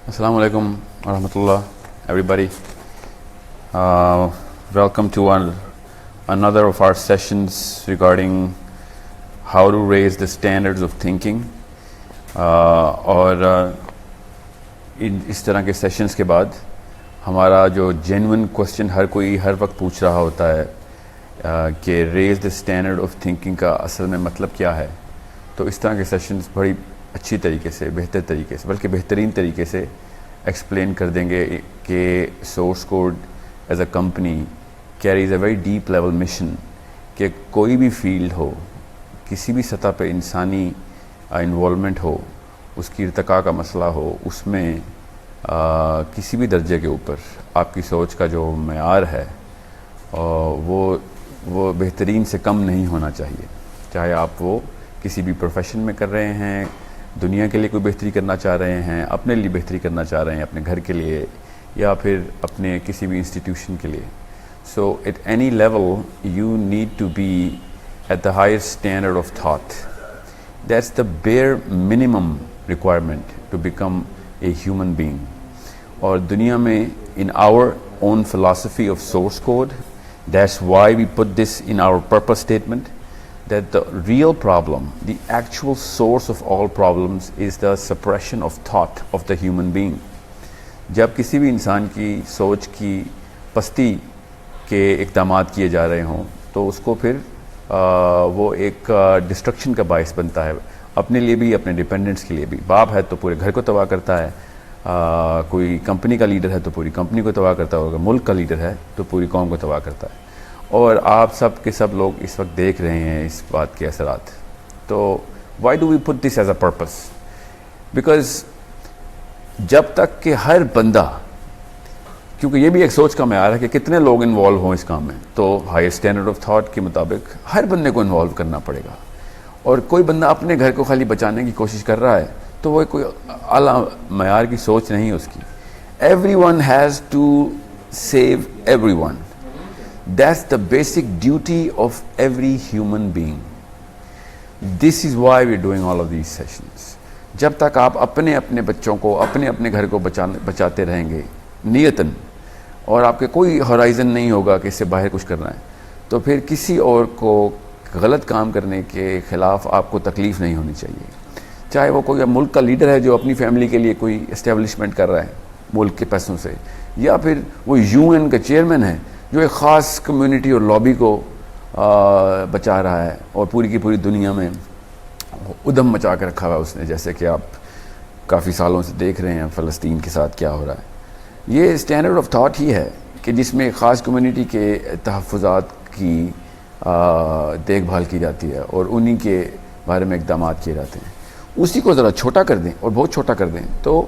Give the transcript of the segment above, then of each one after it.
Assalamu alaikum warahmatullah, everybody. Welcome to another of our sessions regarding how to raise the standards of thinking. اور اس طرح کے sessions کے بعد ہمارا جو جینون کوسچن ہر کوئی ہر وقت پوچھ رہا ہوتا ہے کہ raise the standard of thinking کا اصل میں مطلب کیا ہے، تو اس طرح کے سیشنز بڑی اچھی طریقے سے، بہتر طریقے سے، بلکہ بہترین طریقے سے ایکسپلین کر دیں گے کہ source code as a company carries a very deep level mission کہ کوئی بھی فیلڈ ہو، کسی بھی سطح پہ انسانی انوالومنٹ ہو، اس کی ارتقاء کا مسئلہ ہو، اس میں کسی بھی درجے کے اوپر آپ کی سوچ کا جو معیار ہے وہ بہترین سے کم نہیں ہونا چاہیے، چاہے آپ وہ کسی بھی پروفیشن میں کر رہے ہیں، دنیا کے لیے کوئی بہتری کرنا چاہ رہے ہیں، اپنے لیے بہتری کرنا چاہ رہے ہیں، اپنے گھر کے لیے، یا پھر اپنے کسی بھی انسٹیٹیوشن کے لیے. So at any level you need to be at the highest standard of thought. That's the bare minimum requirement to become a human being. اور دنیا میں in our own philosophy of source code, that's why we put this in our purpose statement, that the real problem, the actual source of all problems is the suppression of thought of the human being. جب کسی بھی انسان کی سوچ کی پستی کے اقدامات کیے جا رہے ہوں تو اس کو پھر وہ ایک ڈسٹرکشن کا باعث بنتا ہے، اپنے لیے بھی، اپنے ڈیپینڈنٹس کے لیے بھی. باپ ہے تو پورے گھر کو تباہ کرتا ہے، کوئی کمپنی کا لیڈر ہے تو پوری کمپنی کو تباہ کرتا ہے، اور ملک کا لیڈر ہے تو پوری قوم کو تباہ کرتا ہے. اور آپ سب کے سب لوگ اس وقت دیکھ رہے ہیں اس بات کے اثرات. تو why do we put this as a purpose? Because جب تک کہ ہر بندہ، کیونکہ یہ بھی ایک سوچ کا معیار ہے کہ کتنے لوگ انوالو ہوں اس کام میں، تو ہائی اسٹینڈرڈ آف تھاٹ کے مطابق ہر بندے کو انوالو کرنا پڑے گا. اور کوئی بندہ اپنے گھر کو خالی بچانے کی کوشش کر رہا ہے تو وہ کوئی اعلیٰ معیار کی سوچ نہیں اس کی. Everyone has to save everyone. That's the basic duty of every human being. This is why we're doing all of these sessions. جب تک آپ اپنے اپنے بچوں کو، اپنے اپنے گھر کو بچاتے رہیں گے نیتاً، اور آپ کے کوئی ہورائزن نہیں ہوگا کہ اس سے باہر کچھ کرنا ہے، تو پھر کسی اور کو غلط کام کرنے کے خلاف آپ کو تکلیف نہیں ہونی چاہیے. چاہے وہ کوئی ملک کا لیڈر ہے جو اپنی فیملی کے لیے کوئی اسٹیبلشمنٹ کر رہا ہے ملک کے پیسوں سے، یا پھر وہ UN کا چیئرمین ہے جو ایک خاص کمیونٹی اور لابی کو بچا رہا ہے اور پوری کی پوری دنیا میں ادھم مچا کے رکھا ہوا ہے اس نے، جیسے کہ آپ کافی سالوں سے دیکھ رہے ہیں فلسطین کے ساتھ کیا ہو رہا ہے. یہ اسٹینڈرڈ آف تھاٹ ہی ہے کہ جس میں خاص کمیونٹی کے تحفظات کی دیکھ بھال کی جاتی ہے اور انہی کے بارے میں اقدامات کیے جاتے ہیں. اسی کو ذرا چھوٹا کر دیں، اور بہت چھوٹا کر دیں، تو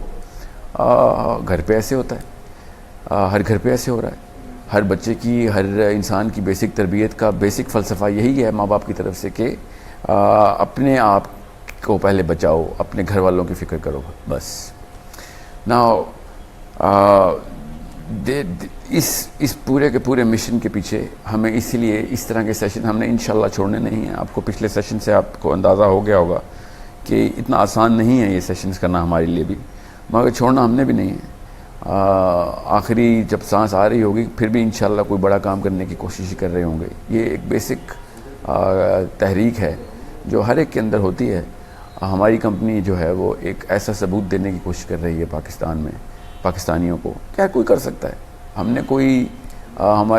گھر پہ ایسے ہوتا ہے، ہر گھر پہ ایسے ہو رہا ہے. ہر بچے کی، ہر انسان کی بیسک تربیت کا بیسک فلسفہ یہی ہے ماں باپ کی طرف سے کہ اپنے آپ کو پہلے بچاؤ، اپنے گھر والوں کی فکر کرو بس. ناؤ اس پورے کے پورے مشن کے پیچھے ہمیں اسی لیے اس طرح کے سیشن ہم نے انشاءاللہ چھوڑنے نہیں ہیں. آپ کو پچھلے سیشن سے آپ کو اندازہ ہو گیا ہوگا کہ اتنا آسان نہیں ہے یہ سیشنز کرنا ہمارے لیے بھی، مگر چھوڑنا ہم نے بھی نہیں ہے. آخری جب سانس آ رہی ہوگی پھر بھی انشاءاللہ کوئی بڑا کام کرنے کی کوشش کر رہے ہوں گے. یہ ایک بیسک تحریک ہے جو ہر ایک کے اندر ہوتی ہے. ہماری کمپنی جو ہے وہ ایک ایسا ثبوت دینے کی کوشش کر رہی ہے پاکستان میں پاکستانیوں کو کہ ہر کوئی کر سکتا ہے. ہم نے کوئی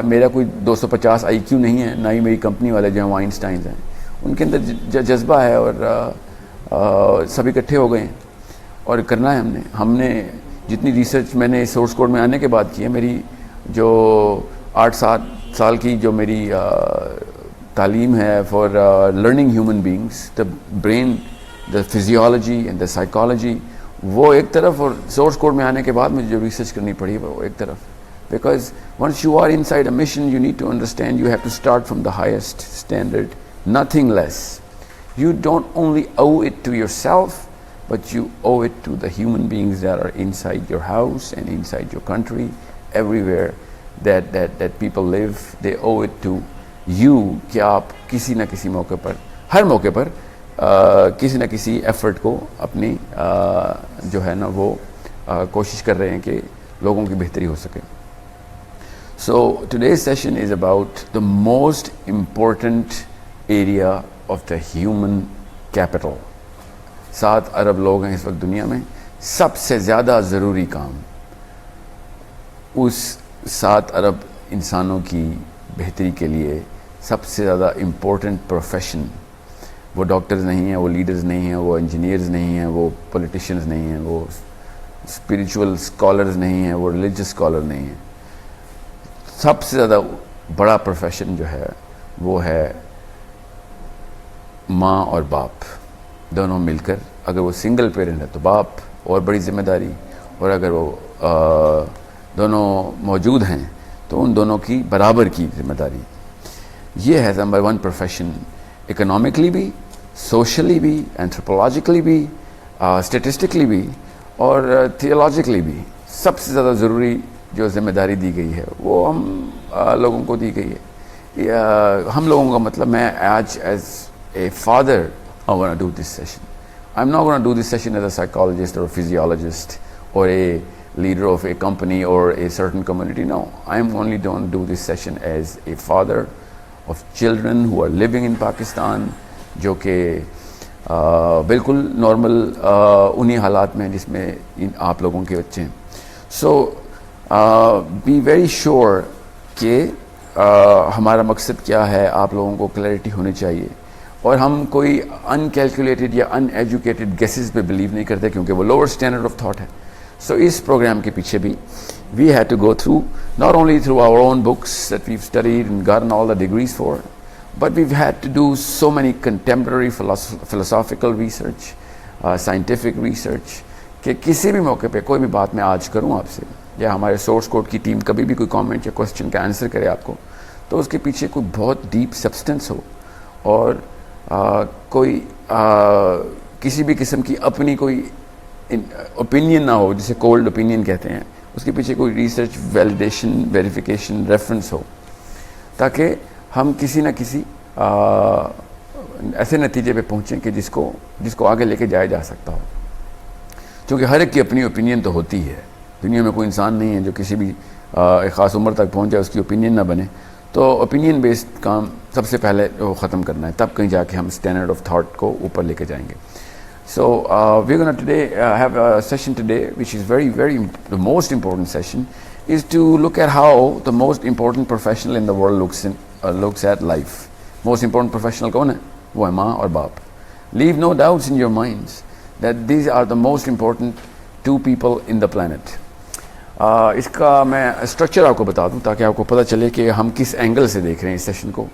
میرا کوئی 250 IQ نہیں ہے، نہ ہی میری کمپنی والے جو ہیں وہ آئنسٹائنز ہیں. ان کے اندر جذبہ ہے اور سب اکٹھے ہو گئے ہیں اور کرنا ہے. ہم نے جتنی ریسرچ میں نے سورس کوڈ میں آنے کے بعد کی ہے، میری جو 8-7 سال کی جو میری تعلیم ہے for learning human beings, the brain, the physiology and the psychology, وہ ایک طرف، اور سورس کوڈ میں آنے کے بعد مجھے جو ریسرچ کرنی پڑی وہ ایک طرف. Because once you are inside a mission you need to understand you have to start from the highest standard, nothing less. You don't only owe it to yourself but you owe it to the human beings that are inside your house and inside your country, everywhere that people live. They owe it to you کہ آپ کسی نہ کسی موقع پر، ہر موقع پر کسی نہ کسی ایفرٹ کو اپنی جو ہے نا وہ کوشش کر رہے ہیں کہ لوگوں کی بہتری ہو سکے. So today's session is about the most important area of the human capital. 7 ارب لوگ ہیں اس وقت دنیا میں. سب سے زیادہ ضروری کام اس 7 ارب انسانوں کی بہتری کے لیے سب سے زیادہ امپورٹنٹ پروفیشن، وہ ڈاکٹرز نہیں ہیں، وہ لیڈرز نہیں ہیں، وہ انجینئرز نہیں ہیں، وہ پولیٹیشینز نہیں ہیں، وہ اسپریچول اسکالرز نہیں ہیں، وہ ریلیجس اسکالر نہیں ہیں. سب سے زیادہ بڑا پروفیشن جو ہے وہ ہے ماں اور باپ دونوں مل کر. اگر وہ سنگل پیرنٹ ہے تو باپ اور بڑی ذمہ داری، اور اگر وہ دونوں موجود ہیں تو ان دونوں کی برابر کی ذمہ داری. یہ ہے نمبر 1 پروفیشن، اکنامکلی بھی، سوشلی بھی، اینتھروپولوجیکلی بھی، اسٹیٹسٹکلی بھی اور تھیولوجیکلی بھی. سب سے زیادہ ضروری جو ذمہ داری دی گئی ہے وہ ہم لوگوں کو دی گئی ہے. ہم لوگوں کا مطلب، میں آج as a father I want to do this session. I'm not going to do this session as a psychologist or a physiologist or a leader of a company or a certain community. No, I'm only going to do this session as a father of children who are living in Pakistan, جو کہ بالکل normal انہی حالات میں جس میں آپ لوگوں کے بچے ہیں. So be very sure کہ ہمارا مقصد کیا ہے آپ لوگوں کو کلیئرٹی ہونی چاہیے. اور ہم کوئی ان کیلکولیٹڈ یا ان ایجوکیٹڈ گیسز پہ بلیو نہیں کرتے کیونکہ وہ لوور اسٹینڈرڈ آف تھاٹ ہے. سو اس پروگرام کے پیچھے بھی we had to go through not only through our own books that we've studied and gotten all the degrees for, but we've had to do so many contemporary philosophical research, scientific research, کہ کسی بھی موقع پہ کوئی بھی بات میں آج کروں آپ سے یا ہمارے سورس کوڈ کی ٹیم کبھی بھی کوئی کامنٹ یا کوسچن کا آنسر کرے آپ کو، تو اس کے پیچھے کوئی بہت ڈیپ سبسٹنس ہو اور کوئی کسی بھی قسم کی اپنی کوئی اوپینین نہ ہو جسے کولڈ اوپینین کہتے ہیں. اس کے پیچھے کوئی ریسرچ، ویلیڈیشن، ویریفیکیشن، ریفرنس ہو، تاکہ ہم کسی نہ کسی ایسے نتیجے پہ پہنچیں کہ جس کو آگے لے کے جایا جا سکتا ہو. کیونکہ ہر ایک کی اپنی اوپینین تو ہوتی ہے. دنیا میں کوئی انسان نہیں ہے جو کسی بھی ایک خاص عمر تک پہنچ جائے اس کی اوپینین نہ بنے. تو اوپینین بیسڈ کام سب سے پہلے وہ ختم کرنا ہے، تب کہیں جا کے ہم اسٹینڈرڈ آف تھاٹ کو اوپر لے کے جائیں گے. So we gonna today have a session today which is very the most important session is to look at how the most important professional in the world looks at life. Most important professional کون ہے؟ وہ ہے ماں اور باپ. Leave no doubts in your minds that these are the most important 2 people in the planet. اس کا میں structure آپ کو بتا دوں تاکہ آپ کو پتہ چلے کہ ہم کس اینگل سے دیکھ رہے ہیں اس سیشن کو.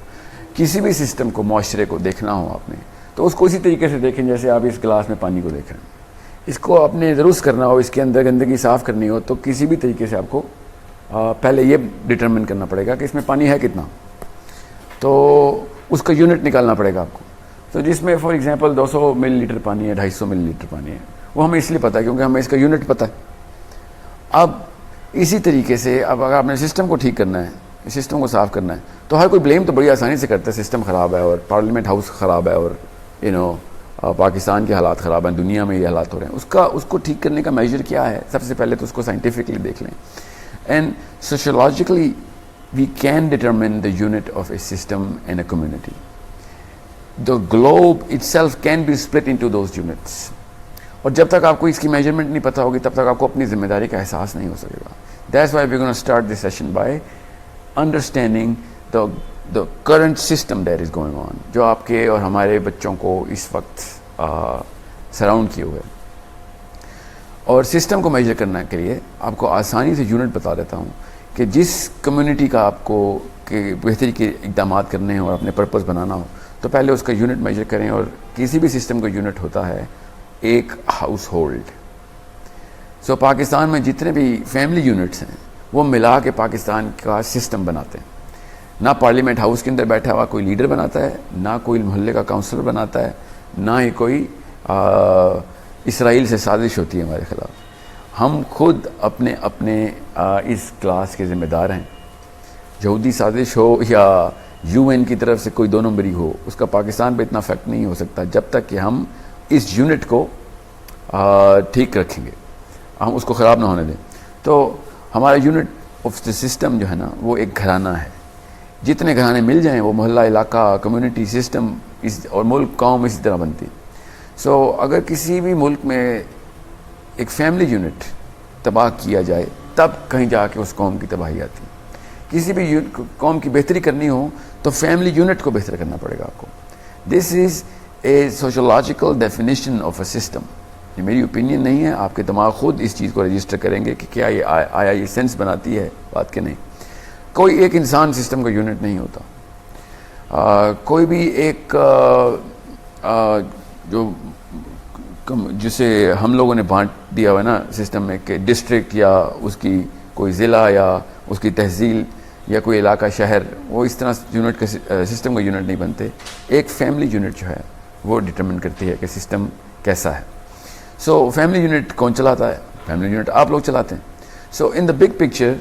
کسی بھی سسٹم کو، معاشرے کو دیکھنا ہو آپ نے تو اس کو اسی طریقے سے دیکھیں جیسے آپ اس گلاس میں پانی کو دیکھ رہے ہیں. اس کو آپ نے درست کرنا ہو، اس کے اندر گندگی صاف کرنی ہو تو کسی بھی طریقے سے آپ کو پہلے یہ ڈٹرمن کرنا پڑے گا کہ اس میں پانی ہے کتنا، تو اس کا یونٹ نکالنا پڑے گا آپ کو. تو جس میں فار ایگزامپل 200 ملی لیٹر پانی ہے، 250 ملی لیٹر پانی ہے، وہ ہمیں اس لیے پتہ ہے کیونکہ ہمیں اس کا یونٹ پتہ ہے. اب اسی طریقے سے اب اگر آپ نے سسٹم کو ٹھیک کرنا ہے، سسٹم کو صاف کرنا ہے، تو ہر کوئی بلیم تو بڑی آسانی سے کرتا ہے سسٹم خراب ہے اور پارلیمنٹ ہاؤس خراب ہے اور پاکستان کے حالات خراب ہیں، دنیا میں یہ حالات ہو رہے ہیں. اس کو ٹھیک کرنے کا میجر کیا ہے؟ سب سے پہلے تو اس کو سائنٹیفکلی دیکھ لیں. And sociologically we can determine the unit of a system in a community. The globe itself can be split into those units. اور جب تک آپ کو اس کی میجرمنٹ نہیں پتہ ہوگی تب تک آپ کو اپنی ذمہ داری کا احساس نہیں ہو سکے گا. That's why we gonna start this session by understanding the current system that is going on, جو آپ کے اور ہمارے بچوں کو اس وقت سراؤنڈ کیے ہوئے. اور سسٹم کو میجر کرنے کے لیے آپ کو آسانی سے یونٹ بتا دیتا ہوں کہ جس کمیونٹی کا آپ کو کہ بہتری کے اقدامات کرنے ہوں اور اپنے پرپز بنانا ہو تو پہلے اس کا یونٹ میجر کریں. اور کسی بھی سسٹم کا یونٹ ہوتا ہے ایک ہاؤس ہولڈ. سو پاکستان میں جتنے بھی فیملی یونٹس ہیں وہ ملا کے پاکستان کا سسٹم بناتے ہیں. نہ پارلیمنٹ ہاؤس کے اندر بیٹھا ہوا کوئی لیڈر بناتا ہے، نہ کوئی محلے کا کاؤنسلر بناتا ہے، نہ ہی کوئی اسرائیل سے سازش ہوتی ہے ہمارے خلاف. ہم خود اپنے اس کلاس کے ذمہ دار ہیں. یہودی سازش ہو یا UN کی طرف سے کوئی 2 نمبری ہو، اس کا پاکستان پہ اتنا افیکٹ نہیں ہو سکتا جب تک کہ ہم اس یونٹ کو ٹھیک رکھیں گے. ہم اس کو خراب نہ ہونے دیں. تو ہمارا یونٹ آف دا سسٹم جو ہے نا وہ ایک گھرانہ ہے. جتنے گھرانے مل جائیں وہ محلہ, علاقہ, کمیونٹی, سسٹم اور ملک, قوم اسی طرح بنتی. سو اگر کسی بھی ملک میں ایک فیملی یونٹ تباہ کیا جائے تب کہیں جا کے اس قوم کی تباہی آتی. کسی بھی قوم کی بہتری کرنی ہو تو فیملی یونٹ کو بہتر کرنا پڑے گا آپ کو. This is a sociological definition of a system. یہ میری اوپینین نہیں ہے, آپ کے دماغ خود اس چیز کو رجسٹر کریں گے کہ کیا یہ آیا یہ سینس بناتی ہے بات کہ نہیں. کوئی ایک انسان سسٹم کا یونٹ نہیں ہوتا. کوئی بھی ایک جو جسے ہم لوگوں نے بانٹ دیا ہوا ہے نا سسٹم میں کہ ڈسٹرکٹ یا اس کی کوئی ضلع یا اس کی تحصیل یا کوئی علاقہ شہر, وہ اس طرح یونٹ کا سسٹم کا یونٹ نہیں بنتے. ایک فیملی یونٹ جو ہے وہ ڈٹرمن کرتی ہے کہ سسٹم کیسا ہے. سو فیملی یونٹ کون چلاتا ہے؟ فیملی یونٹ آپ لوگ چلاتے ہیں. So in the big picture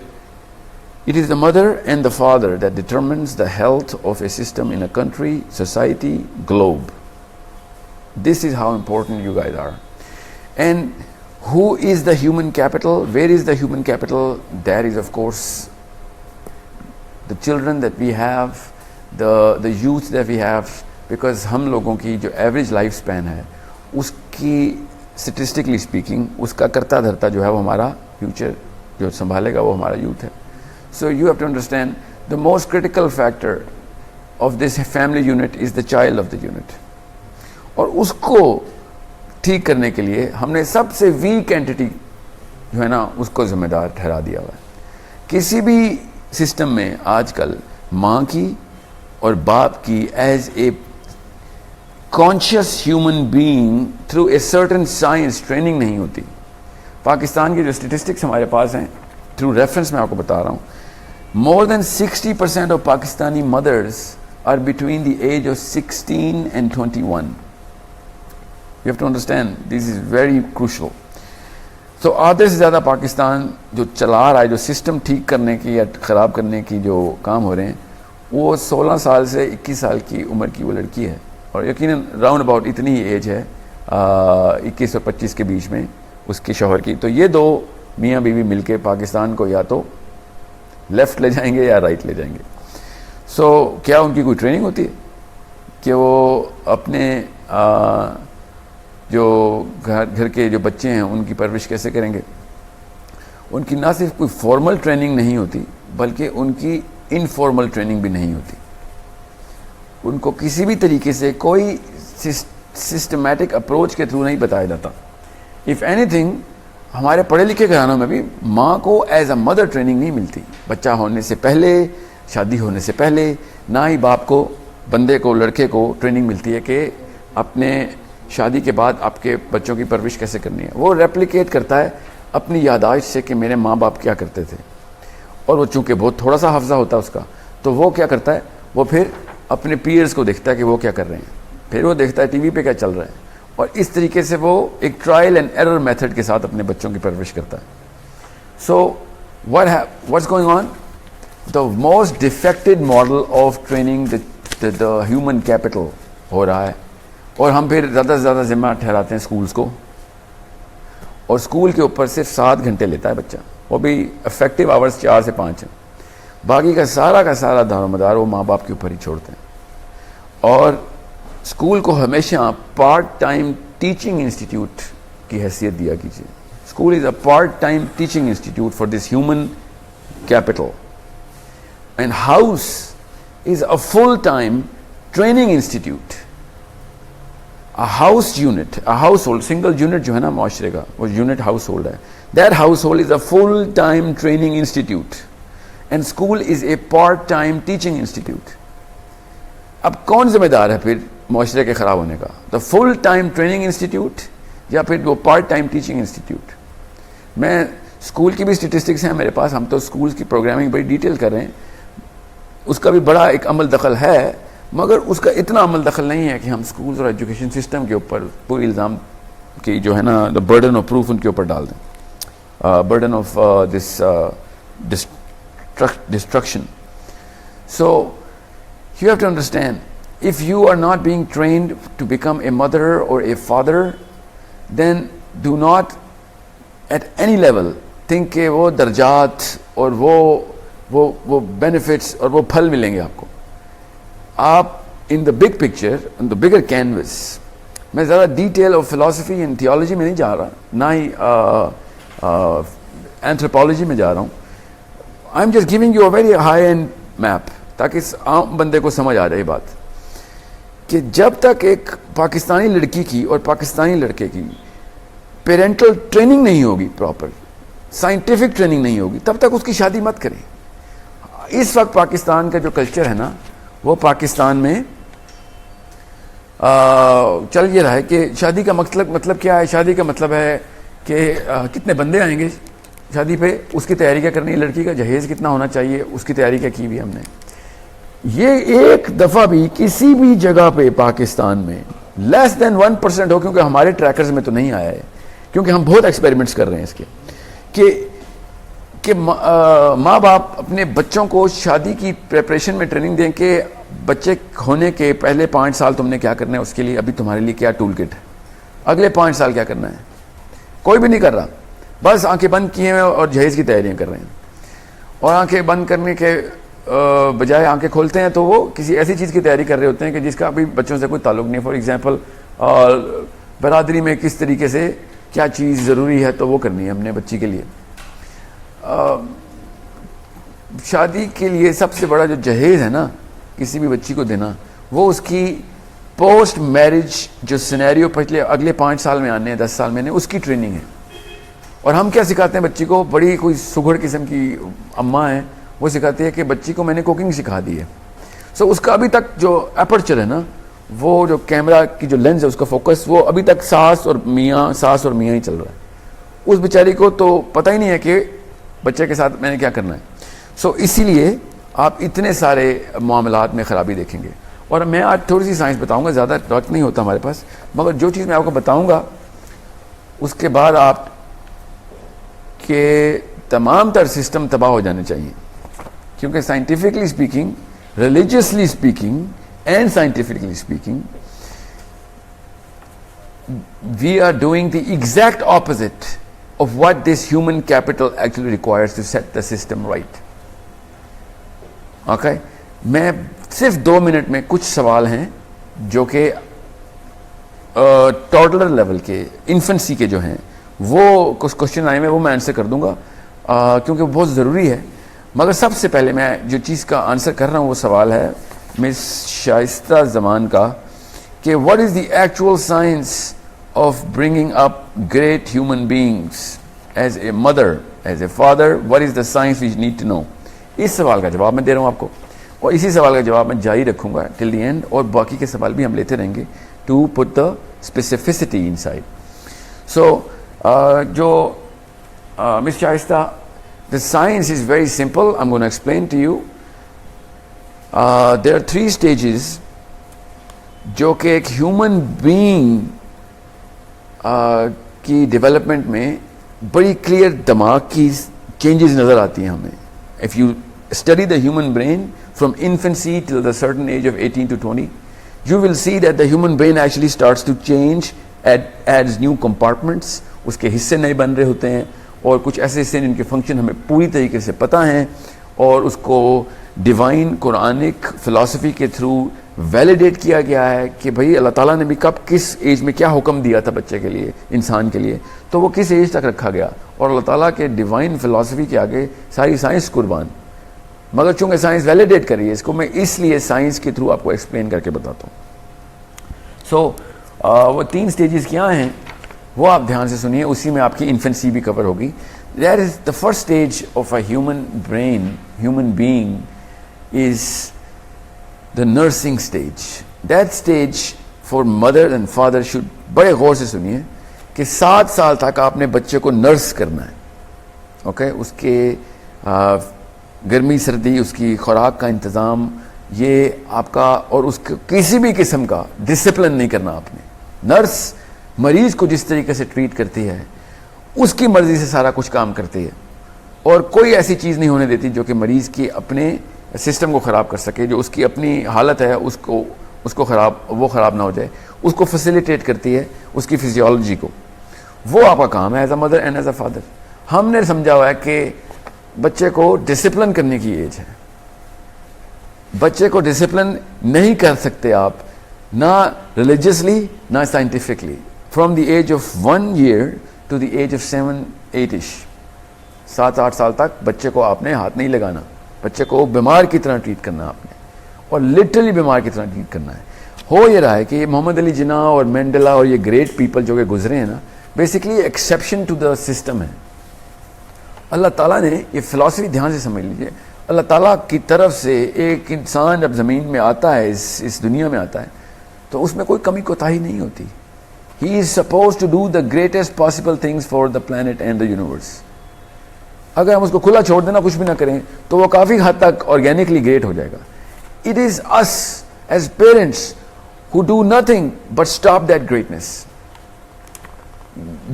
it is the mother and the father that determines the health of a system in a country, society, globe. This is how important you guys are. And who is the human capital? Where is the human capital? That is of course the children that we have, the youth that we have, because ہم لوگوں کی جو average life span ہے اس کی statistically speaking اس کا کرتا دھرتا جو ہے وہ ہمارا فیوچر جو سنبھالے گا وہ ہمارا یوتھ ہے. So you have to understand the most critical factor of this family unit is the child of the unit. اور اس کو ٹھیک کرنے کے لیے ہم نے سب سے ویک اینٹی جو ہے نا اس کو ذمہ دار ٹھہرا دیا ہوا ہے. کسی بھی سسٹم میں آج کل ماں کی اور باپ کی as a conscious human being through a certain science training نہیں ہوتی. پاکستان کی جو اسٹیٹسٹکس ہمارے پاس ہیں تھرو ریفرنس میں آپ کو بتا رہا ہوں, more than 60% of Pakistani mothers are between the age of 16 and 21. You have to understand, this is very crucial. So آدھے سے زیادہ پاکستان جو چلا رہا ہے, جو سسٹم ٹھیک کرنے کی یا خراب کرنے کی جو کام ہو رہے ہیں, وہ 16 سال سے 21 سال کی عمر کی وہ لڑکی ہے, اور یقیناً راؤنڈ اباؤٹ اتنی ہی ایج ہے 21 اور 25 کے بیچ میں اس کے شوہر کی. تو یہ دو میاں بیوی مل کے پاکستان کو یا تو لیفٹ لے جائیں گے یا رائٹ لے جائیں گے. سو کیا ان کی کوئی ٹریننگ ہوتی ہے کہ وہ اپنے جو گھر کے جو بچے ہیں ان کی پرورش کیسے کریں گے؟ ان کی نہ صرف کوئی فارمل ٹریننگ نہیں ہوتی بلکہ ان کی انفارمل ٹریننگ بھی نہیں ہوتی. ان کو کسی بھی طریقے سے کوئی سسٹمیٹک اپروچ کے تھرو نہیں بتایا جاتا. اف اینی تھنگ ہمارے پڑھے لکھے گھرانوں میں بھی ماں کو ایز اے مدر ٹریننگ نہیں ملتی. بچہ ہونے سے پہلے, شادی ہونے سے پہلے, نہ ہی باپ کو, بندے کو, لڑکے کو ٹریننگ ملتی ہے کہ اپنے شادی کے بعد آپ کے بچوں کی پرورش کیسے کرنی ہے. وہ ریپلیکیٹ کرتا ہے اپنی یاداشت سے کہ میرے ماں باپ کیا کرتے تھے, اور وہ چونکہ بہت تھوڑا سا حافظہ ہوتا ہے اس کا, تو وہ کیا کرتا ہے, وہ پھر اپنے پیئرز کو دیکھتا ہے کہ وہ کیا کر رہے ہیں, پھر وہ دیکھتا ہے ٹی وی پہ کیا چل رہا ہے, اور اس طریقے سے وہ ایک ٹرائل اینڈ ایرر میتھڈ کے ساتھ اپنے بچوں کی پرورش کرتا ہے. So what's going on, the most defected model of training the human capital ہو رہا ہے, اور ہم پھر زیادہ سے زیادہ ذمہ ٹھہراتے ہیں اسکولس کو, اور اسکول کے اوپر صرف 7 گھنٹے لیتا ہے بچہ, وہ بھی افیکٹو آورس 4 سے 5 ہیں. باقی کا سارا دار و مدار وہ ماں باپ کے اوپر ہی چھوڑتے ہیں. اور اسکول کو ہمیشہ پارٹ ٹائم ٹیچنگ انسٹیٹیوٹ کی حیثیت دیا کیجیے. School is a part time teaching institute for this human capital, and house is a full time training institute. House unit, household, single unit جو ہے نا معاشرے کا, وہ یونٹ ہاؤس ہولڈ ہے. That household is a full time training institute, and school is a part time teaching institute. اب کون ذمہ دار ہے پھر معاشرے کے خراب ہونے کا, دا فل ٹائم ٹریننگ انسٹیٹیوٹ یا پھر وہ پارٹ ٹائم ٹیچنگ انسٹیٹیوٹ؟ میں اسکول کی بھی اسٹیٹسٹکس ہیں میرے پاس, ہم تو اسکولس کی پروگرامنگ بڑی ڈیٹیل کر رہے ہیں, اس کا بھی بڑا ایک عمل دخل ہے, مگر اس کا اتنا عمل دخل نہیں ہے کہ ہم اسکولس اور ایجوکیشن سسٹم کے اوپر پوری الزام کی جو ہے نا دا برڈن آف پروف ان کے اوپر ڈال دیں, burden of this destruction. So you have to understand, if you are not being trained to become a mother or a father, then do not at any level think کہ وہ درجات اور وہ benefits اور وہ پھل ملیں گے آپ کو. آپ in the big picture in the bigger canvas, میں زیادہ ڈیٹیل اور فلاسفی اینڈ تھیولوجی میں نہیں جا رہا، نہ ہی اینتھروپولوجی میں جا رہا ہوں. I am just giving you a very high and map تاکہ اس عام بندے کو سمجھ آ جائے بات کہ جب تک ایک پاکستانی لڑکی کی اور پاکستانی لڑکے کی پیرنٹل ٹریننگ نہیں ہوگی، پراپر سائنٹیفک ٹریننگ نہیں ہوگی، تب تک اس کی شادی مت کریں. اس وقت پاکستان کا جو کلچر ہے نا، وہ پاکستان میں چل یہ رہا ہے کہ شادی کا مطلب کیا ہے؟ شادی کا مطلب ہے کہ کتنے بندے آئیں گے شادی پہ، اس کی تیاری کیا کرنی ہے، لڑکی کا جہیز کتنا ہونا چاہیے، اس کی تیاری کیا کی ہوئی ہم نے. یہ ایک دفعہ بھی کسی بھی جگہ پہ پاکستان میں لیس دین 1% ہو، کیونکہ ہمارے ٹریکرز میں تو نہیں آیا ہے، کیونکہ ہم بہت ایکسپیریمنٹس کر رہے ہیں اس کے کہ ماں باپ اپنے بچوں کو شادی کی پریپریشن میں ٹریننگ دیں کہ بچے ہونے کے پہلے 5 سال تم نے کیا کرنا ہے، اس کے لیے ابھی تمہارے لیے کیا ٹول کٹ ہے، اگلے 5 سال کیا کرنا ہے. کوئی بھی نہیں کر رہا، بس آنکھیں بند کیے ہیں اور جہیز کی تیاریاں کر رہے ہیں. اور آنکھیں بند کرنے کے بجائے آنکھیں کھولتے ہیں تو وہ کسی ایسی چیز کی تیاری کر رہے ہوتے ہیں کہ جس کا ابھی بچوں سے کوئی تعلق نہیں. فار ایگزامپل برادری میں کس طریقے سے کیا چیز ضروری ہے تو وہ کرنی ہے ہم نے بچی کے لیے. شادی کے لیے سب سے بڑا جو جہیز ہے نا کسی بھی بچی کو دینا، وہ اس کی پوسٹ میرج جو سینیریو پچھلے اگلے 5 سال میں آنے ہیں، 10 سال میں آنے، اس کی ٹریننگ ہے. اور ہم کیا سکھاتے ہیں بچی کو؟ بڑی کوئی سگڑ قسم کی اماں ہیں، وہ سکھاتی ہے کہ بچی کو میں نے کوکنگ سکھا دی ہے. سو اس کا ابھی تک جو اپرچر ہے نا، وہ جو کیمرہ کی جو لینز ہے اس کا فوکس، وہ ابھی تک ساس اور میاں ہی چل رہا ہے. اس بیچاری کو تو پتہ ہی نہیں ہے کہ بچے کے ساتھ میں نے کیا کرنا ہے. سو اسی لیے آپ اتنے سارے معاملات میں خرابی دیکھیں گے. اور میں آج تھوڑی سی سائنس بتاؤں گا، زیادہ وقت نہیں ہوتا ہمارے پاس، مگر جو چیز میں آپ کو بتاؤں گا اس کے بعد آپ کے تمام تر سسٹم تباہ ہو جانے چاہیے. کیونکہ scientifically speaking, religiously speaking and scientifically speaking we are doing the exact opposite of what this human capital actually requires to set the system right. Okay? میں صرف 2 منٹ میں کچھ سوال ہیں جو کہ ٹوڈلر لیول کے، انفنسی کے جو ہیں، وہ کچھ کوشچن آئے ہیں وہ میں آنسر کر دوں گا کیونکہ وہ بہت ضروری ہے. مگر سب سے پہلے میں جو چیز کا آنسر کر رہا ہوں وہ سوال ہے مس شائستہ زمان کا کہ what is the actual science of bringing up great human beings as a mother, as a father, what is the science we need to know. اس سوال کا جواب میں دے رہا ہوں آپ کو، اور اسی سوال کا جواب میں جاری رکھوں گا till the end، اور باقی کے سوال بھی ہم لیتے رہیں گے to put the specificity inside. So جو مس شائستہ، the science is very simple. I'm going to explain to you. There are 3 stages جو کہ ایک ہیومن بینگ کی ڈیولپمنٹ میں بڑی کلیئر دماغ کی چینجز نظر آتی ہیں ہمیں. If you study the human brain from infancy till the certain age of 18 to 20, you will see that the human brain actually starts to change, adds new compartments. اس کے حصے نئے بن رہے ہوتے ہیں اور کچھ ایسے حصے جن کے فنکشن ہمیں پوری طریقے سے پتہ ہیں، اور اس کو ڈیوائن قرآنک فلسفی کے تھرو ویلیڈیٹ کیا گیا ہے کہ بھئی اللہ تعالیٰ نے بھی کب کس ایج میں کیا حکم دیا تھا بچے کے لیے، انسان کے لیے، تو وہ کس ایج تک رکھا گیا. اور اللہ تعالیٰ کے ڈیوائن فلسفی کے آگے ساری سائنس قربان. مگر چونکہ سائنس ویلیڈیٹ کری ہے اس کو، میں اس لیے سائنس کے تھرو آپ کو ایکسپلین کر کے بتاتا ہوں. سو وہ 3 سٹیجز کیا ہیں وہ آپ دھیان سے سنیے، اسی میں آپ کی انفنسی بھی کور ہوگی. That is the first stage of a human brain, human being is the nursing stage. That stage for mother and father should بڑے غور سے سنیے کہ 7 سال تک آپ نے بچے کو نرس کرنا ہے. اوکے، اس کے گرمی سردی، اس کی خوراک کا انتظام، یہ آپ کا، اور اس کو کسی بھی قسم کا ڈسپلن نہیں کرنا آپ نے. نرس مریض کو جس طریقے سے ٹریٹ کرتی ہے اس کی مرضی سے سارا کچھ کام کرتی ہے، اور کوئی ایسی چیز نہیں ہونے دیتی جو کہ مریض کی اپنے سسٹم کو خراب کر سکے. جو اس کی اپنی حالت ہے اس کو خراب نہ ہو جائے، اس کو فیسیلیٹیٹ کرتی ہے اس کی فزیولوجی کو. وہ آپ کا کام ہے as a mother and as a father. ہم نے سمجھا ہوا ہے کہ بچے کو ڈسپلن کرنے کی ایج ہے. بچے کو ڈسپلن نہیں کر سکتے آپ نہ ریلیجیسلی نہ scientifically. From the age of 1 year to the age of 7-8ish 7-8 سال تک بچے کو آپ نے ہاتھ نہیں لگانا. بچے کو بیمار کی طرح ٹریٹ کرنا آپ نے, اور لٹرلی بیمار کی طرح ٹریٹ کرنا ہے. ہو یہ رہا ہے کہ محمد علی جناح اور مینڈلا اور یہ گریٹ پیپل جو کہ گزرے ہیں نا, basically exception to the system ہے. اللہ تعالیٰ نے یہ فلاسفی دھیان سے سمجھ لیجیے, اللہ تعالیٰ کی طرف سے ایک انسان جب زمین میں آتا ہے, اس دنیا میں آتا ہے, تو اس میں کوئی کمی کوتاہی نہیں ہوتی. He is suppose to do the greatest possible things for the plant and the universe. اگر ہم اس کو کھلا چھوڑ دینا, کچھ بھی نہ کریں, تو وہ کافی حد تک آرگینکلی گریٹ ہو جائے گا. It is us as parents who do nothing but stop that greatness.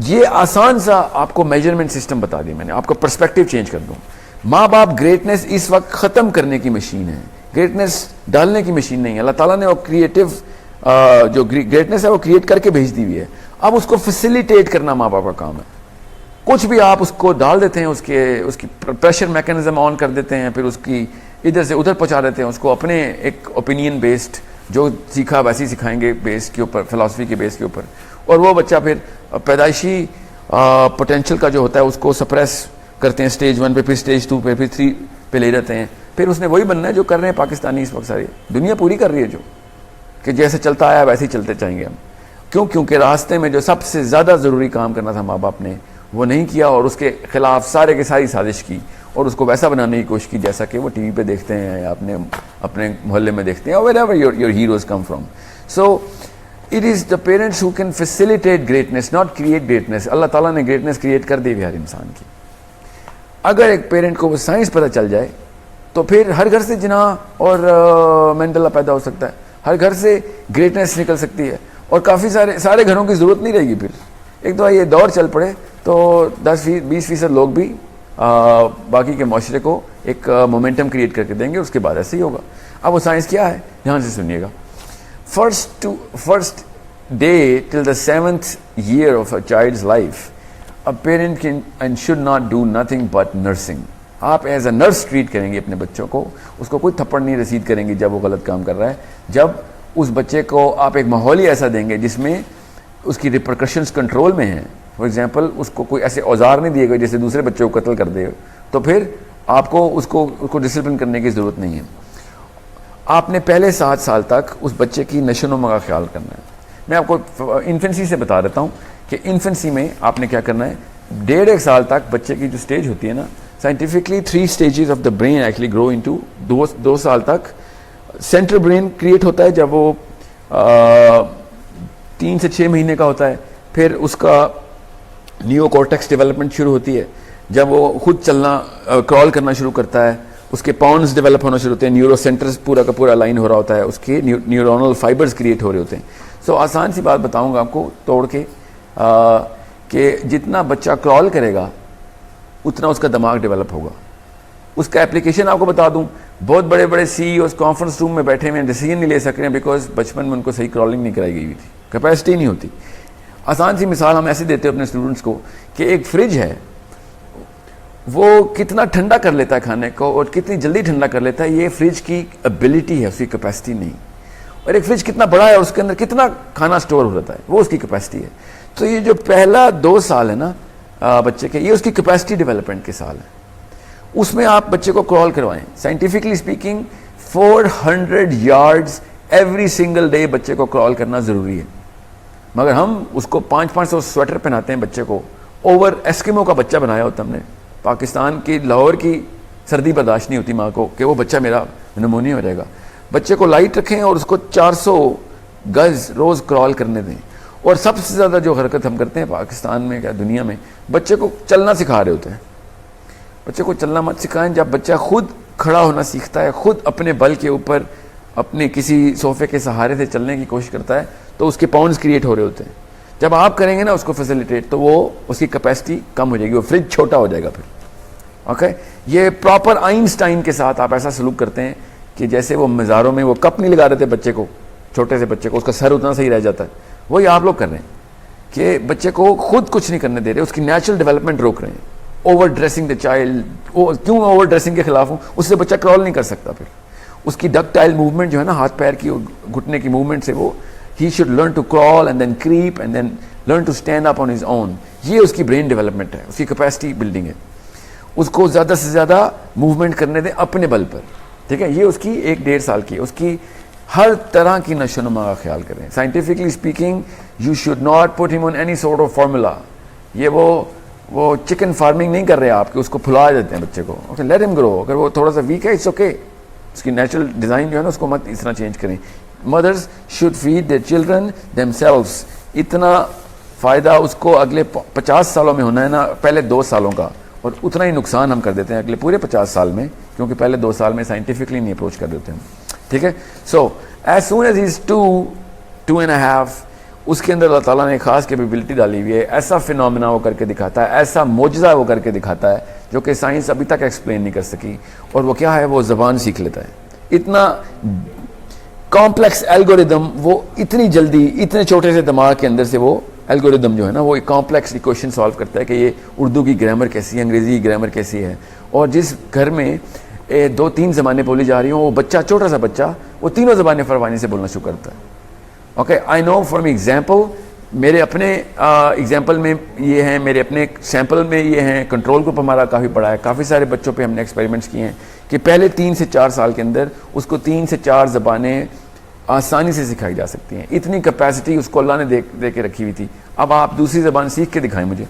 یہ آسان سا آپ کو میجرمنٹ سسٹم بتا دیا میں نے, آپ کا پرسپیکٹو چینج کر دوں. ماں باپ گریٹنس اس وقت ختم کرنے کی مشین ہے, گریٹنس ڈالنے کی مشین نہیں ہے. اللہ تعالیٰ نے وہ کریٹو جو گریٹنس ہے وہ کریٹ کر کے بھیج دی ہوئی ہے. اب اس کو فیسیلیٹیٹ کرنا ماں باپ کا کام ہے. کچھ بھی آپ اس کو ڈال دیتے ہیں, اس کی پریشر میکینزم آن کر دیتے ہیں, پھر اس کی ادھر سے ادھر پہنچا دیتے ہیں, اس کو اپنے ایک اوپینین بیسڈ جو سیکھا ویسے ہی سکھائیں گے بیس کے اوپر, فلاسفی کے بیس کے اوپر. اور وہ بچہ پھر پیدائشی پوٹینشیل کا جو ہوتا ہے اس کو سپریس کرتے ہیں اسٹیج 1 پہ, پھر اسٹیج 2 پہ, پھر 3 پہ لے جاتے ہیں. پھر اس نے وہی بننا ہے جو کر رہے ہیں پاکستانی اس وقت, ساری دنیا پوری کر رہی ہے, جو کہ جیسے چلتا آیا ویسے ہی چلتے چاہیں گے ہم. کیونکہ راستے میں جو سب سے زیادہ ضروری کام کرنا تھا ماں باپ نے وہ نہیں کیا, اور اس کے خلاف سارے کی ساری سازش کی, اور اس کو ویسا بنانے کی کوشش کی جیسا کہ وہ ٹی وی پہ دیکھتے ہیں یا اپنے محلے میں دیکھتے ہیں, wherever your heroes come from. So it is the parents who can facilitate greatness, not create greatness. اللہ تعالیٰ نے greatness کریٹ کر دی ہوئی ہر انسان کی. اگر ایک پیرنٹ کو وہ سائنس پتہ چل جائے تو پھر ہر گھر سے جناح اور مینڈلا پیدا ہو سکتا ہے, ہر گھر سے گریٹنس نکل سکتی ہے, اور کافی سارے گھروں کی ضرورت نہیں رہے گی. پھر ایک دفعہ یہ دور چل پڑے تو 10-20% لوگ بھی باقی کے معاشرے کو ایک مومنٹم کریٹ کر کے دیں گے, اس کے بعد ایسے ہی ہوگا. اب وہ سائنس کیا ہے, دھیان سے سنیے گا. First day till the 7th year of a child's life, a parent can and should not do nothing but nursing. آپ ایز اے نرس ٹریٹ کریں گے اپنے بچوں کو, اس کو کوئی تھپڑ نہیں رسید کریں گے جب وہ غلط کام کر رہا ہے. جب اس بچے کو آپ ایک ماحول ہی ایسا دیں گے جس میں اس کی ریپرکشنز کنٹرول میں ہیں, فار ایگزامپل اس کو کوئی ایسے اوزار نہیں دیے گئے جیسے دوسرے بچوں کو قتل کر دے, تو پھر آپ کو اس کو ڈسپلن کرنے کی ضرورت نہیں ہے. آپ نے پہلے 7 سال تک اس بچے کی نشو و نما کا خیال کرنا ہے. میں آپ کو انفنسی سے بتا دیتا ہوں کہ انفنسی میں آپ نے کیا کرنا ہے. 1.5 سال تک بچے کی جو سٹیج ہوتی ہے نا, scientifically 3 stages of the brain actually grow into. 2 سال تک سینٹرل برین کریٹ ہوتا ہے جب وہ 3 سے 6 مہینے کا ہوتا ہے. پھر اس کا نیو کورٹیکس ڈیولپمنٹ شروع ہوتی ہے جب وہ خود چلنا کرال کرنا شروع کرتا ہے. اس کے پاؤنڈز ڈیولپ ہونا شروع ہوتے ہیں, نیورو سینٹرز پورا کا پورا لائن ہو رہا ہوتا ہے, اس کے نیورونل فائبرز کریٹ ہو رہے ہوتے ہیں. سو آسان سی بات بتاؤں گا آپ کو توڑ کے کہ جتنا بچہ کرال کرے گا اتنا اس کا دماغ ڈیولپ ہوگا. اس کا اپلیکیشن آپ کو بتا دوں, بہت بڑے بڑے CEO کانفرنس روم میں بیٹھے ہوئے ڈیسیجن نہیں لے سک رہے ہیں بیکاز بچپن میں ان کو صحیح کرالنگ نہیں کرائی گئی ہوئی تھی, کیپیسٹی نہیں ہوتی. آسان سی مثال ہم ایسے دیتے ہیں اپنے اسٹوڈنٹس کو کہ ایک فریج ہے, وہ کتنا ٹھنڈا کر لیتا ہے کھانے کو اور کتنی جلدی ٹھنڈا کر لیتا ہے, یہ فریج کی ابیلٹی ہے, اس کی کیپیسٹی نہیں. اور ایک فریج کتنا بڑا ہے اور اس کے اندر کتنا کھانا اسٹور ہو جاتا ہے, وہ اس کی کیپیسٹی ہے. تو یہ جو پہلا 2 سال ہے نا بچے کے, یہ اس کی کیپیسٹی ڈیولپمنٹ کے سال ہے. اس میں آپ بچے کو کرال کروائیں. Scientifically speaking 400 yards every single day بچے کو کرال کرنا ضروری ہے. مگر ہم اس کو 500 سویٹر پہناتے ہیں بچے کو. اوور ایسکیمو کا بچہ بنایا ہوتا ہم نے. پاکستان کی لاہور کی سردی برداشت نہیں ہوتی ماں کو کہ وہ بچہ میرا نمونیا ہو جائے گا. بچے کو لائٹ رکھیں اور اس کو 400 گز روز کرال کرنے دیں. اور سب سے زیادہ جو حرکت ہم کرتے ہیں پاکستان میں کیا دنیا میں, بچے کو چلنا سکھا رہے ہوتے ہیں. بچے کو چلنا مت سکھائیں. جب بچہ خود کھڑا ہونا سیکھتا ہے, خود اپنے بل کے اوپر اپنے کسی صوفے کے سہارے سے چلنے کی کوشش کرتا ہے, تو اس کے پاؤنڈز کریٹ ہو رہے ہوتے ہیں. جب آپ کریں گے نا اس کو فیسیلیٹیٹ, تو وہ اس کی کیپیسٹی کم ہو جائے گی, وہ فریج چھوٹا ہو جائے گا پھر. اوکے, یہ پراپر آئنسٹائن کے ساتھ آپ ایسا سلوک کرتے ہیں کہ جیسے وہ مزاروں میں وہ کپ نہیں لگا رہے تھے بچے کو, چھوٹے سے بچے کو, اس کا سر اتنا صحیح رہ جاتا ہے, وہی آپ لوگ کر رہے ہیں کہ بچے کو خود کچھ نہیں کرنے دے رہے, اس کی نیچرل ڈیولپمنٹ روک رہے ہیں. Over dressing the child. کیوں اوور ڈریسنگ کے خلاف ہوں؟ اس سے بچہ کرال نہیں کر سکتا. پھر اس کی ڈکٹائل موومنٹ جو ہے نا, ہاتھ پیر کی گھٹنے کی موومنٹ سے, وہ ہی should learn to crawl and then creep and then learn to stand up on his own. یہ اس کی برین ڈیولپمنٹ ہے, اس کی کیپیسٹی بلڈنگ ہے. اس کو زیادہ سے زیادہ موومنٹ کرنے دیں اپنے بل پر, ٹھیک ہے. یہ اس کی 1-1.5 سال کی, اس کی ہر طرح کی نشو نما کا خیال کریں. Scientifically speaking you should not put him on any sort of formula. یہ وہ چکن فارمنگ نہیں کر رہے آپ کہ اس کو پھلا دیتے ہیں بچے کو. اوکے, لیٹ ہم گرو. اگر وہ تھوڑا سا ویک ہے, اٹس اوکے. اس کی نیچرل ڈیزائن جو ہے نا, اس کو مت اس طرح چینج کریں. Mothers should feed their children themselves. اتنا فائدہ اس کو اگلے 50 سالوں میں ہونا ہے نا, پہلے 2 سالوں کا, اور اتنا ہی نقصان ہم کر دیتے ہیں اگلے پورے 50 سال میں, کیونکہ پہلے 2 سال میں سائنٹیفکلی نہیں اپروچ کر دیتے ہیں. ٹھیک ہے. So as soon as is 2.5 اس کے اندر اللہ تعالیٰ نے ایک خاص کیپیبلٹی ڈالی ہوئی ہے. ایسا فینومینا وہ کر کے دکھاتا ہے, ایسا معجزہ وہ کر کے دکھاتا ہے جو کہ سائنس ابھی تک ایکسپلین نہیں کر سکی. اور وہ کیا ہے؟ وہ زبان سیکھ لیتا ہے. اتنا کمپلیکس الگوریدم وہ اتنی جلدی اتنے چھوٹے سے دماغ کے اندر سے وہ الگوریدم جو ہے نا, وہ ایک کمپلیکس ایکویشن سالو کرتا ہے کہ یہ اردو کی گرامر کیسی ہے, انگریزی کی گرامر کیسی ہے. اور جس گھر میں 2-3 زبانیں بولی جا رہی ہوں, وہ بچہ, چھوٹا سا بچہ, وہ تینوں زبانیں فروانی سے بولنا شروع کرتا ہے. Okay, I know from example, میرے اپنے ایگزامپل میں یہ ہیں, میرے اپنے سیمپل میں یہ ہیں. کنٹرول گروپ ہمارا کافی بڑا ہے, کافی سارے بچوں پہ ہم نے ایکسپیریمنٹس کیے ہیں کہ پہلے 3 سے 4 سال کے اندر اس کو 3 سے 4 زبانیں آسانی سے سکھائی جا سکتی ہیں. اتنی کیپیسٹی اس کو اللہ نے دے کے رکھی ہوئی تھی. اب آپ دوسری زبان سیکھ کے دکھائیں مجھے,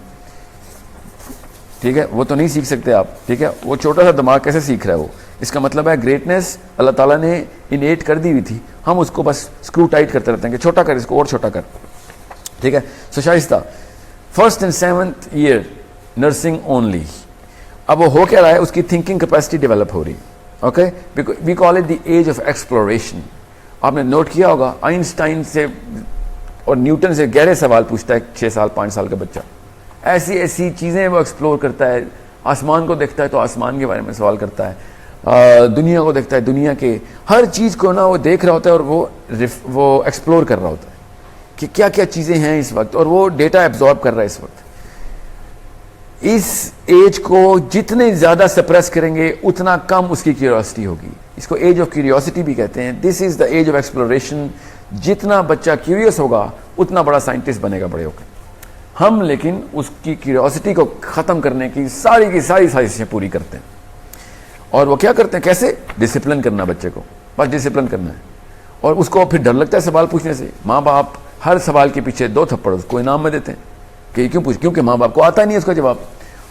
ٹھیک ہے. وہ تو نہیں سیکھ سکتے آپ, ٹھیک ہے. وہ چھوٹا سا دماغ کیسے سیکھ رہا ہے وہ؟ اس کا مطلب ہے گریٹنیس اللہ تعالیٰ نے انیٹ کر دی ہوئی تھی, ہم اس کو بس اسکرو ٹائٹ کرتے رہتے ہیں کہ چھوٹا کر, اس کو اور چھوٹا کر. ٹھیک ہے. سو شائستہ 1st and 7th year nursing only. اب وہ ہو کیا رہا ہے؟ اس کی تھنکنگ کیپیسٹی ڈیولپ ہو رہی. Okay, we call it the age of exploration. آپ نے نوٹ کیا ہوگا آئنسٹائن سے اور نیوٹن سے گہرے سوال پوچھتا ہے 6 سال 5 سال کا بچہ. ایسی چیزیں وہ ایکسپلور کرتا ہے. آسمان کو دیکھتا ہے تو آسمان کے بارے میں سوال کرتا ہے, دنیا کو دیکھتا ہے, دنیا کے ہر چیز کو نا وہ دیکھ رہا ہوتا ہے, اور وہ ایکسپلور کر رہا ہوتا ہے کہ کیا کیا چیزیں ہیں اس وقت, اور وہ ڈیٹا ایبزارب کر رہا ہے اس وقت. اس ایج کو جتنے زیادہ سپریس کریں گے اتنا کم اس کی کیوریوسٹی ہوگی. اس کو ایج آف کیوریوسٹی بھی کہتے ہیں. دس از دا ایج آف ایکسپلوریشن. جتنا بچہ کیوریس ہوگا اتنا بڑا سائنٹسٹ بنے گا بڑے ہو کے. ہم لیکن اس کی کیوریوسٹی کو ختم کرنے کی ساری سازشیں پوری کرتے ہیں. اور وہ کیا کرتے ہیں؟ کیسے؟ ڈسپلن کرنا بچے کو, بس ڈسپلن کرنا ہے. اور اس کو پھر ڈر لگتا ہے سوال پوچھنے سے. ماں باپ ہر سوال کے پیچھے 2 تھپڑ اس کو انعام میں دیتے ہیں کہ یہ کیوں پوچھ, کیونکہ ماں باپ کو آتا نہیں ہے اس کا جواب.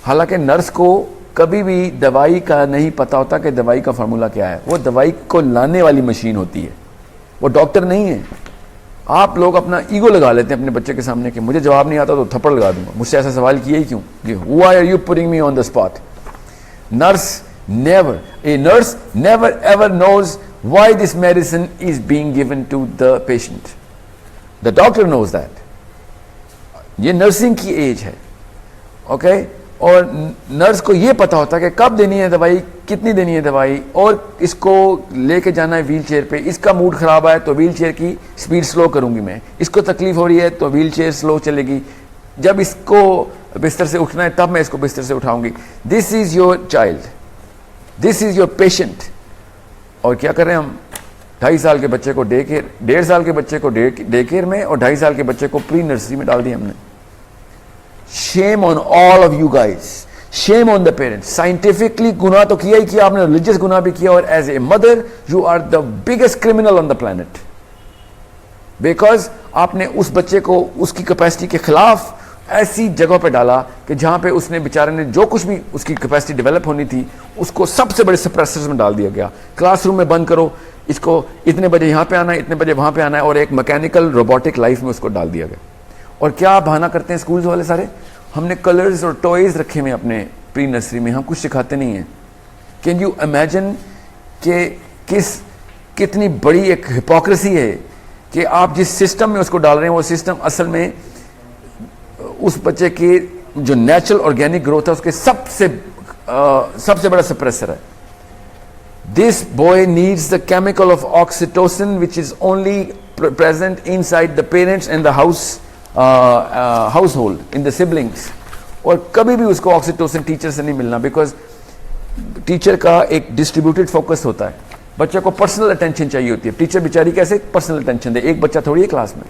حالانکہ نرس کو کبھی بھی دوائی کا نہیں پتا ہوتا کہ دوائی کا فارمولا کیا ہے. وہ دوائی کو لانے والی مشین ہوتی ہے, وہ ڈاکٹر نہیں ہے. آپ لوگ اپنا ایگو لگا لیتے ہیں اپنے بچے کے سامنے کہ مجھے جواب نہیں آتا تو تھپڑ لگا دوں گا, مجھ سے ایسا سوال کیا ہی کیوں, why are you putting me on the spot. A nurse never ever knows why this medicine is being given to the patient. The doctor knows that. یہ نرسنگ کی ایج ہے. اوکے, اور نرس کو یہ پتا ہوتا ہے کہ کب دینی ہے دوائی, کتنی دینی ہے دوائی, اور اس کو لے کے جانا ہے ویل چیئر پہ. اس کا موڈ خراب ہے تو ویل چیئر کی سپیڈ سلو کروں گی میں. اس کو تکلیف ہو رہی ہے تو ویل چیئر سلو چلے گی. جب اس کو بستر سے اٹھنا ہے تب میں اس کو بستر سے اٹھاؤں گی. This is your child, this is your patient. اور کیا کر رہے ہیں ہم؟ 2.5 سال کے بچے کو ڈے کیئر, 1.5 سال کے بچے کو ڈے کیئر میں, اور 2.5 سال کے بچے کو پری نرسری میں ڈال دیا ہم نے. Shame on all of you guys. Shame on the parents. Scientifically گناہ تو کیا ہی کیا آپ نے, religious گناہ بھی کیا, اور as a mother you are the biggest criminal on the planet. Because آپ نے اس بچے کو اس کی کیپیسٹی کے خلاف ایسی جگہ پہ ڈالا کہ جہاں پہ اس نے بیچارے نے جو کچھ بھی اس کی کیپیسٹی ڈیولپ ہونی تھی اس کو سب سے بڑے سپریسرز میں ڈال دیا گیا. کلاس روم میں بند کرو, اس کو اتنے بجے یہاں پہ آنا ہے, اتنے بجے وہاں پہ آنا ہے, اور ایک میکینیکل روبوٹک لائف میں اس کو ڈال دیا گیا. اور کیا بہانہ کرتے ہیں اسکولز والے سارے, ہم نے کلرز اور ٹوائز رکھے ہوئے اپنے پری نرسری میں, ہم کچھ سکھاتے نہیں ہیں. کین یو امیجن کہ کتنی بڑی ایک ہپوکریسی ہے کہ آپ جس سسٹم میں اس کو ڈال رہے ہیں وہ سسٹم اصل میں اس بچے کی جو نیچرل آرگینک گروتھ ہے اس کے سب سے بڑا سپریسر ہے. This boy needs the chemical of oxytocin which is only present inside the parents and the house house hold in the siblings. اور کبھی بھی اس کو آکسیٹوسن ٹیچر سے نہیں ملنا, بیکاز ٹیچر کا ایک ڈسٹریبیوٹیڈ فوکس ہوتا ہے. بچے کو پرسنل اٹینشن چاہیے ہوتی ہے. ٹیچر بیچاری کیسے پرسنل اٹینشن دے, ایک بچہ تھوڑی ہے کلاس میں.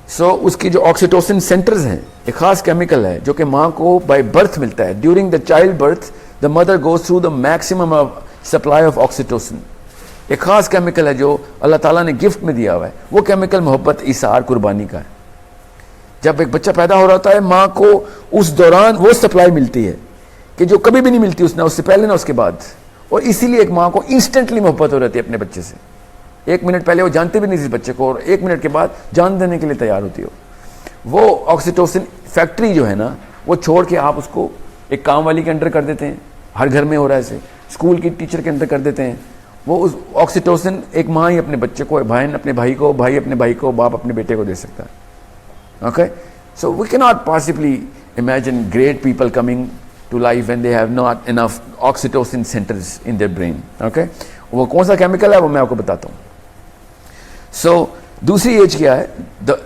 سو اس کی جو آکسیٹوسن سینٹرز ہیں, ایک خاص کیمیکل ہے جو کہ ماں کو بائی برتھ ملتا ہے. During the child birth the mother goes through the maximum supply of oxytocin. ایک خاص کیمیکل ہے جو اللہ تعالیٰ نے گفٹ میں دیا ہوا ہے. وہ کیمیکل محبت, ایثار, قربانی کا ہے. جب ایک بچہ پیدا ہو رہا ہوتا ہے, ماں کو اس دوران وہ سپلائی ملتی ہے کہ جو کبھی بھی نہیں ملتی اس سے پہلے نہ اس کے بعد. اور اسی لیے ایک ماں کو انسٹنٹلی محبت ہو رہتی ہے اپنے بچے سے. 1 منٹ پہلے وہ جانتے بھی نہیں تھے بچے کو, اور 1 منٹ کے بعد جان دینے کے لیے تیار ہوتی ہو. وہ آکسیٹوسن فیکٹری جو ہے نا, وہ چھوڑ کے آپ اس کو ایک کام والی کے انڈر کر دیتے ہیں. ہر گھر میں ہو رہا ہے ایسے, اسکول کی ٹیچر کے انڈر کر دیتے ہیں. وہ اس آکسیٹوسن ایک ماں ہی اپنے بچے کو, بہن اپنے بھائی کو, بھائی اپنے بھائی کو, باپ اپنے بیٹے کو دے سکتا ہے. اوکے, سو وی کی not possibly imagine great people coming to life when they have not enough oxytocin centers in their brain. Okay, وہ کون سا کیمیکل ہے وہ میں آپ کو بتاتا ہوں. سو دوسری ایج کیا ہے,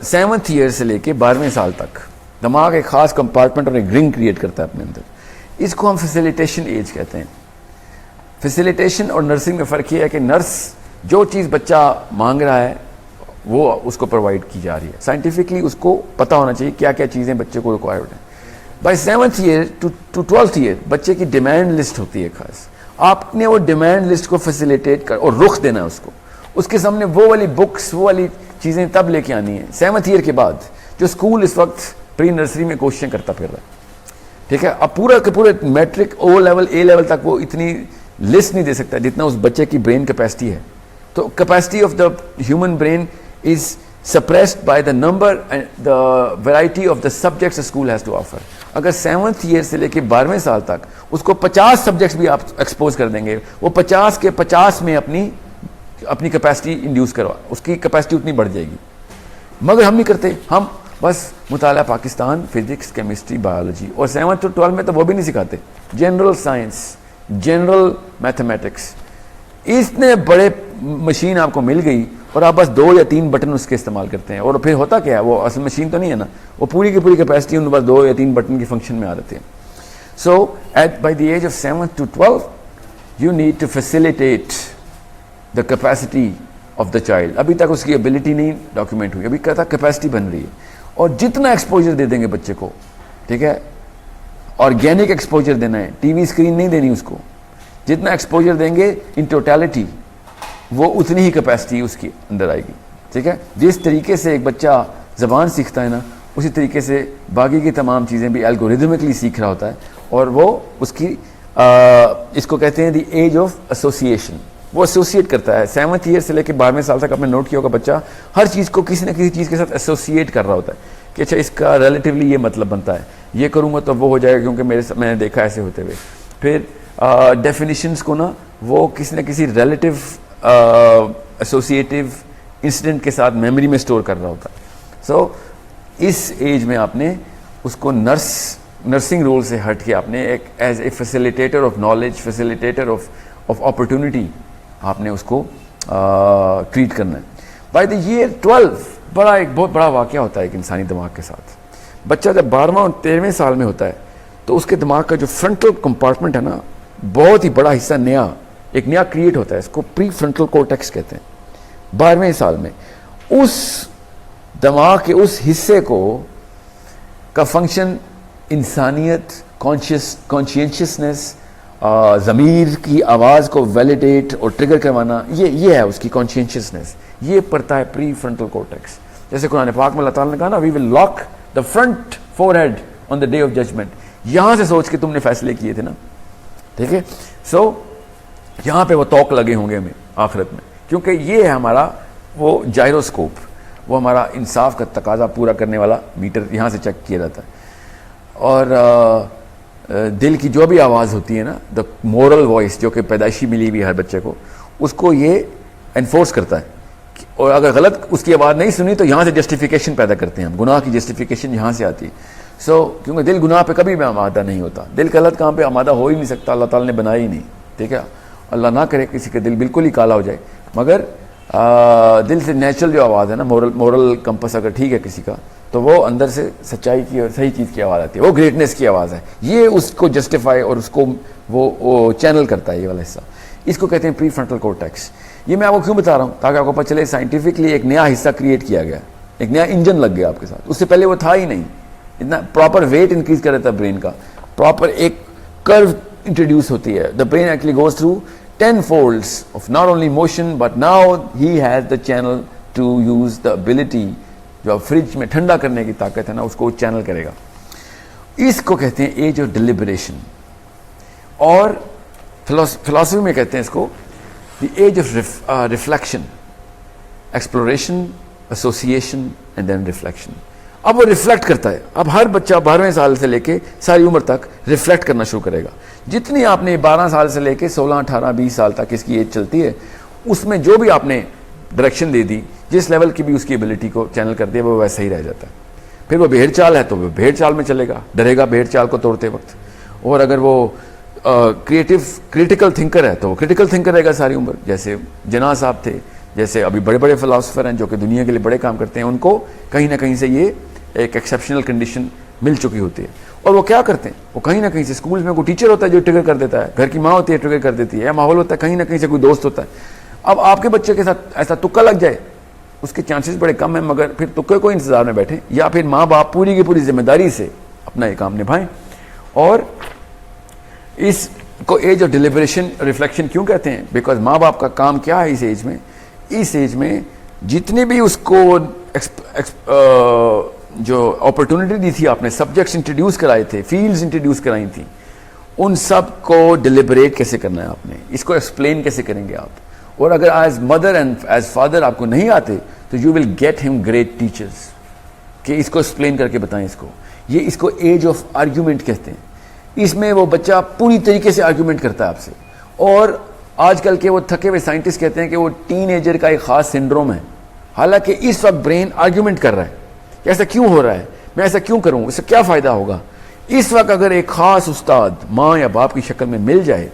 7th ایئر سے لے کے 12ویں سال تک دماغ ایک خاص کمپارٹمنٹ اور ایک رنگ کریٹ کرتا ہے اپنے اندر. اس کو ہم فیسیلیٹیشن ایج کہتے ہیں. فیسیلیٹیشن اور نرسنگ میں فرق یہ ہے کہ نرس جو چیز بچہ مانگ رہا ہے وہ اس کو پرووائڈ کی جا رہی ہے. سائنٹیفکلی اس کو پتہ ہونا چاہیے کیا کیا چیزیں بچے کو ریکوائرڈ ہیں. By 7th year to 12th year بچے کی ڈیمانڈ لسٹ ہوتی ہے خاص. آپ نے وہ ڈیمانڈ لسٹ کو فیسیلیٹیٹ کر اور رخ دینا ہے اس کو. اس کے سامنے وہ والی بکس, وہ والی چیزیں تب لے کے آنی ہے 7th ایئر کے بعد, جو اسکول اس وقت پری نرسری میں کوششیں کرتا پھر رہا ہے. ٹھیک ہے, اب پورا کے پورے میٹرک او لیول اے لیول تک وہ اتنی لسٹ نہیں دے سکتا جتنا اس بچے کی برین کیپیسٹی ہے. تو capacity of the human brain is suppressed by the number and the variety of the subjects the school has to offer. اگر 7th ایئر سے لے کے 12ویں سال تک اس کو 50 سبجیکٹس بھی آپ ایکسپوز کر دیں گے, وہ 50 کے 50 میں اپنی کیپیسٹی انڈیوس کروا, اس کی کیپیسٹی اتنی بڑھ جائے گی. مگر ہم نہیں کرتے, ہم بس مطالعہ پاکستان, فزکس, کیمسٹری, بایولوجی, اور 7th اور 12 میں تو وہ بھی نہیں سکھاتے. جنرل سائنس, جنرل میتھمیٹکس, اتنے بڑے مشین آپ کو مل گئی اور آپ بس 2 یا 3 بٹن اس کے استعمال کرتے ہیں. اور پھر ہوتا کیا ہے, وہ اصل مشین تو نہیں ہے نا, وہ پوری کی پوری کیپیسٹی ان بس 2 یا 3 بٹن کی فنکشن میں آ رہتے ہیں. So by the age of 7th to 12 you need to facilitate the capacity of the child. ابھی تک اس کی ایبلٹی نہیں ڈاکیومنٹ ہوئی, ابھی کہتا کیپیسٹی بن رہی ہے. اور جتنا ایکسپوجر دے دیں گے بچے کو, ٹھیک ہے, آرگینک ایکسپوجر دینا ہے, ٹی وی اسکرین نہیں دینی اس کو. جتنا ایکسپوجر دیں گے ان ٹوٹیلٹی, وہ اتنی ہی کیپیسٹی اس کی اندر آئے گی. ٹھیک ہے, جس طریقے سے ایک بچہ زبان سیکھتا ہے نا, اسی طریقے سے باقی کی تمام چیزیں بھی الگوریدمکلی سیکھ رہا ہوتا ہے. اور وہ اس کی اس کو کہتے ہیں دی ایج آف ایسوسیشن. وہ ایسوسیٹ کرتا ہے 7th ایئر سے لے کے 12ویں سال تک. آپ نے نوٹ کیا ہوگا بچہ ہر چیز کو کسی نہ کسی چیز کے ساتھ ایسوسیٹ کر رہا ہوتا ہے کہ اچھا اس کا ریلیٹیولی یہ مطلب بنتا ہے, یہ کروں گا تو وہ ہو جائے گا کیونکہ میں نے دیکھا ایسے ہوتے ہوئے. پھر ڈیفینیشنس کو نا وہ کسی نہ کسی ریلیٹیو ایسوسیٹیو انسیڈنٹ کے ساتھ میموری میں اسٹور کر رہا ہوتا ہے. سو اس ایج میں آپ نے اس کو نرسنگ رول سے ہٹ کے آپ نے ایک as a facilitator of knowledge, facilitator of opportunity آپ نے اس کو ٹریٹ کرنا ہے. بائی دی ایئر 12 ایک بہت بڑا واقعہ ہوتا ہے ایک انسانی دماغ کے ساتھ. بچہ جب 12واں اور 13ویں سال میں ہوتا ہے تو اس کے دماغ کا جو فرنٹل کمپارٹمنٹ ہے نا, بہت ہی بڑا حصہ ایک نیا کریٹ ہوتا ہے. اس کو پری فرنٹل کورٹیکس کہتے ہیں. 12ویں سال میں اس دماغ کے اس حصے کا فنکشن انسانیت, کانشینشیسنس, ضمیر کی آواز کو ویلیڈیٹ اور ٹریگر کروانا, یہ ہے اس کی کانشینشیسنس. یہ پڑتا ہے پری فرنٹل کورٹیکس. جیسے قرآن پاک میں اللہ تعالیٰ نے کہا نا, we will lock the front forehead on the day of judgement. یہاں سے سوچ کے تم نے فیصلے کیے تھے نا, ٹھیک ہے. سو یہاں پہ وہ توق لگے ہوں گے ہمیں آخرت میں, کیونکہ یہ ہے ہمارا وہ جائروسکوپ, وہ ہمارا انصاف کا تقاضا پورا کرنے والا میٹر, یہاں سے چیک کیا جاتا ہے. اور دل کی جو بھی آواز ہوتی ہے نا, دا مورل وائس جو کہ پیدائشی ملی ہوئی ہر بچے کو, اس کو یہ انفورس کرتا ہے. اور اگر غلط اس کی آواز نہیں سنی تو یہاں سے جسٹیفیکیشن پیدا کرتے ہیں ہم, گناہ کی جسٹیفیکیشن یہاں سے آتی ہے. سو کیونکہ دل گناہ پہ کبھی بھی آمادہ نہیں ہوتا, دل کا غلط کام پہ آمادہ ہو ہی نہیں سکتا, اللہ تعالیٰ نے بنایا ہی نہیں. ٹھیک ہے, اللہ نہ کرے کسی کا دل بالکل ہی کالا ہو جائے, مگر دل سے نیچرل جو آواز ہے نا، مورل کمپس اگر ٹھیک ہے کسی کا، تو وہ اندر سے سچائی کی اور صحیح چیز کی آواز آتی ہے، وہ گریٹنس کی آواز ہے. یہ اس کو جسٹیفائی اور اس کو وہ چینل کرتا ہے، یہ والا حصہ. اس کو کہتے ہیں پری فرنٹل کورٹیکس. یہ میں آپ کو کیوں بتا رہا ہوں؟ تاکہ آپ کو پتہ چلے سائنٹیفکلی ایک نیا حصہ کریٹ کیا گیا، ایک نیا انجن لگ گیا آپ کے ساتھ. اس سے پہلے وہ تھا ہی نہیں. اتنا پراپر ویٹ انکریز کر رہتا ہے برین کا، پراپر ایک کرو انٹروڈیوس ہوتی ہے. دا brain actually goes through 10 folds of not only motion but now he has the channel to use the ability جو فریج میں ٹھنڈا کرنے کی طاقت ہے نا، اس کو چینل کرے گا. اس کو کہتے ہیں ایج آف ڈیلیبریشن، اور فلاسفی میں کہتے ہیں اس کو the age of reflection, exploration, association and then reflection. اب وہ ریفلیکٹ کرتا ہے. اب ہر بچہ 12ویں سال سے لے کے ساری عمر تک ریفلیکٹ کرنا شروع کرے گا. جتنی آپ نے 12 سال سے لے کے 16 18 20 سال تک اس کی ایج چلتی ہے، اس میں جو بھی آپ نے ڈائریکشن دے دی، جس لیول کی بھی اس کی ایبلٹی کو چینل کر دیا، وہ ویسا ہی رہ جاتا ہے. پھر وہ بھیڑ چال ہے تو وہ بھیڑ چال میں چلے گا، ڈرے گا بھیڑ چال کو توڑتے وقت. اور اگر وہ کریٹیکل تھنکر ہے تو وہ کریٹیکل تھنکر رہے گا ساری عمر. جیسے جناح صاحب تھے، جیسے ابھی بڑے بڑے فلاسفر ہیں جو کہ دنیا کے لیے بڑے کام کرتے ہیں، ان کو کہیں نہ کہیں سے یہ ایک ایکسیپشنل کنڈیشن مل چکی ہوتی ہے. اور وہ کیا کرتے ہیں؟ وہ کہیں نہ کہیں سے اسکول میں کوئی ٹیچر ہوتا ہے جو ٹریگر کر دیتا ہے، گھر کی ماں ہوتی ہے ٹریگر کر دیتی ہے، یا ماحول ہوتا ہے، کہیں نہ کہیں سے کوئی دوست ہوتا ہے. اب آپ کے بچے کے ساتھ ایسا تکا لگ جائے، اس کے چانسز بڑے کم ہیں، مگر پھر تکے کو انتظار میں بیٹھیں، یا پھر ماں باپ پوری کی پوری ذمہ داری سے اپنا یہ کام نبھائیں. اور اس کو ایج آف ڈیلیبریشن ریفلیکشن کیوں کہتے ہیں؟ بیکاز ماں باپ کا کام کیا ہے اس ایج میں جتنی بھی اس کو جو اپرچونٹی دی تھی، آپ نے سبجیکٹس انٹروڈیوس کرائے تھے، فیلڈز انٹروڈیوس کرائی تھیں، ان سب کو ڈیلیبریٹ کیسے کرنا ہے آپ نے، اس کو ایکسپلین کیسے کریں گے آپ. اور اگر as mother and as father آپ کو نہیں آتے تو یو ول گیٹ ہم گریٹ ٹیچرز کہ اس کو ایکسپلین کر کے بتائیں اس کو. یہ اس کو ایج آف آرگیومنٹ کہتے ہیں. اس میں وہ بچہ پوری طریقے سے آرگیومنٹ کرتا ہے آپ سے. اور آج کل کے وہ تھکے ہوئے سائنٹسٹ کہتے ہیں کہ وہ ٹین ایجر کا ایک خاص سنڈروم ہے، حالانکہ اس وقت برین آرگیومنٹ کر رہا ہے کہ ایسا کیوں ہو رہا ہے، میں ایسا کیوں کروں، اس سے کیا فائدہ ہوگا. اس وقت اگر ایک خاص استاد ماں یا باپ کی شکل میں مل جائے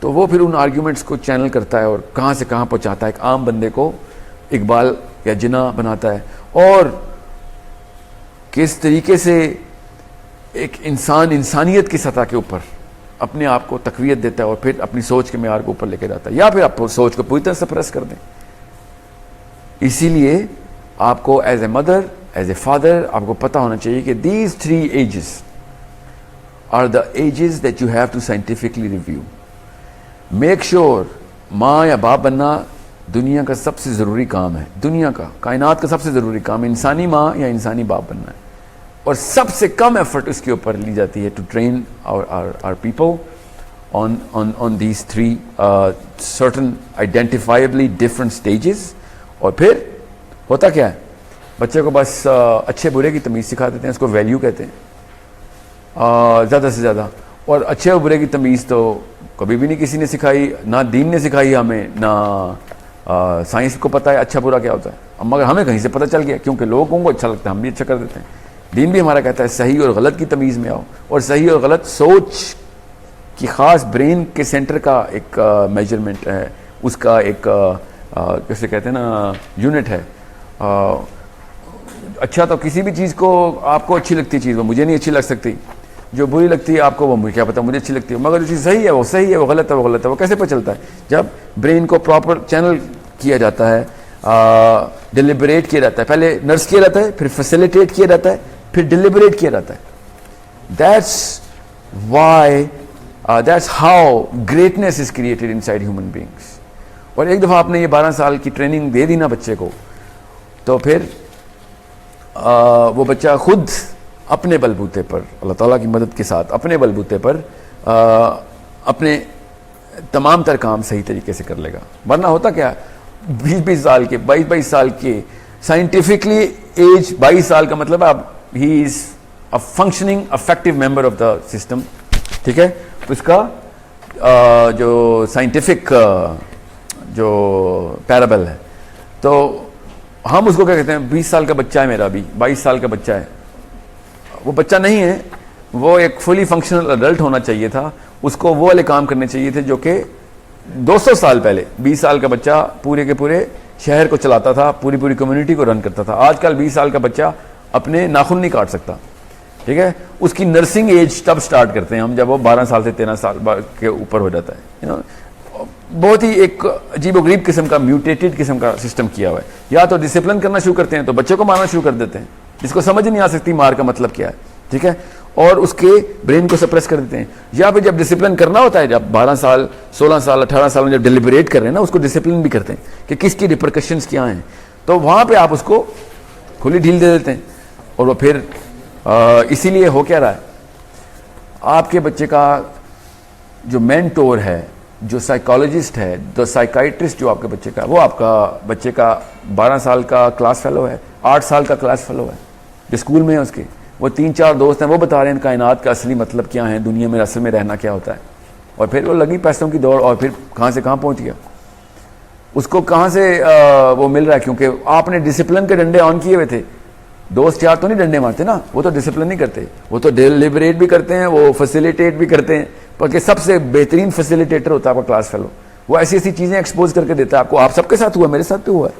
تو وہ پھر ان آرگیومنٹس کو چینل کرتا ہے اور کہاں سے کہاں پہنچاتا ہے. ایک عام بندے کو اقبال یا جناح بناتا ہے، اور کس طریقے سے ایک انسانیت کی سطح کے اوپر اپنے آپ کو تقویت دیتا ہے، اور پھر اپنی سوچ کے معیار کو اوپر لے کے جاتا ہے، یا پھر آپ سوچ کو پوری طرح سپریس کر دیں. اسی لیے آپ کو as a mother, as a father, آپ کو پتہ ہونا چاہیے کہ these 3 ages are the ages that you have to scientifically review. Make sure ماں یا باپ بننا دنیا کا سب سے ضروری کام ہے، دنیا کا، کائنات کا سب سے ضروری کام انسانی ماں یا انسانی باپ بننا ہے. اور سب سے کم ایفرٹ اس کے اوپر لی جاتی ہے to train our people on these 3 certain identifiably different stages. اور پھر ہوتا کیا ہے؟ بچے کو بس اچھے برے کی تمیز سکھا دیتے ہیں، اس کو ویلیو کہتے ہیں زیادہ سے زیادہ. اور اچھے اور برے کی تمیز تو کبھی بھی نہیں کسی نے سکھائی، نہ دین نے سکھائی ہمیں، نہ سائنس کو پتہ ہے اچھا برا کیا ہوتا ہے، مگر ہمیں کہیں سے پتہ چل گیا کیونکہ لوگوں کو اچھا لگتا ہے، ہم بھی اچھا کر دیتے ہیں. دین بھی ہمارا کہتا ہے صحیح اور غلط کی تمیز میں آؤ، اور صحیح اور غلط سوچ کی خاص برین کے سینٹر کا ایک میجرمنٹ ہے، اس کا ایک کیسے کہتے ہیں نا یونٹ ہے. اچھا تو کسی بھی چیز کو آپ کو اچھی لگتی چیز وہ مجھے نہیں اچھی لگ سکتی، جو بری لگتی ہے آپ کو وہ مجھے کیا پتہ مجھے اچھی لگتی ہے، مگر جو چیز صحیح ہے وہ صحیح ہے، وہ غلط ہے وہ غلط ہے. وہ کیسے پتہ چلتا ہے؟ جب برین کو پراپر چینل کیا جاتا ہے، ڈیلیبریٹ کیا جاتا ہے، پہلے نرس کیا جاتا ہے، پھر فیسیلیٹیٹ کیا جاتا ہے، پھر ڈیلیبریٹ کیا جاتا ہے. That's how greatness is created inside human beings. اور ایک دفعہ آپ نے یہ 12 سال کی ٹریننگ دے دی نا بچے کو، تو پھر وہ بچہ خود اپنے بلبوتے پر، اللہ تعالیٰ کی مدد کے ساتھ اپنے بلبوتے پر اپنے تمام تر کام صحیح طریقے سے کر لے گا. ورنہ ہوتا کیا، 20 سال کے 22 سال کے سائنٹیفکلی ایج 22 سال کا مطلب ہے he is a functioning effective member of the system. ٹھیک ہے، تو اس کا جو سائنٹیفک جو پیرابل ہے، تو ہم اس کو کیا کہتے ہیں، 20 سال کا بچہ ہے میرا، بھی 22 سال کا بچہ ہے. وہ بچہ نہیں ہے، وہ ایک فلی فنکشنل اڈلٹ ہونا چاہیے تھا. اس کو وہ والے کام کرنے چاہیے تھے جو کہ 200 سال پہلے 20 سال کا بچہ پورے کے پورے شہر کو چلاتا تھا, پوری کمیونٹی کو رن کرتا تھا. آج کل 20 سال کا بچہ اپنے ناخن نہیں کاٹ سکتا, ٹھیک ہے. اس کی نرسنگ ایج تب سٹارٹ کرتے ہیں ہم جب وہ 12 سال سے 13 سال کے اوپر ہو جاتا ہے. بہت ہی ایک عجیب و غریب قسم کا میوٹیٹڈ قسم کا سسٹم کیا ہوا ہے. یا تو ڈسپلن کرنا شروع کرتے ہیں تو بچے کو مارنا شروع کر دیتے ہیں, جس کو سمجھ نہیں آ سکتی مار کا مطلب کیا ہے, ٹھیک ہے, اور اس کے برین کو سپریس کر دیتے ہیں. یا پھر جب ڈسپلن کرنا ہوتا ہے, جب 12 سال 16 سال 18 سال میں جب ڈیلیبریٹ کر رہے ہیں نا, اس کو ڈسپلن بھی کرتے ہیں کہ کس کی ریپرکشنز کیا ہیں, تو وہاں پہ آپ اس کو کھلی ڈھیل دے دیتے ہیں. اور وہ پھر اسی لیے ہو کیا رہا ہے, آپ کے بچے کا جو مینٹور ہے, جو سائیکالوجسٹ ہے, جو سائیکائٹرسٹ جو آپ کے بچے کا, وہ آپ کا بچے کا 12 سال کا کلاس فیلو ہے, 8 سال کا کلاس فیلو ہے, جو اسکول میں ہے اس کے. وہ 3-4 دوست ہیں, وہ بتا رہے ہیں کائنات کا اصلی مطلب کیا ہے, دنیا میں اصل میں رہنا کیا ہوتا ہے. اور پھر وہ لگی پیسوں کی دوڑ, اور پھر کہاں سے کہاں پہنچ گیا. اس کو کہاں سے وہ مل رہا ہے, کیونکہ آپ نے ڈسپلن کے ڈنڈے آن کیے ہوئے تھے. دوست یار تو نہیں ڈنڈے مارتے نا, وہ تو ڈسپلن نہیں کرتے, وہ تو ڈیلیبریٹ بھی کرتے ہیں, وہ فیسیلیٹیٹ بھی کرتے ہیں. بلکہ سب سے بہترین فیسیلیٹیٹر ہوتا ہے آپ کا کلاس فیلو. وہ ایسی ایسی چیزیں ایکسپوز کر کے دیتا ہے آپ کو. آپ سب کے ساتھ ہوا, میرے ساتھ بھی ہوا ہے.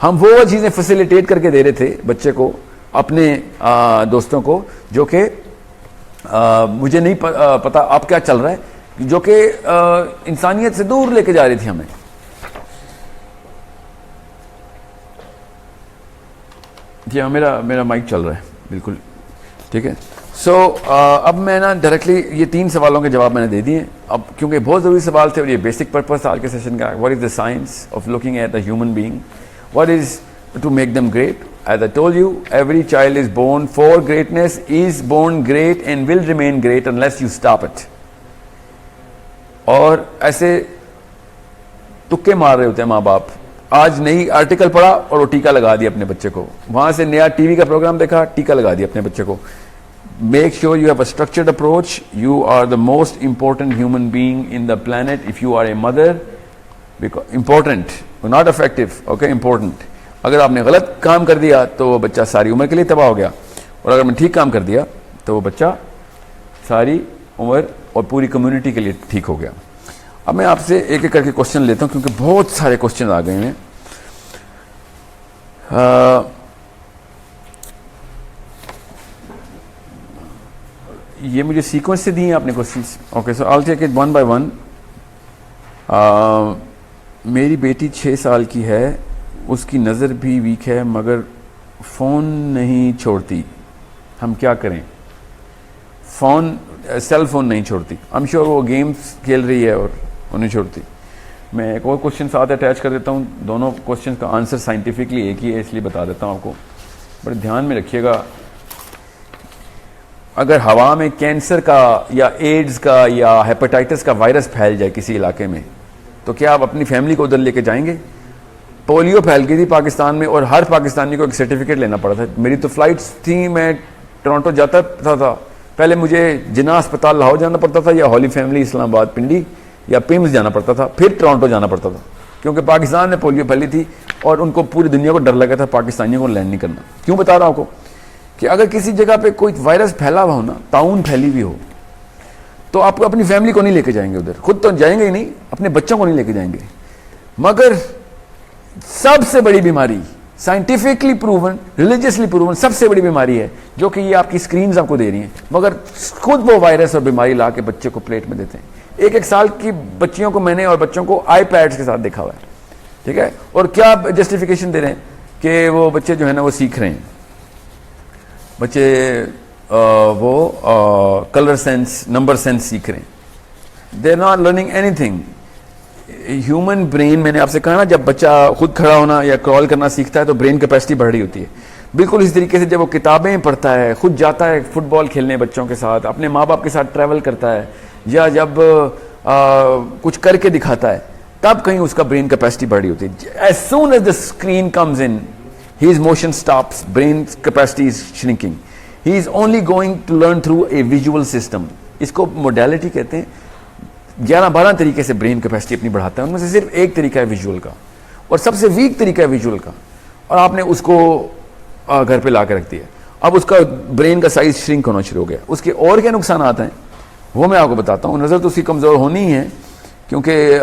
ہم وہ چیزیں فیسیلیٹیٹ کر کے دے رہے تھے بچے کو, اپنے دوستوں کو, جو کہ مجھے نہیں پتا اب کیا چل رہا ہے, جو کہ انسانیت سے دور لے کے جا رہی تھی ہمیں. جی ہاں, میرا مائک چل رہا ہے بالکل, ٹھیک ہے. سو اب میں نا ڈائریکٹلی یہ 3 سوالوں کے جواب میں نے دے دیے. اب کیونکہ بہت ضروری سوال تھے اور یہ بیسک پرپز تھا آج کے سیشن کا. What is the science of looking at a human being, what is to make them great. As I told you, every child is born for greatness, is born great and will remain great unless you stop it. اور ایسے تکے مار رہے ہوتے ہیں ماں باپ. آج نئی آرٹیکل پڑھا اور وہ ٹیکا لگا دیا اپنے بچے کو, وہاں سے نیا ٹی وی کا پروگرام دیکھا, ٹیکا لگا دیا اپنے بچے کو. Make sure you have a structured approach. You are the most important human being in the planet if you are a mother. Because important, not effective, okay, important. اگر آپ نے غلط کام کر دیا تو وہ بچہ ساری عمر کے لیے تباہ ہو گیا, اور اگر میں ٹھیک کام کر دیا تو وہ بچہ ساری عمر اور پوری کمیونٹی کے لیے ٹھیک ہو گیا. اب میں آپ سے ایک ایک کر کے کوشچن لیتا ہوں کیونکہ بہت سارے کوشچن آ گئے ہیں. یہ مجھے سیکوینس سے دی ہیں آپ نے questions. Okay, so all take it one by one. میری بیٹی 6 سال کی ہے, اس کی نظر بھی ویک ہے مگر فون نہیں چھوڑتی, ہم کیا کریں؟ سیل فون نہیں چھوڑتی. I'm sure وہ گیمز کھیل رہی ہے اور وہ نہیں چھوڑتی. میں ایک اور کوشچن ساتھ اٹیچ کر دیتا ہوں, دونوں کوشچن کا آنسر سائنٹیفکلی ایک ہی ہے, اس لیے بتا دیتا ہوں آپ کو. بڑے دھیان میں رکھیے گا, اگر ہوا میں کینسر کا یا ایڈز کا یا ہیپاٹائٹس کا وائرس پھیل جائے کسی علاقے میں, تو کیا آپ اپنی فیملی کو ادھر لے کے جائیں گے؟ پولیو پھیل گئی تھی پاکستان میں اور ہر پاکستانی کو ایک سرٹیفکیٹ لینا پڑا تھا. میری تو فلائٹس تھیں, میں ٹورانٹو جاتا تھا, پہلے مجھے جناح اسپتال لاہور جانا پڑتا تھا, یا ہولی فیملی اسلام آباد پنڈی یا پیمز جانا پڑتا تھا, پھر ٹورانٹو جانا پڑتا تھا, کیونکہ پاکستان میں پولیو پھیلی تھی اور ان کو پوری دنیا کو ڈر لگا تھا پاکستانیوں کو لینڈ نہیں کرنا. کیوں بتا رہا ہوں آپ کو کہ اگر کسی جگہ پہ کوئی وائرس پھیلا ہوا ہو نا, طاعون پھیلی ہوئی ہو, تو آپ اپنی فیملی کو نہیں لے کے جائیں گے ادھر, خود تو جائیں گے ہی نہیں, اپنے بچوں کو نہیں لے کے جائیں گے. مگر سب سے بڑی بیماری سائنٹیفکلی پروون, ریلیجیسلی پروون, سب سے بڑی بیماری ہے جو کہ یہ آپ کی اسکرینز آپ کو دے رہی ہیں, مگر خود وہ وائرس اور بیماری لا کے بچے کو پلیٹ میں دیتے ہیں. 1 سال کی بچیوں کو میں نے اور بچوں کو آئی پیڈس کے ساتھ دیکھا ہوا ہے, ٹھیک ہے, اور کیا جسٹیفیکیشن دے رہے ہیں کہ وہ بچے جو ہے نا وہ سیکھ رہے ہیں, بچے وہ کلر سینس, نمبر سینس سیکھ رہے ہیں. They are not learning anything. Human brain, میں نے آپ سے کہا نا, جب بچہ خود کھڑا ہونا یا کرال کرنا سیکھتا ہے تو برین کیپیسٹی بڑھ رہی ہوتی ہے. بالکل اس طریقے سے جب وہ کتابیں پڑھتا ہے, خود جاتا ہے فٹ بال کھیلنے بچوں کے ساتھ, اپنے ماں باپ کے ساتھ ٹریول کرتا ہے, یا جب کچھ کر کے دکھاتا ہے, تب کہیں اس کا برین کیپیسٹی بڑھ رہی ہوتی ہے. As soon as the screen comes in, his motion stops, brain capacity is shrinking. He is only going to learn through a visual system. اس کو موڈیلٹی کہتے ہیں. 11-12 طریقے سے برین کیپیسٹی اپنی بڑھاتا ہے, ان میں سے صرف ایک طریقہ ہے ویژول کا, اور سب سے ویک طریقہ ہے ویژول کا, اور آپ نے اس کو گھر پہ لا کے رکھ دیا. اب اس کا برین کا سائز شرنک ہونا شروع ہو گیا. اس کے اور کیا نقصانات ہیں وہ میں آپ کو بتاتا ہوں. نظر تو اس کی کمزور ہونی ہی ہے, کیونکہ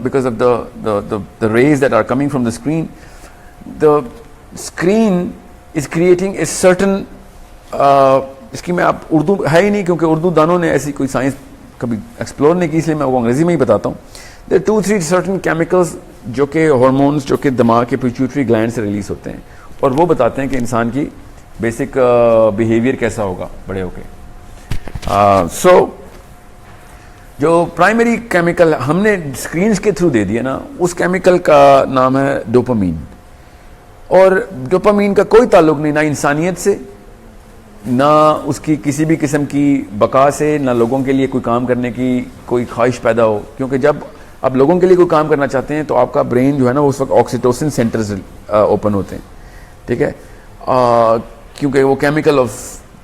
because of the rays that are coming from the screen is creating a certain اس کی میں آپ اردو ہے ہی نہیں کیونکہ اردو دانوں نے ایسی کوئی سائنس کبھی ایکسپلور نہیں کی, اس لیے میں وہ انگریزی میں ہی بتاتا ہوں. there are 2-3 certain chemicals جو کہ ہارمونس جو کہ دماغ کے پیٹیوٹری گلینڈ سے ریلیز ہوتے ہیں, اور وہ بتاتے ہیں کہ انسان کی بیسک بیہیویئر کیسا ہوگا بڑے ہو کے. سو جو پرائمری کیمیکل ہم نے اسکرینس کے تھرو دے دیا نا, اس کیمیکل کا نام ہے ڈوپامین. اور ڈوپامین کا کوئی تعلق نہیں نہ انسانیت سے, نہ اس کی کسی بھی قسم کی بقا سے, نہ لوگوں کے لیے کوئی کام کرنے کی کوئی خواہش پیدا ہو. کیونکہ جب آپ لوگوں کے لیے کوئی کام کرنا چاہتے ہیں تو آپ کا برین جو ہے نا اس وقت آکسیٹوسن سینٹرز اوپن ہوتے ہیں, ٹھیک ہے, کیونکہ وہ chemical of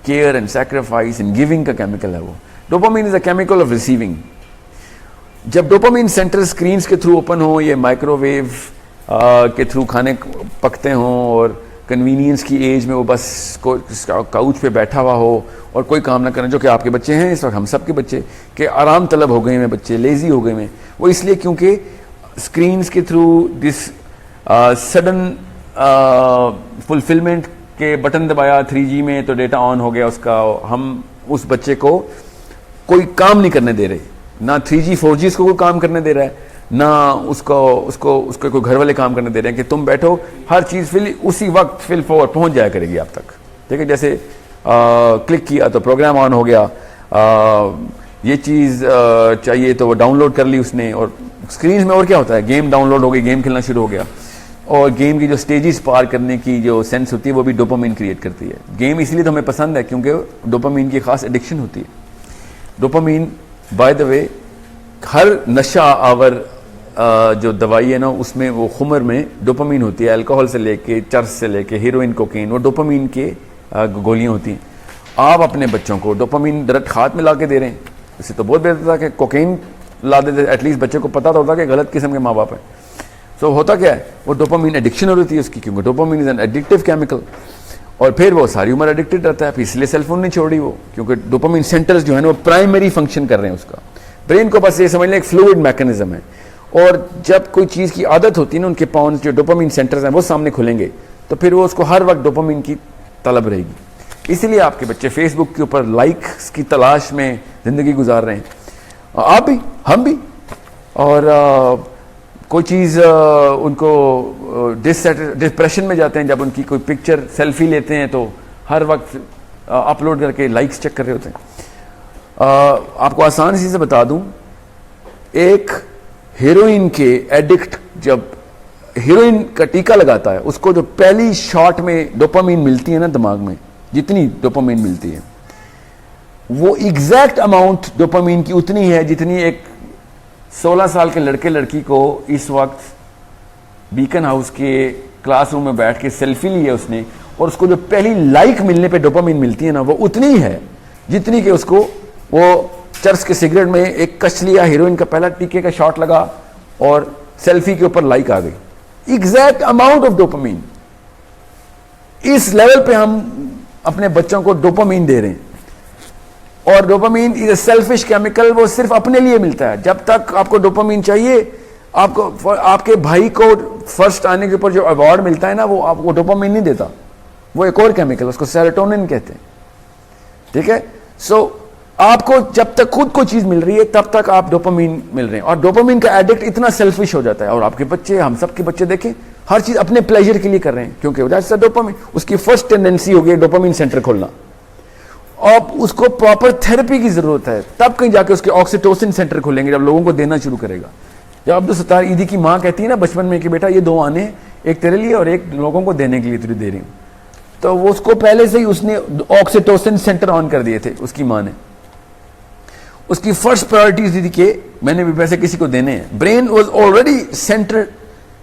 care and sacrifice and giving کا کیمیکل ہے. وہ dopamine is a chemical of receiving. جب ڈوپامین سینٹر اسکرینس کے تھرو اوپن ہو, یہ مائکرو ویو کے تھرو کھانے پکتے ہوں, اور کنوینئنس کی ایج میں وہ بس کاؤچ پہ بیٹھا ہوا ہو اور کوئی کام نہ کریں, جو کہ آپ کے بچے ہیں اس وقت, ہم سب کے بچے کہ آرام طلب ہو گئے ہیں بچے, لیزی ہو گئے ہیں. وہ اس لیے کیونکہ اسکرینس کے تھرو دس سڈن فلفلمنٹ کے بٹن دبایا 3G میں تو ڈیٹا آن ہو گیا اس کا. ہم اس بچے کو کوئی کام نہیں کرنے دے رہے, نہ 3G 4G اس کو کوئی کام کرنے دے رہا ہے, نہ اس کو کوئی گھر والے کام کرنے دے رہے ہیں کہ تم بیٹھو, ہر چیز اسی وقت فل فور پہنچ جایا کرے گی آپ تک. ٹھیک ہے, جیسے کلک کیا تو پروگرام آن ہو گیا, یہ چیز چاہیے تو وہ ڈاؤن لوڈ کر لی اس نے. اور اسکرین میں اور کیا ہوتا ہے, گیم ڈاؤن لوڈ ہو گئی, گیم کھیلنا شروع ہو گیا, اور گیم کی جو سٹیجز پار کرنے کی جو سینس ہوتی ہے وہ بھی ڈوپامین کریٹ کرتی ہے. گیم اس لیے تو ہمیں پسند ہے کیونکہ ڈوپامین کی خاص ایڈکشن ہوتی ہے. ڈوپامین بائی دا وے ہر نشہ آور جو دوائی ہے نا اس میں وہ خمر میں ڈوپامین ہوتی ہے, الکوہول سے لے کے چرس سے لے کے ہیروئن کوکین, وہ ڈوپامین کے گولیاں ہوتی ہیں. آپ اپنے بچوں کو ڈوپامین ڈائریکٹ ہاتھ میں لا کے دے رہے ہیں, اسے تو بہت بہتر تھا کہ کوکین لا دیتے, ایٹ لیسٹ بچے کو پتا تو ہوتا کہ غلط قسم کے ماں باپ ہیں. سو ہوتا کیا ہے, وہ ڈوپامین ایڈکشن ہو رہی ہے اس کی, کیونکہ dopamine is an addictive chemical, اور پھر وہ ساری عمر ایڈکٹڈ رہتا ہے. پھر اس لیے سیل فون نہیں چھوڑ رہی وہ, کیونکہ ڈوپامین سینٹرز جو ہے نا وہ پرائمری فنکشن کر رہے ہیں اس کا. برین کو بس یہ سمجھ لیں ایک فلوئڈ میکینزم ہے, اور جب کوئی چیز کی عادت ہوتی ہے نا, ان کے پاؤنس جو ڈوپامین سینٹرز ہیں وہ سامنے کھلیں گے تو پھر وہ اس کو ہر وقت ڈوپامین کی طلب رہے گی. اسی لیے آپ کے بچے فیس بک کے اوپر لائکس کی تلاش میں زندگی گزار رہے ہیں, آپ بھی, ہم بھی. اور کوئی چیز ان کو ڈپریشن میں جاتے ہیں جب ان کی کوئی پکچر سیلفی لیتے ہیں تو ہر وقت اپلوڈ کر کے لائکس چیک کر رہے ہوتے ہیں. آپ کو آسان سی سے بتا دوں, ایک ہیروئن کے ایڈکٹ جب ہیروئن کا ٹیکہ لگاتا ہے, اس کو جو پہلی شاٹ میں ڈوپامین ملتی ہے نا دماغ میں, جتنی ڈوپامین ملتی ہے وہ ایگزیکٹ اماؤنٹ ڈوپامین کی اتنی ہے جتنی ایک 16 سال کے لڑکے لڑکی کو اس وقت بیکن ہاؤس کے کلاس روم میں بیٹھ کے سیلفی لی ہے اس نے, اور اس کو جو پہلی لائک ملنے پہ ڈوپامین ملتی ہے نا وہ اتنی ہے جتنی کہ اس کو وہ چرس کے سگریٹ میں ایک کچ لیا, ہیروئن کا پہلا ٹیکے کا شاٹ لگا اور سیلفی کے اوپر لائک آ گئی. Exact amount of dopamine. اس لیول پہ ہم اپنے بچوں کو ڈوپامین دے رہے ہیں, اور ڈوپامین از اے سیلفش کیمیکل, وہ صرف اپنے لیے ملتا ہے. جب تک آپ کو ڈوپامین چاہیے, آپ کو آپ کے بھائی کو فرسٹ آنے کے اوپر جو ایوارڈ ملتا ہے نا وہ آپ کو ڈوپامین نہیں دیتا, وہ ایک اور کیمیکل, اس کو سیروٹونن کہتے ہیں. ٹھیک ہے, سو آپ کو جب تک خود کو چیز مل رہی ہے تب تک آپ ڈوپامین مل رہے ہیں, اور ڈوپامین کا ایڈکٹ اتنا سیلفش ہو جاتا ہے. اور آپ کے بچے, ہم سب کے بچے دیکھیں, ہر چیز اپنے پلیجر کے لیے کر رہے ہیں, کیونکہ ڈوپامین اس کی فرسٹ ٹینڈنسی ہو گئی ڈوپامین سینٹر کھولنا. اب اس کو پراپر تھراپی کی ضرورت ہے, تب کہیں جا کے اس کے آکسیٹوسن سینٹر کھولیں گے جب لوگوں کو دینا شروع کرے گا. جب عبدالستار عیدی کی ماں کہتی ہے نا بچپن میں کہ بیٹا یہ 2 آنے, ایک تیرے لیے اور ایک لوگوں کو دینے کے لیے تجھے دے رہی ہوں, تو وہ اس کو پہلے سے ہی اس نے آکسیٹوسن سینٹر آن کر دیے تھے اس کی ماں نے. اس کی فرسٹ پرائرٹیز تھی کہ میں نے بھی پیسے کسی کو دینے ہیں. Brain was already centre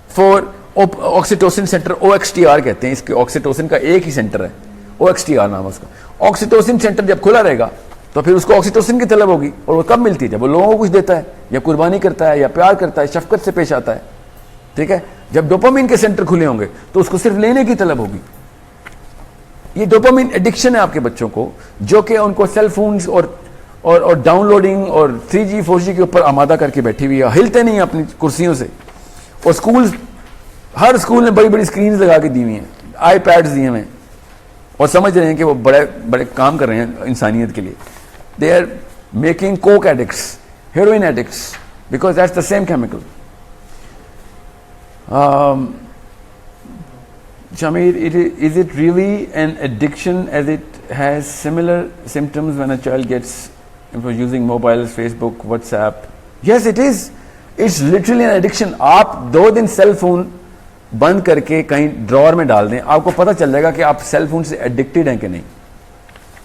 for oxytocin centre, OXTR کہتے ہیں اس کے. آکسیٹوسن کا ایک ہی سینٹر ہے, OXTR نام ہے اس کا. آکسیٹوسن سینٹر جب کھلا رہے گا تو پھر اس کو آکسیٹوسن کی طلب ہوگی, اور وہ کب ملتی ہے جب وہ لوگوں کو کچھ دیتا ہے, یا قربانی کرتا ہے, یا پیار کرتا ہے, شفقت سے پیش آتا ہے. ٹھیک ہے, جب ڈوپامین کے سینٹر کھلے ہوں گے تو اس کو صرف لینے کی طلب ہوگی. یہ ڈوپامین ایڈکشن ہے آپ کے بچوں کو, جو کہ ان کو سیل فونز اور اور ڈاؤن لوڈنگ اور 3G 4G کے اوپر آمادہ کر کے بیٹھی ہوئی ہے, ہلتے نہیں اپنی کرسیوں سے. اور اسکول, ہر اسکول نے بڑی بڑی اسکرینز لگا کے دی ہوئی ہیں, آئی پیڈز دیے ہوئے ہیں, اور سمجھ رہے ہیں کہ وہ بڑے بڑے کام کر رہے ہیں انسانیت کے لیے. They are making coke addicts, heroin addicts, because that's the same chemical. Shamir, is it really an addiction as it has similar symptoms when a child gets using mobiles, Facebook, WhatsApp? Yes, it is. It's literally an addiction. آپ 2 دن cell phone بند کر کے کہیں drawer میں ڈال دیں, آپ کو پتہ چل جائے گا کہ آپ سیل فون سے ایڈکٹیڈ ہیں کہ نہیں.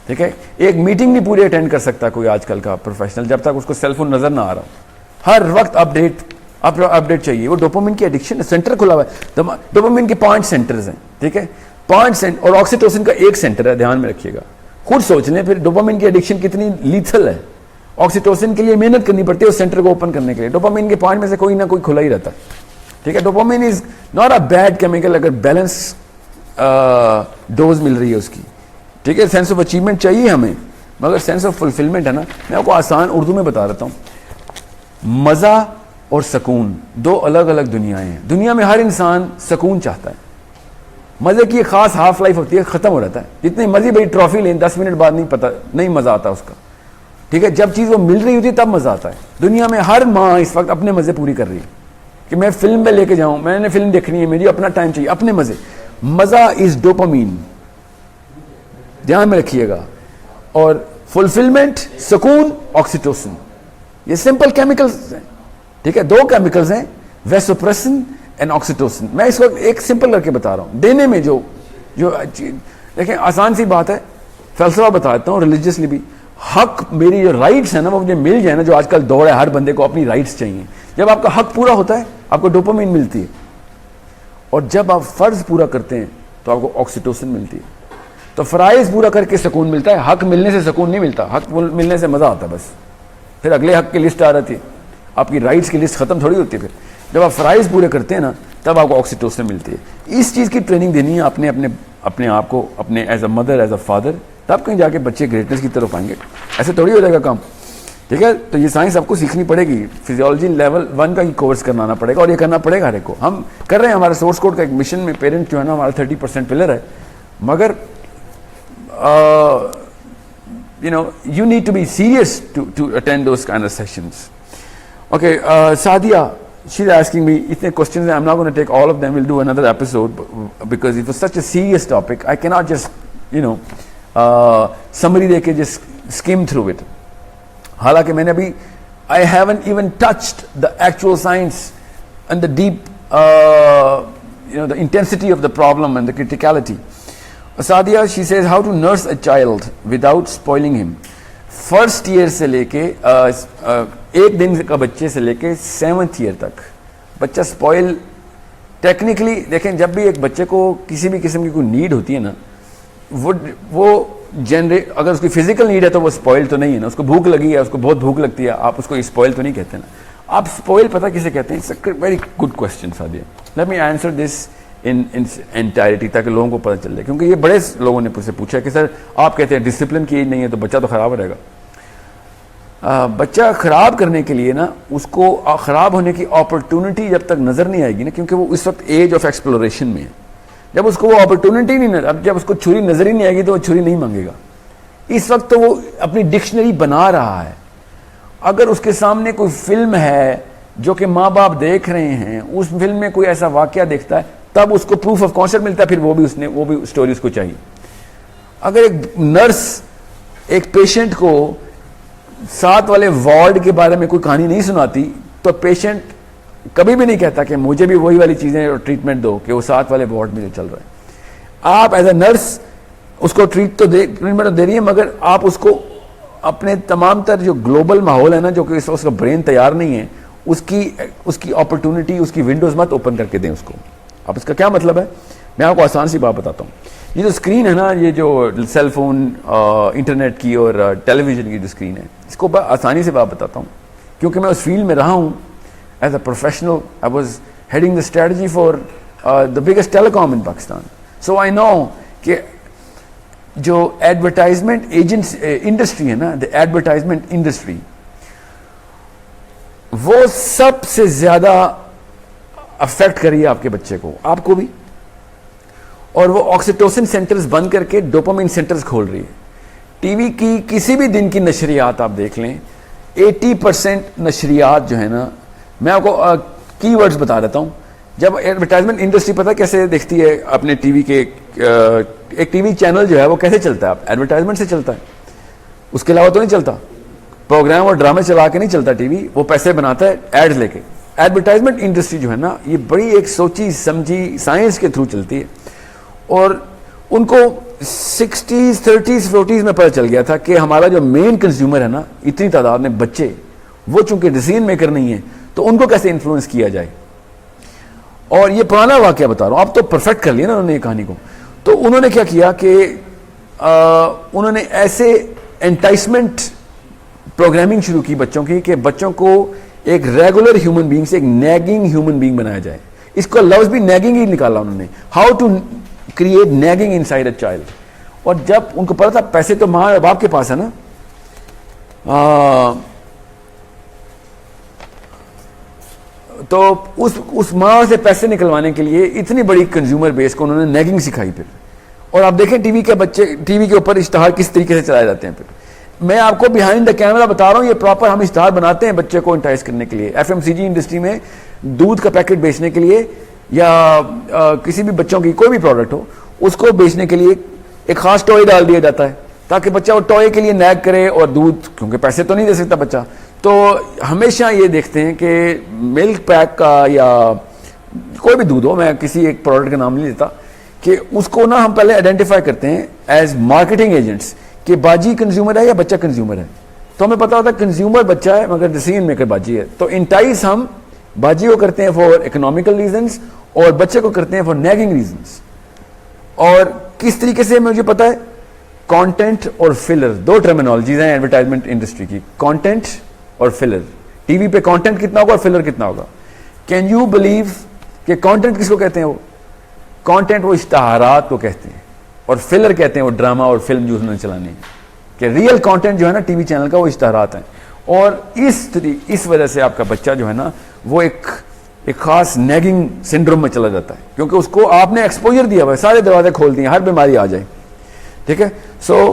ٹھیک ہے, ایک میٹنگ نہیں پوری اٹینڈ کر سکتا کوئی آج کل کا پروفیشنل جب تک اس کو سیل فون نظر نہ آ رہا. ہر وقت اپڈیٹ چاہیے. وہ ڈوپامین کی ایڈکشن ہے. سینٹر کھلا ہوا ہے, ڈوپامین کے 5 سینٹرز ہیں. ٹھیک ہے, 5 سینٹر, اور آکسیٹوسن کا 1 سینٹر ہے, دھیان میں رکھیے گا. خود سوچ لیں پھر ڈوپامین کی ایڈکشن کتنی لیتھل ہے. آکسیٹوسن کے لیے محنت کرنی پڑتی ہے اس سینٹر کو اوپن کرنے کے لیے. ڈوپامین کے 5 میں سے کوئی نہ کوئی کھلا ہی رہتا ہے. ٹھیک ہے, dopamine is not a bad chemical اگر بیلنس ڈوز مل رہی ہے اس کی. ٹھیک ہے, سینس آف اچیومنٹ چاہیے ہمیں, مگر سینس آف فلفلمنٹ ہے نا. میں آپ کو آسان اردو میں بتا دیتا ہوں. مزہ اور سکون 2 الگ الگ دنیایں ہیں. دنیا میں ہر انسان سکون چاہتا ہے. مزے کی ایک خاص ہاف لائف ہوتی ہے, ختم ہو جاتا ہے. جتنی مرضی بڑی ٹرافی لیں 10 منٹ بعد نہیں مزہ آتا اس کا. ٹھیک ہے, جب چیز وہ مل رہی ہوتی ہے تب مزہ آتا ہے. دنیا میں ہر ماں اس وقت اپنے مزے پوری کر رہی ہے کہ میں فلم میں لے کے جاؤں, میں نے فلم دیکھنی ہے, مجھے اپنا ٹائم چاہیے, اپنے مزے. مزہ از ڈوپامین, دھیان میں رکھیے گا. اور فلفلمنٹ, سکون, آکسیٹوسن. یہ سمپل کیمیکلز ہیں. ٹھیک ہے, 2 کیمیکلز ہیں, ویسوپریسن اینڈ آکسیٹوسن. میں اس وقت ایک سمپل کر کے بتا رہا ہوں. دینے میں جو دیکھیں آسان سی بات ہے, فلسفہ بتا دیتا ہوں ریلیجیسلی بھی. حق, میری جو رائٹس ہیں نا وہ مجھے مل جائے نا, جو آج کل دور ہے ہر بندے کو اپنی رائٹس چاہیے. جب آپ کا حق پورا ہوتا ہے آپ کو ڈوپامین ملتی ہے, اور جب آپ فرض پورا کرتے ہیں تو آپ کو آکسیٹوسن ملتی ہے. تو فرائض پورا کر کے سکون ملتا ہے, حق ملنے سے سکون نہیں ملتا. حق ملنے سے مزہ آتا ہے بس, پھر اگلے حق کی لسٹ آ رہی ہے, آپ کی رائٹس کی لسٹ ختم تھوڑی ہوتی ہے. پھر جب آپ فرائض پورے کرتے ہیں نا تب آپ کو آکسیٹوسن ملتی ہے. اس چیز کی ٹریننگ دینی ہے اپنے آپ کو, اپنے as a mother, as a father, تب کہیں جا کے بچے گریٹنس کی طرف آئیں گے. ایسے تھوڑی ہو جائے گا کام. ٹھیک ہے, تو یہ سائنس آپ کو سیکھنی پڑے گی. فزیولوجی لیول 1 کا ہی کورس کرنا پڑے گا, اور یہ کرنا پڑے گا ہر ایک کو. ہم کر رہے ہیں, ہمارا سورس کوڈ کا ایک مشن میں پیرنٹ جو ہے نا ہمارا 30% پلر ہے, مگر you need to be serious to attend those kind of sessions. Okay, Sadia, she's asking me itne questions. I'm not going to take all of them. We'll do another episode because it was such a serious topic. I cannot just summary de ke just skim through it. حالانکہ میں نے ابھی I haven't even touched the actual science and the deep the intensity of the problem and the criticality. Sadia, she says how to nurse a child without spoiling him. First year سے لے کے 1 دن کا بچے سے لے کے 7th year تک بچہ اسپوائل. ٹیکنیکلی دیکھیں, جب بھی ایک بچے کو کسی بھی قسم کی کوئی نیڈ ہوتی ہے نا, وہ جنریٹ, اگر اس کی فزیکل نیڈ ہے تو وہ اسپوائل تو نہیں ہے نا. اس کو بھوک لگی ہے, اس کو بہت بھوک لگتی ہے, آپ اس کو اسپوائل تو نہیں کہتے نا. آپ اسپوائل پتہ کسے کہتے ہیں؟ Very good question سادیا. Let me answer this in entirety تاکہ لوگوں کو پتہ چل جائے, کیونکہ یہ بڑے لوگوں نے مجھ سے پوچھا کہ سر آپ کہتے ہیں ڈسپلن کی نہیں ہے تو بچہ تو خراب رہے گا. بچہ خراب کرنے کے لیے نا, اس کو خراب ہونے کی اپرچونٹی جب تک نظر نہیں آئے گی نا, کیونکہ وہ اس وقت ایج آف ایکسپلوریشن میں ہے. جب اس کو وہ اپرچونٹی نہیں, اب جب اس کو چھری نظر ہی نہیں آئے گی تو وہ چھری نہیں مانگے گا. اس وقت تو وہ اپنی ڈکشنری بنا رہا ہے. اگر اس کے سامنے کوئی فلم ہے جو کہ ماں باپ دیکھ رہے ہیں, اس فلم میں کوئی ایسا واقعہ دیکھتا ہے, تب اس کو پروف آف کانسیپٹ ملتا ہے, پھر وہ بھی اسٹوری اس کو چاہیے. اگر ایک نرس ایک پیشنٹ کو 7 والے وارڈ کے بارے میں کوئی کہانی نہیں سناتی تو پیشنٹ کبھی بھی نہیں کہتا کہ مجھے بھی وہی والی چیزیں ٹریٹمنٹ دو کہ وہ 7 والے وارڈ میں جو چل رہا ہے. آپ ایز اے نرس اس کو ٹریٹمنٹ دے رہی ہے, مگر آپ اس کو اپنے تمام تر جو گلوبل ماحول ہے نا, جو کہ اس کا برین تیار نہیں ہے, اس کی اپرچونٹی, اس کی ونڈوز مت اوپن کر کے دیں اس کو. اب اس کا کیا مطلب ہے؟ میں آپ کو آسان سی بات بتاتا ہوں. یہ جو اسکرین ہے نا, یہ جو سیل فون, انٹرنیٹ کی اور ٹیلی ویژن کی جو اسکرین ہے, اس کو آسانی سے بات بتاتا ہوں کیونکہ میں اس فیلڈ میں رہا ہوں as a professional. I was heading the strategy for the biggest telecom in Pakistan. So I know کہ جو ایڈورٹائزمنٹ ایجنٹس انڈسٹری ہے نا, دا ایڈورٹائزمنٹ انڈسٹری, وہ سب سے زیادہ افیکٹ کری آپ کے بچے کو, آپ کو بھی, اور وہ آکسیٹوسن سینٹرز بند کر کے ڈوپامین سینٹرز کھول رہی ہے. ٹی وی کی کسی بھی دن کی نشریات آپ دیکھ لیں, 80% نشریات جو ہے نا, میں آپ کو کی ورڈز بتا دیتا ہوں. جب ایڈورٹائزمنٹ انڈسٹری پتہ کیسے دیکھتی ہے اپنے ٹی وی کے, ایک ٹی وی چینل جو ہے وہ کیسے چلتا ہے, ایڈورٹائزمنٹ سے چلتا ہے, اس کے علاوہ تو نہیں چلتا. پروگرام اور ڈرامے چلا کے نہیں چلتا ٹی وی, وہ پیسے بناتا ہے ایڈز لے کے. ایڈورٹائزمنٹ انڈسٹری جو ہے نا, یہ بڑی ایک سوچی سمجھی سائنس کے تھرو چلتی ہے, اور ان کو 60s 30s 40s میں پتہ چل گیا تھا کہ ہمارا جو مین کنزیومر ہے نا, اتنی تعداد میں بچے, وہ چونکہ ڈیسیژن میکر نہیں ہیں, تو ان کو کیسے انفلوئنس کیا جائے. اور یہ پرانا واقعہ بتا رہا ہوں, اب تو پرفیکٹ کر لیا نا انہوں نے یہ کہانی کو. تو انہوں نے کیا کیا کہ انہوں نے ایسے انٹائسمنٹ پروگرامنگ شروع کی بچوں کی کہ بچوں کو ایک ریگولر ہیومن بینگ سے ایک نیگنگ ہیومن بینگ بنایا جائے. اس کو لفظ بھی نیگنگ ہی نکالا انہوں نے, how to create nagging inside a child. اور جب ان کو پتا تھا پیسے تو ماں باپ کے پاس ہے نا, تو اس ماں سے پیسے نکلوانے کے لیے اتنی بڑی کنزیومر بیس کو انہوں نے نیگنگ سکھائی پھر. اور آپ دیکھیں ٹی وی کے بچے, ٹی وی کے اوپر اشتہار کس طریقے سے چلائے جاتے ہیں. پھر میں آپ کو بیہائنڈ دا کیمرہ بتا رہا ہوں, یہ پراپر ہم اشتہار بناتے ہیں بچے کو انٹائز کرنے کے لیے. ایف ایم سی جی انڈسٹری میں دودھ کا پیکٹ بیچنے کے لیے, یا کسی بھی بچوں کی کوئی بھی پروڈکٹ ہو, اس کو بیچنے کے لیے ایک خاص ٹوائے ڈال دیا جاتا ہے تاکہ بچہ وہ ٹوائے کے لیے نیگ کرے, اور دودھ کیونکہ پیسے تو نہیں دے سکتا بچہ, تو ہمیشہ یہ دیکھتے ہیں کہ ملک پیک کا یا کوئی بھی دودھ ہو, میں کسی ایک پروڈکٹ کا نام نہیں لیتا, کہ اس کو نا ہم پہلے آئیڈینٹیفائی کرتے ہیں ایز مارکیٹنگ ایجنٹس کہ باجی کنزیومر ہے یا بچہ کنزیومر ہے. تو ہمیں پتا ہوتا ہے کنزیومر بچہ ہے مگر ڈیسیژن میکر باجی ہے. تو انٹائز ہم باجی کو کرتے ہیں فار اکنامیکل ریزنس, اور بچے کو کرتے ہیں فار نیگنگ ریزنس. اور کس طریقے سے مجھے پتا ہے, کانٹینٹ اور فلر, دو ٹرمینالوجیز ہیں ایڈورٹائزمنٹ انڈسٹری کی, کانٹینٹ اور فلر. ٹی وی پہ کانٹینٹ کتنا ہوگا اور فلر کتنا ہوگا. کین یو بلیو کہ کانٹینٹ کس کو کہتے ہیں؟ وہ کانٹینٹ وہ اشتہارات کو کہتے ہیں, اور فلر کہتے ہیں وہ ڈرامہ اور فلم جو انہوں نے چلانے ہیں. کہ ریئل کانٹینٹ جو ہے نا ٹی وی چینل کا, وہ اشتہارات ہیں. اور اس وجہ سے آپ کا بچہ جو ہے نا, وہ ایک خاص نیگنگ سنڈروم میں چلا جاتا ہے, کیونکہ اس کو آپ نے ایکسپوجر دیا ہوا ہے, سارے دروازے کھول دیے, ہر بیماری آ جائے. ٹھیک ہے. سو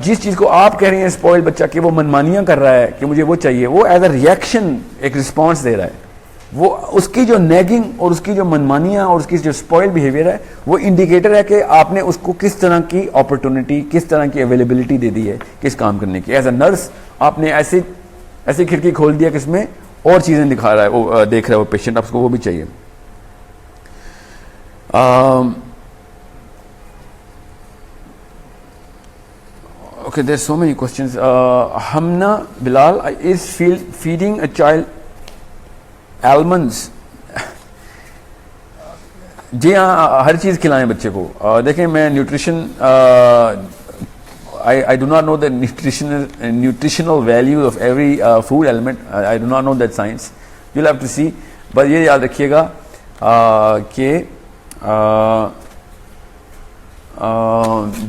جس چیز کو آپ کہہ رہے ہیں اسپوائل بچہ کہ وہ منمانیاں کر رہا ہے کہ مجھے وہ چاہیے, وہ ایز اے ریئیکشن ایک رسپانس دے رہا ہے. وہ اس کی جو نیگنگ اور اس کی جو منمانیاں اور اس کی جو اسپوائل بیہیویئر ہے, وہ انڈیکیٹر ہے کہ آپ نے اس کو کس طرح کی اپرچونٹی, کس طرح کی اویلیبلٹی دے دی ہے کس کام کرنے کی. ایز اے نرس آپ نے ایسی کھڑکی کھول دیا کہ اس میں اور چیزیں دکھا رہا ہے, وہ دیکھ رہا ہے وہ پیشنٹ, آپ کو وہ بھی چاہیے. Okay, there's so many questions. Hamna Bilal, is feeding a child almonds? جی ہاں, ہر چیز کھلائیں بچے کو. دیکھیں میں nutrition, I do not know the nutritional value of every food element. I do not know that science. You'll have to see. But یہ یاد رکھیے گا کہ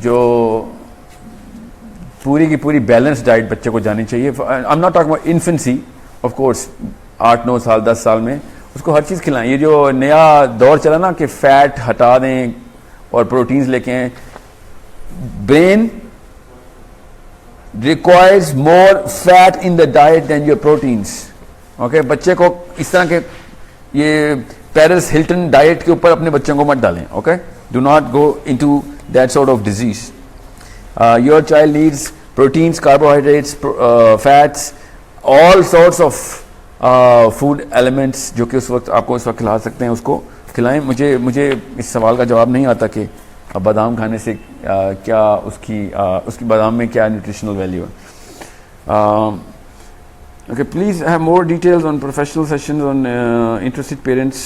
جو پوری کی پوری بیلنس ڈائٹ بچے کو جانی چاہیے. I'm not talking about infancy, of course, 8-9 سال 10 سال میں اس کو ہر چیز کھلائیں. یہ جو نیا دور چلا نا کہ فیٹ ہٹا دیں اور پروٹینز لے کے آئیں, brain requires more fat in the diet than your proteins. Okay, بچے کو اس طرح کے یہ پیرس ہلٹن ڈائٹ کے اوپر اپنے بچوں کو مت ڈالیں. Okay, do not go into that sort of disease. Your child needs proteins, carbohydrates, fats, all sorts of food elements جو کہ اس وقت آپ کو اس وقت کھلا سکتے ہیں, اس کو کھلائیں. مجھے اس سوال کا جواب نہیں آتا کہ بادام کھانے سے کیا اس کی بادام میں کیا نیوٹریشنل ویلیو ہے. Okay, please have more details on professional sessions on interested parents,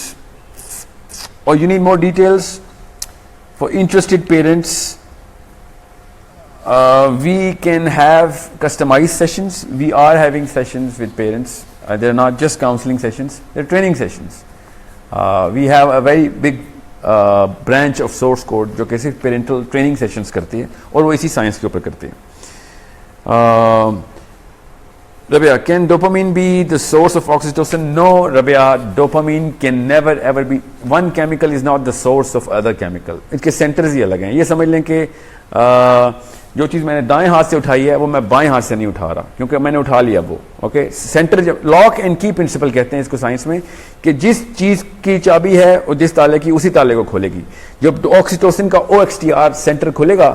or you need more details for interested parents. We can have customized sessions. We are having sessions with parents. They're not just counseling sessions, they're training sessions. We have a very big branch of source code جو کہ صرف parental training sessions کرتی ہے اور وہ اسی science کے اوپر کرتی ہے. Rabia, can dopamine be the source of oxytocin? No, Rabia, dopamine can never ever be. One chemical is not the source of other chemical. اس کے سینٹرز ہی الگ ہیں. یہ سمجھ لیں کہ جو چیز میں نے دائیں ہاتھ سے اٹھائی ہے وہ میں بائیں ہاتھ سے نہیں اٹھا رہا کیونکہ میں نے اٹھا لیا وہ. اوکے, سینٹر جب لاک اینڈ کی پرنسپل کہتے ہیں اس کو سائنس میں, کہ جس چیز کی چابی ہے وہ جس تالے کی اسی تالے کو کھولے گی. جب آکسیٹوسن کا OXTR سینٹر کھلے گا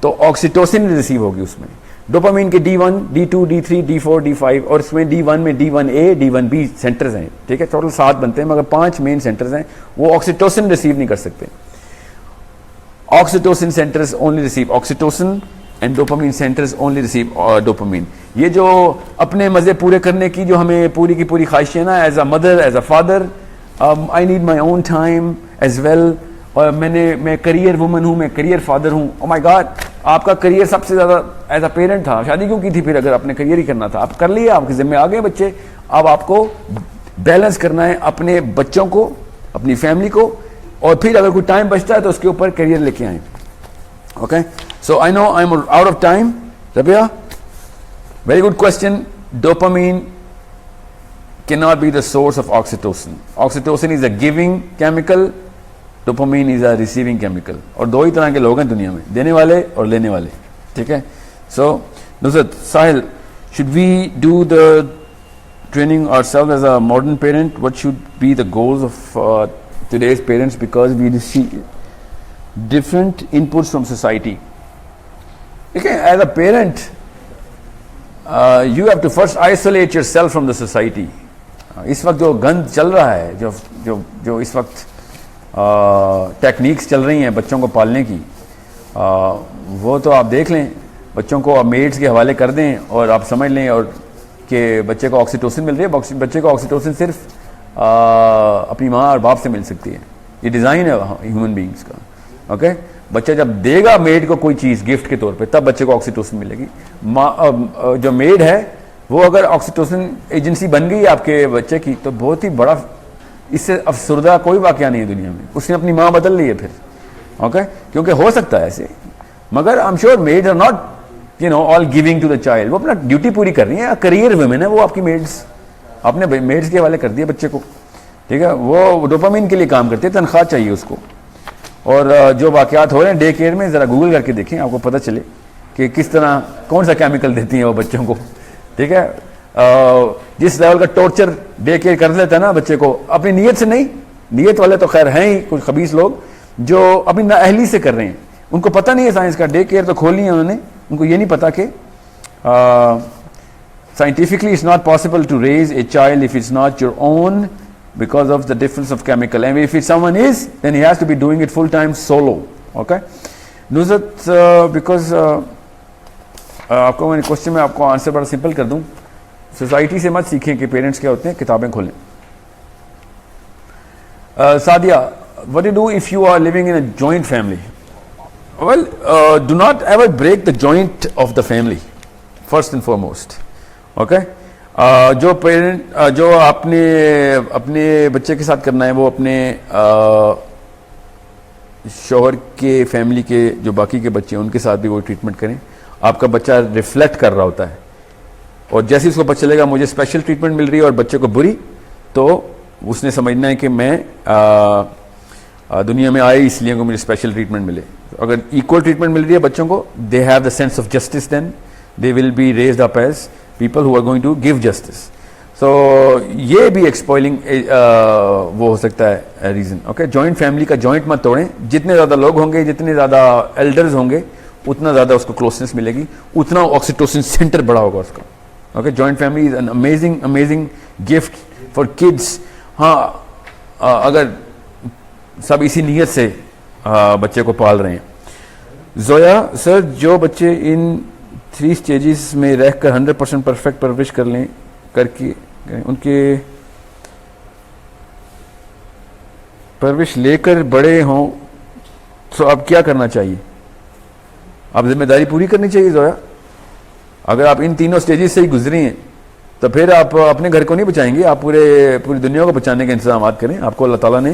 تو آکسیٹوسن ریسیو ہوگی اس میں. ڈوپامین کے D1, D2, D3, D4, D5 اور اس میں D1 میں D1A, D1B سینٹرز ہیں. ٹھیک ہے, ٹوٹل 7 بنتے ہیں مگر 5 مین سینٹرز ہیں. وہ آکسیٹوسن ریسیو نہیں کر سکتے. Oxytocin centres only receive oxytocin and dopamine centres only receive dopamine. یہ جو اپنے مزے پورے کرنے کی جو ہمیں پوری کی پوری خواہشیں نا, as a mother, as a father, I need my own time as well, اور میں کریئر وومن ہوں, میں کریئر فادر ہوں. او مائی گاڈ, آپ کا کریئر سب سے زیادہ ایز اے پیرنٹ تھا. شادی کیوں کی تھی پھر اگر آپ نے کریئر ہی کرنا تھا؟ آپ کر لیا, آپ کے ذمہ آ گئے بچے. اب آپ کو بیلنس کرنا ہے اپنے بچوں کو, اپنی فیملی کو, اور پھر اگر کوئی ٹائم بچتا ہے تو اس کے اوپر کریئر لے کے آئیں. Okay, so I know I am out of time. Rabia, very good question. Dopamine cannot be the source of oxytocin. Oxytocin is a giving chemical, dopamine is a receiving chemical. اور دو ہی طرح کے لوگ ہیں دنیا میں, دینے والے اور لینے والے. ٹھیک ہے, سو نصرت, ساحل, should we do the training ourselves as a modern parent? What should be the goals of today's parents, because we receive different inputs from society. Okay, as a parent you have to first isolate yourself from the society. اس وقت جو گند چل رہا ہے, جو اس وقت techniques چل رہی ہیں بچوں کو پالنے کی, وہ تو آپ دیکھ لیں. بچوں کو آپ میڈس کے حوالے کر دیں اور آپ سمجھ لیں اور کہ بچے کو آکسیٹوسن مل رہی ہے. بچے کو آکسیٹوسن صرف اپنی ماں اور باپ سے مل سکتی ہے. یہ ڈیزائن ہے ہیومن بینگس کا. اوکے, بچہ جب دے گا میڈ کو کوئی چیز گفٹ کے طور پہ, تب بچے کو آکسیٹوسن ملے گی. جو میڈ ہے وہ اگر آکسیٹوسن ایجنسی بن گئی آپ کے بچے کی, تو بہت ہی بڑا, اس سے افسردہ کوئی واقعہ نہیں ہے دنیا میں. اس نے اپنی ماں بدل لی ہے پھر. اوکے, کیونکہ ہو سکتا ہے ایسے, مگر I am sure maid are not all giving to the child. وہ اپنا ڈیوٹی پوری کر رہی ہیں. کریئر ویمن ہے وہ آپ کی میڈس, آپ نے میڈس کے حوالے کر دیا بچے کو. ٹھیک ہے, وہ ڈوپامین کے لیے کام کرتے ہیں, تنخواہ چاہیے اس کو. اور جو واقعات ہو رہے ہیں ڈے کیئر میں, ذرا گوگل کر کے دیکھیں, آپ کو پتہ چلے کہ کس طرح کون سا کیمیکل دیتی ہیں وہ بچوں کو. ٹھیک ہے, جس لیول کا ٹارچر ڈے کیئر کر لیتا ہے نا بچے کو, اپنی نیت سے نہیں. نیت والے تو خیر ہیں ہی کچھ خبیث لوگ جو اپنی نااہلی سے کر رہے ہیں. ان کو پتہ نہیں ہے سائنس کا. ڈے کیئر تو کھول لی ہے انہوں نے, ان کو یہ نہیں پتا کہ scientifically it's not possible to raise a child if it's not your own, because of the difference of chemical, and if someone is, then he has to be doing it full time solo. Okay, Nusrat, because آپ کو میں question میں آپ کو answer بڑا simple کر دوں. Society سے مت سیکھیں کہ پیرنٹس کیا ہوتے ہیں, کتابیں کھولیں. Sadia, what do you do if you are living in a joint family? Well, do not ever break the joint of the family, first and foremost. Okay, جو پیرنٹ جو آپ نے اپنے بچے کے ساتھ کرنا ہے وہ اپنے شوہر کے فیملی کے جو باقی کے بچے ہیں ان کے ساتھ بھی وہ ٹریٹمنٹ کریں. آپ کا بچہ ریفلیکٹ کر رہا ہوتا ہے, اور جیسے اس کو پتہ چلے گا مجھے اسپیشل ٹریٹمنٹ مل رہی ہے اور بچے کو بری, تو اس نے سمجھنا ہے کہ میں دنیا میں آئے اس لیے کہ مجھے اسپیشل ٹریٹمنٹ ملے. اگر ایکول ٹریٹمنٹ مل رہی ہے بچوں کو, they have the sense of justice, then they will be raised up as people who are going to give justice. So یہ بھی ایکسپوائلنگ وہ ہو سکتا ہے ریزن. اوکے, جوائنٹ فیملی کا جوائنٹ مت توڑیں. جتنے زیادہ لوگ ہوں گے, جتنے زیادہ ایلڈرز ہوں گے, اتنا زیادہ اس کو کلوزنس ملے گی, اتنا آکسیٹوسن سینٹر بڑا ہوگا اس کا. Okay, joint family is an amazing gift for kids. ہاں, اگر سب اسی نیت سے بچے کو پال رہے ہیں. زویا, سر جو بچے ان 3 اسٹیجز میں رہ کر 100% پرفیکٹ پرورش کر کے ان کے پرورش لے کر بڑے ہوں, تو اب کیا کرنا چاہیے؟ اب ذمہ داری پوری کرنی چاہیے زویا. اگر آپ ان تینوں اسٹیجز سے ہی گزری ہیں تو پھر آپ اپنے گھر کو نہیں بچائیں گے, آپ پوری دنیا کو بچانے کے انتظامات کریں. آپ کو اللہ تعالیٰ نے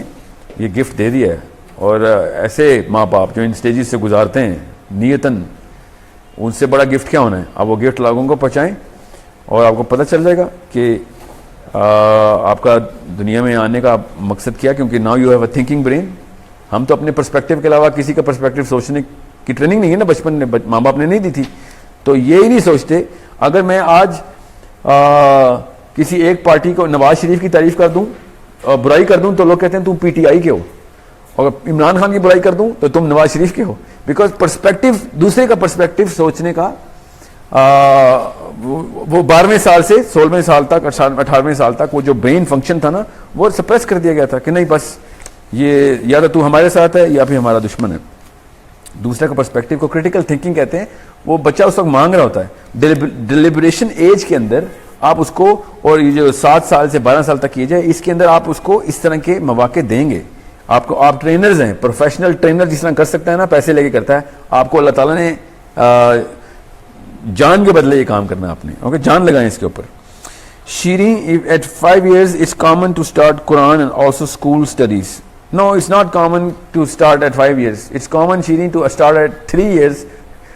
یہ گفٹ دے دیا ہے. اور ایسے ماں باپ جو ان سٹیجز سے گزارتے ہیں نیتاً, ان سے بڑا گفٹ کیا ہونا ہے. آپ وہ گفٹ لوگوں کو پہنچائیں اور آپ کو پتہ چل جائے گا کہ آپ کا دنیا میں آنے کا مقصد کیا, کیونکہ now you have a thinking brain. ہم تو اپنے پرسپیکٹیو کے علاوہ کسی کا پرسپیکٹیو سوچنے کی ٹریننگ نہیں ہے نا بچپن میں, ماں باپ نے نہیں دی تھی. تو یہی نہیں سوچتے. اگر میں آج کسی ایک پارٹی کو, نواز شریف کی تعریف کر دوں, برائی کر دوں, تو لوگ کہتے ہیں تم پی ٹی آئی کے ہو, اور عمران خان کی برائی کر دوں تو تم نواز شریف کے ہو. بیکاز پرسپیکٹیو, دوسرے کا پرسپیکٹیو سوچنے کا وہ 12ویں سال سے 16ویں سال تک 18ویں سال تک وہ جو برین فنکشن تھا نا, وہ سپریس کر دیا گیا تھا کہ نہیں بس یہ یا تو ہمارے ساتھ ہے یا پھر ہمارا دشمن ہے. دوسرے کا پرسپیکٹیو کو کریٹیکل تھنکنگ کہتے ہیں. وہ بچہ اس وقت مانگ رہا ہوتا ہے. ڈیلیبریشن ایج کے اندر آپ اس کو, اور یہ جو 7 سال سے 12 سال تک کی جائے, اس کے اندر آپ اس کو اس طرح کے مواقع دیں گے. آپ کو, آپ ٹرینرز ہیں, پروفیشنل ٹرینر جس طرح کر سکتا ہے نا, پیسے لے کے کرتا ہے. آپ کو اللہ تعالیٰ نے جان کے بدلے یہ کام کرنا ہے آپ نے. اوکے, جان لگائیں اس کے اوپر. شیریں, at 5 years it's common to start Quran and also school studies. No, it's not common to start at 5 years. It's common, Shireen, to start at 3 years.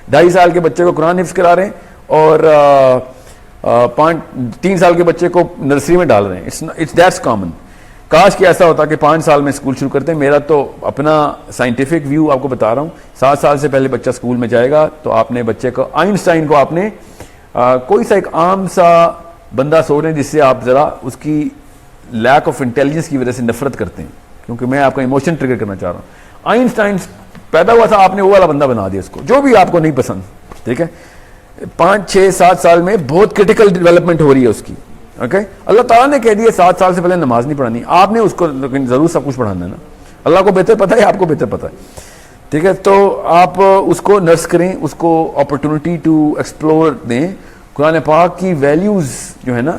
2.5 سال کے بچے کو قرآن حفظ کرا رہے ہیں اور 3 سال کے بچے کو نرسری میں ڈال رہے ہیں. It's that's common. کاش کہ ایسا ہوتا کہ 5 سال میں اسکول شروع کرتے ہیں. میرا تو اپنا سائنٹیفک ویو آپ کو بتا رہا ہوں. 7 سال سے پہلے بچہ اسکول میں جائے گا تو آپ نے بچے کو, آئنسٹائن کو آپ نے کوئی سا ایک عام سا بندہ سوچ رہے ہیں جس سے آپ ذرا اس کی لیک آف انٹیلیجنس کی وجہ سے نفرت کرتے ہیں, کیونکہ میں آپ کا ایموشن ٹریگر کرنا چاہ رہا ہوں. آئنسٹائن پیدا ہوا تھا, آپ نے وہ والا بندہ بنا دیا اس کو, جو بھی آپ کو نہیں پسند. ٹھیک ہے, 5, 6, 7 سال میں بہت کرٹیکل ڈیولپمنٹ ہو رہی ہے اس کی. اوکے, اللہ تعالیٰ نے کہہ دیا 7 سال سے پہلے نماز نہیں پڑھانی. آپ نے اس کو لیکن ضرور سب کچھ پڑھانا ہے نا. اللہ کو بہتر پتہ ہے, آپ کو بہتر پتہ ہے. ٹھیک ہے, تو آپ اس کو نرس کریں, اس کو اپرچونٹی ٹو ایکسپلور دیں. قرآن پاک کی ویلیوز جو ہے نا,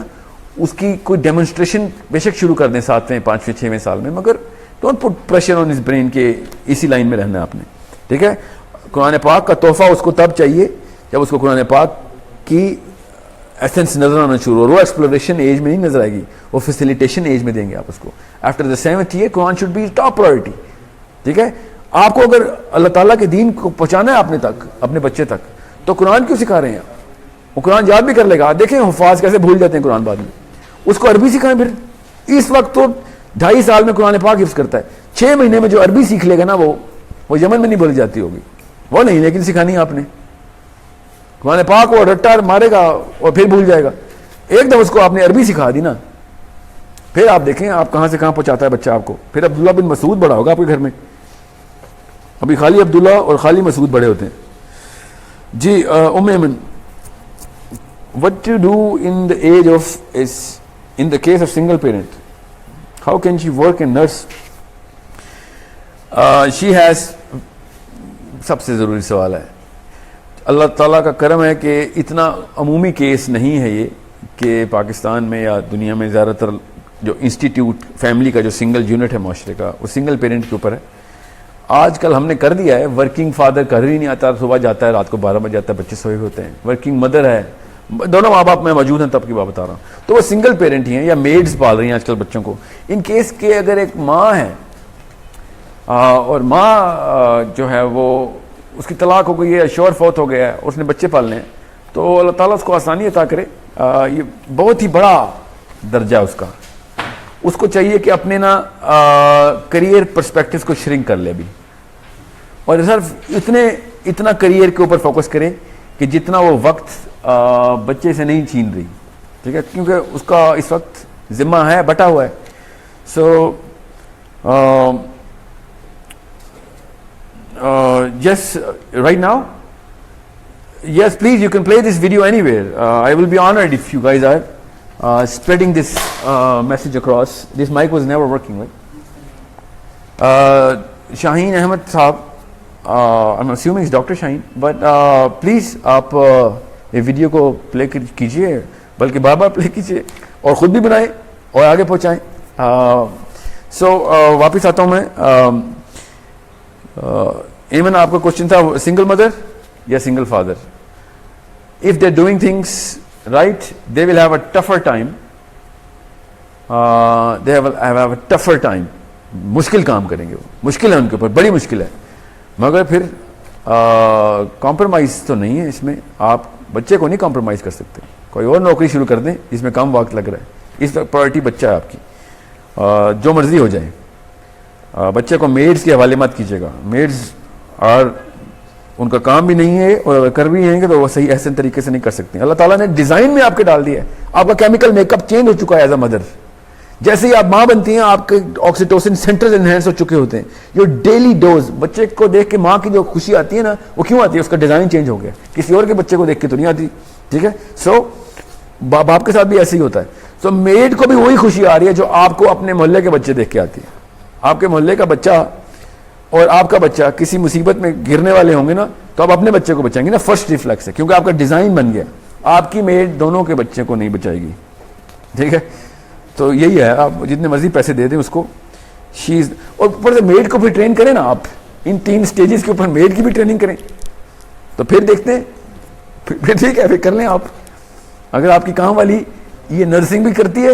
اس کی کوئی ڈیمونسٹریشن بے شک شروع کر دیں 7ویں 5ویں 6ویں سال میں, مگر don't put pressure on his brain کے اسی لائن میں رہنا ہے آپ نے. ٹھیک ہے, قرآن پاک کا تحفہ اس کو تب چاہیے جب اس کو قرآن پاک کی ایسنس نظر آنا شروع ہو. وہ ایکسپلوریشن ایج میں نہیں نظر آئے گی, وہ فیسیلیٹیشن ایج میں دیں گے آپ اس کو. After the 7th year Quran should be top priority. ٹھیک ہے, آپ کو اگر اللہ تعالیٰ کے دین کو پہنچانا ہے اپنے تک, اپنے بچے تک, تو قرآن کیوں سکھا رہے ہیں آپ؟ وہ قرآن یاد بھی کر لے گا. دیکھیں حفاظ کیسے بھول جاتے ہیں قرآن بعد میں. اس کو عربی سکھائیں. پھر اس وقت تو 2.5 سال میں قرآن پاک حفظ کرتا ہے. 6 مہینے میں جو عربی سیکھ لے گا نا, وہ یمن میں نہیں بولی جاتی ہوگی, وہ نہیں, لیکن سکھانی ہے آپ نے. قرآن پاک وہ رٹا مارے گا اور پھر بھول جائے گا. ایک دم اس کو آپ نے عربی سکھا دی نا, پھر آپ دیکھیں آپ کہاں سے کہاں پہنچاتا ہے بچہ آپ کو. پھر عبداللہ بن مسعود بڑا ہوگا آپ کے گھر میں. ابھی خالی عبداللہ اور خالی مسعود بڑے ہوتے ہیں. جی ام Aiman, what to do in the age of in the case of single parent? How can she work and nurse? She has, سب سے ضروری سوال ہے. اللہ تعالیٰ کا کرم ہے کہ اتنا عمومی کیس نہیں ہے یہ کہ پاکستان میں یا دنیا میں زیادہ تر جو انسٹیٹیوٹ فیملی کا جو سنگل یونٹ ہے معاشرے کا, وہ سنگل پیرنٹ کے اوپر ہے. آج کل ہم نے کر دیا ہے, ورکنگ فادر گھر ہی نہیں آتا, صبح جاتا ہے رات کو 12 بجے جاتا ہے, بچے سوئے ہوتے ہیں. ورکنگ مدر ہے, دونوں ماں باپ میں موجود ہیں تب کی بات بتا رہا ہوں, تو وہ سنگل پیرنٹ ہی ہیں یا میڈز پال رہی ہیں آج کل بچوں کو. ان کیس کے اگر ایک ماں ہے اور ماں جو ہے وہ اس کی طلاق ہو گئی ہے, شوہر فوت ہو گیا ہے, اس نے بچے پالنے ہیں, تو اللہ تعالیٰ اس کو آسانی عطا کرے. یہ بہت ہی بڑا درجہ اس کا. اس کو چاہیے کہ اپنے نا کریئر پرسپیکٹیو کو شرنک کر لے بھی, اور صرف اتنا کریئر کے اوپر فوکس کرے کہ جتنا وہ وقت بچے سے نہیں چھین رہی. ٹھیک ہے, کیونکہ اس کا اس وقت ذمہ ہے, بٹا ہوا ہے. سو yes, right now, yes, please, you can play this video anywhere. I will be honored if you guys are spreading this message across. This mic was never working, right? Shaheen Ahmed Saab, I'm assuming it's Dr. Shaheen, but please آپ یہ video کو پلے کیجئے, بلکہ بار بار پلے کیجئے اور خود بھی بنائیں اور آگے پہنچائیں. واپس آتا ہوں میں. ایمن, آپ کا کوشچن تھا سنگل مدر یا single father. If they're doing things right, they will have a tougher time. They will have a tougher time مشکل کام کریں گے, وہ مشکل ہے ان کے اوپر, بڑی مشکل ہے, مگر پھر کمپرومائز تو نہیں ہے اس میں. آپ بچے کو نہیں کمپرومائز کر سکتے, کوئی اور نوکری شروع کر دیں جس میں کم وقت لگ رہا ہے. اس وقت پرائرٹی بچہ ہے آپ کی, جو مرضی ہو جائے. بچے کو میڈز کے حوالے مت کیجیے گا, میڈز اور ان کا کام بھی نہیں ہے, اور اگر کر بھی ہیں گے تو وہ صحیح احسن طریقے سے نہیں کر سکتے. اللہ تعالیٰ نے ڈیزائن میں آپ کے ڈال دیا ہے, آپ کا کیمیکل میک اپ چینج ہو چکا ہے ایز اے مدر. جیسے ہی آپ ماں بنتی ہیں آپ کے آکسیٹوسن سینٹرز انہینس ہو چکے ہوتے ہیں. یور ڈیلی ڈوز, بچے کو دیکھ کے ماں کی جو خوشی آتی ہے نا, وہ کیوں آتی ہے؟ اس کا ڈیزائن چینج ہو گیا, کسی اور کے بچے کو دیکھ کے تو نہیں آتی. ٹھیک ہے, سو باپ کے ساتھ بھی ایسے ہی ہوتا ہے. سو میڈ کو بھی وہی خوشی آ رہی ہے جو آپ کو اپنے محلے کے بچے دیکھ کے آتی ہے. آپ کے محلے کا بچہ اور آپ کا بچہ کسی مصیبت میں گرنے والے ہوں گے نا, تو آپ اپنے بچے کو بچائیں گے نا, فرسٹ ریفلیکس ہے, کیونکہ آپ کا ڈیزائن بن گیا. آپ کی میڈ دونوں کے بچے کو نہیں بچائے گی. ٹھیک ہے, تو یہی ہے, آپ جتنے مرضی پیسے دے دیں اس کو, شیز. اور اوپر سے میڈ کو بھی ٹرین کریں نا آپ, ان 3 سٹیجز کے اوپر میڈ کی بھی ٹریننگ کریں, تو پھر دیکھتے ہیں, پھر ٹھیک ہے, پھر کر لیں آپ. اگر آپ کی کام والی یہ نرسنگ بھی کرتی ہے,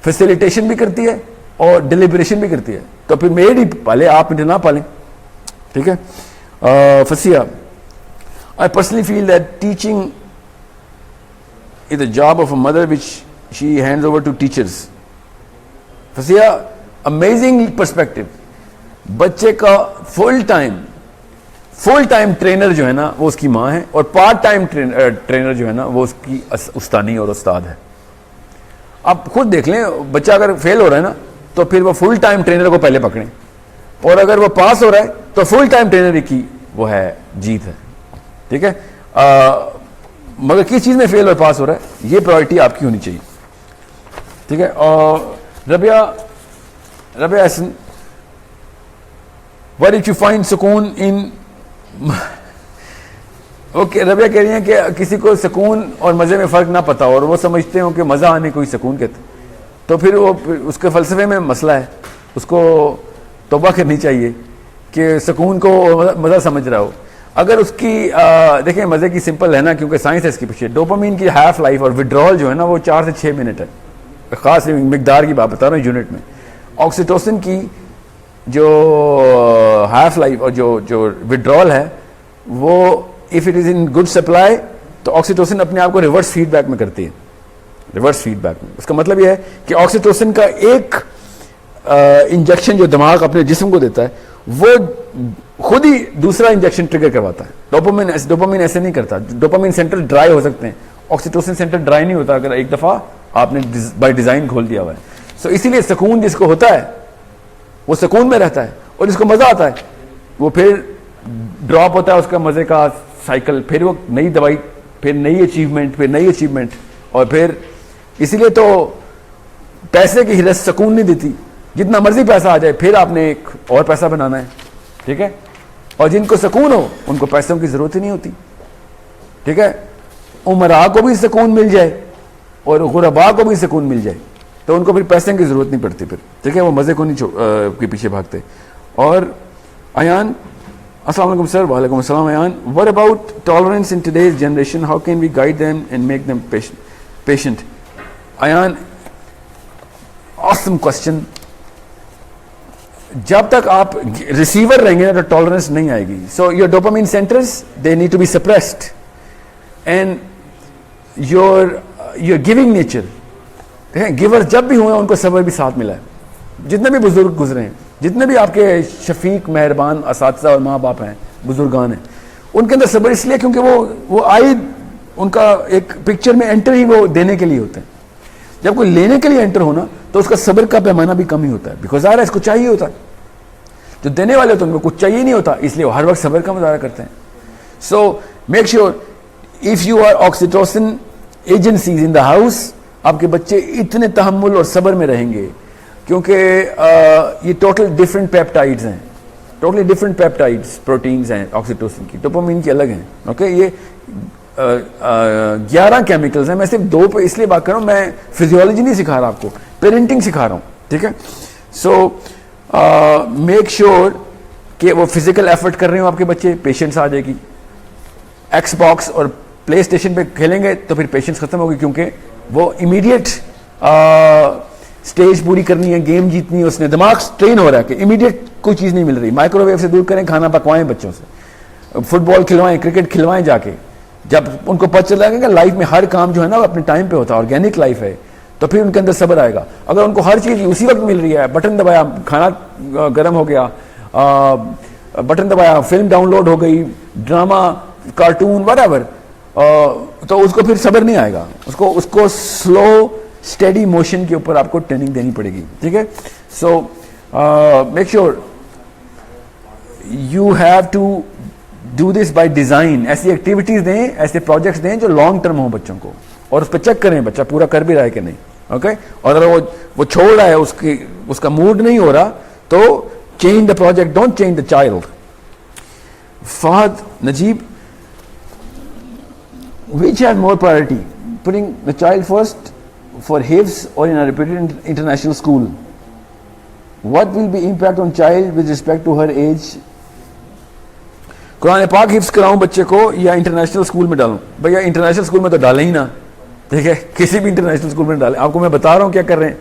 فیسیلیٹیشن بھی کرتی ہے, اور ڈیلیبریشن بھی کرتی ہے, تو پھر میڈ ہی پالے, آپ نہ پالیں. ٹھیک ہے. فسیہ, I personally feel that teaching is a job of a mother which she hands over to teachers. فسیہ, amazing perspective. بچے کا فل ٹائم ٹرینر جو ہے نا وہ اس کی ماں ہے, اور پارٹ ٹائم ٹرینر جو ہے نا وہ اس کی استانی اور استاد ہے. آپ خود دیکھ لیں, بچہ اگر فیل ہو رہا ہے نا تو پھر وہ فل ٹائم ٹرینر کو پہلے پکڑیں, اور اگر وہ پاس ہو رہا ہے تو فل ٹائم ٹرینر کی وہ ہے جیت ہے. ٹھیک ہے, مگر کس چیز میں فیل اور پاس ہو رہا ہے, یہ پرائرٹی آپ کی ہونی چاہیے. ٹھیک ہے. اور ربیہ حسن, why did you find سکون in اوکے, ربیہ کہہ رہی ہیں کہ کسی کو سکون اور مزے میں فرق نہ پتا اور وہ سمجھتے ہوں کہ مزہ آنے کو ہی سکون کہتے, تو پھر وہ اس کے فلسفے میں مسئلہ ہے, اس کو توبہ کرنی چاہیے کہ سکون کو مزہ سمجھ رہا ہو. اگر اس کی دیکھیں مزے کی سمپل ہے نا, کیونکہ سائنس ہے اس کے پیچھے. ڈوپامین کی ہیف لائف اور وڈرول جو ہے نا وہ 4 سے 6 منٹ ہے, خاص مقدار کی بات بتا رہا ہوں یونٹ میں. آکسیٹوسن کی جو ہیف لائف اور جو وڈرول ہے وہ if it is in good supply, تو آکسیٹوسن اپنے آپ کو ریورس فیڈ بیک میں کرتی ہے. ریورس فیڈ بیک میں اس کا مطلب یہ ہے کہ آکسیٹوسن کا ایک انجیکشن جو دماغ اپنے جسم کو دیتا ہے وہ خود ہی دوسرا انجیکشن ٹریگر کرواتا ہے. ڈوپامین ایسے نہیں کرتا. ڈوپامین سینٹر ڈرائی ہو سکتے ہیں, آکسیٹوسن سینٹر ڈرائی نہیں ہوتا اگر ایک دفعہ آپ نے بائی ڈیزائن کھول دیا ہوا ہے. سو اسی لیے سکون جس کو ہوتا ہے وہ سکون میں رہتا ہے, اور جس کو مزہ آتا ہے وہ پھر ڈراپ ہوتا ہے اس کا مزے کا سائیکل, پھر وہ نئی دوائی, پھر نئی اچیومنٹ, اور پھر اسی لیے تو پیسے کی ہرس سکون نہیں دیتی. جتنا مرضی پیسہ آ جائے پھر آپ نے ایک اور پیسہ بنانا ہے. ٹھیک ہے, اور جن کو سکون ہو ان کو پیسوں کی ضرورت ہی نہیں ہوتی. ٹھیک ہے, عمراء کو بھی سکون مل جائے اور غرباء کو بھی سکون مل جائے تو ان کو پھر پیسے کی ضرورت نہیں پڑتی پھر. ٹھیک ہے, وہ مزے کو نہیں کے پیچھے بھاگتے. اور ایان, السلام علیکم سر. وعلیکم السلام Ayan. What about tolerance in today's generation? How can we guide them and make them patient? Ayan, awesome question. جب تک آپ ریسیور رہیں گے نا تو ٹالرنس نہیں آئے گی. So your dopamine centres they need to be suppressed, and your giving nature. Giver جب بھی ہوئے ان کو صبر بھی ساتھ ملا ہے. جتنے بھی بزرگ گزرے ہیں, جتنے بھی آپ کے شفیق مہربان اساتذہ اور ماں باپ ہیں, بزرگان ہیں, ان کے اندر صبر اس لیے کیونکہ وہ آئی ان کا ایک پکچر میں انٹر ہی وہ دینے کے لیے ہوتے ہیں. جب کوئی لینے کے لیے انٹر ہونا تو اس کا صبر کا پیمانہ بھی کم ہی ہوتا ہے, بیکاز اس کو چاہیے ہوتا ہے. جو دینے والے ہوتے ہیں ان کو کچھ چاہیے نہیں ہوتا, اس لیے وہ ہر وقت صبر کا مظاہرہ کرتے ہیں. So make sure if you are oxytocin agencies in the house, آپ کے بچے اتنے تحمل اور صبر میں رہیں گے کیونکہ یہ ٹوٹل ڈفرینٹ پیپٹائڈز ہیں, ٹوٹلی ڈفرینٹ پیپٹائڈز پروٹینز ہیں آکسیٹوسن کی, ڈوپامین کی الگ ہیں. اوکے, یہ 11 کیمیکلز ہیں. میں صرف 2 پہ اس لیے بات کر رہا ہوں, میں فزیولوجی نہیں سکھا رہا آپ کو, پیرنٹنگ سکھا رہا ہوں. ٹھیک ہے, سو میک شیور کہ وہ فزیکل ایفرٹ کر رہے ہوں آپ کے بچے, پیشنس آ جائے گی. ایکس باکس اور پلے اسٹیشن پہ کھیلیں گے تو پھر پیشنس ختم ہوگی, کیونکہ وہ امیڈیٹ اسٹیج پوری کرنی ہے, گیم جیتنی ہے, اس نے دماغ ٹرین ہو رہا ہے کہ امیڈیٹ کوئی چیز نہیں مل رہی. مائکرو ویو سے دور کریں, کھانا پکوائیں بچوں سے, فٹ بال کھلوائیں, کرکٹ کھلوائیں جا کے. جب ان کو پتہ چلا کہ لائف میں ہر کام جو ہے نا وہ اپنے ٹائم پہ ہوتا ہے, آرگینک لائف ہے, تو پھر ان کے اندر صبر آئے گا. اگر ان کو ہر چیز اسی وقت مل رہی ہے, بٹن دبایا کھانا گرم ہو گیا, بٹن دبایا فلم ڈاؤن لوڈ ہو گئی, ڈرامہ, کارٹون, وٹ ایور, تو اس کو پھر صبر نہیں آئے گا. اس کو سلو اسٹیڈی موشن کے اوپر آپ کو ٹریننگ دینی پڑے گی. ٹھیک ہے, so make sure you have to do this by design. ایسی ایکٹیویٹیز دیں, ایسے پروجیکٹس دیں جو لانگ ٹرم ہوں بچوں کو, اور اس پہ چیک کریں بچہ پورا کر بھی رہا ہے کہ نہیں. اوکے, اور اگر وہ چھوڑ رہا ہے, اس کا موڈ نہیں ہو رہا, تو change the project, don't change the child. Fahad Najeeb, which has more priority, putting the child first for حفظ or in a reputed international school? What will be impact on child with respect to her age? قرآن پاک حفظ کراؤں بچے کو یا international school میں ڈالوں؟ بھیا انٹرنیشنل اسکول میں تو ڈالیں ہی نا. ٹھیک ہے, کسی بھی انٹرنیشنل اسکول میں ڈالیں. آپ کو میں بتا رہا ہوں کیا کر رہے ہیں.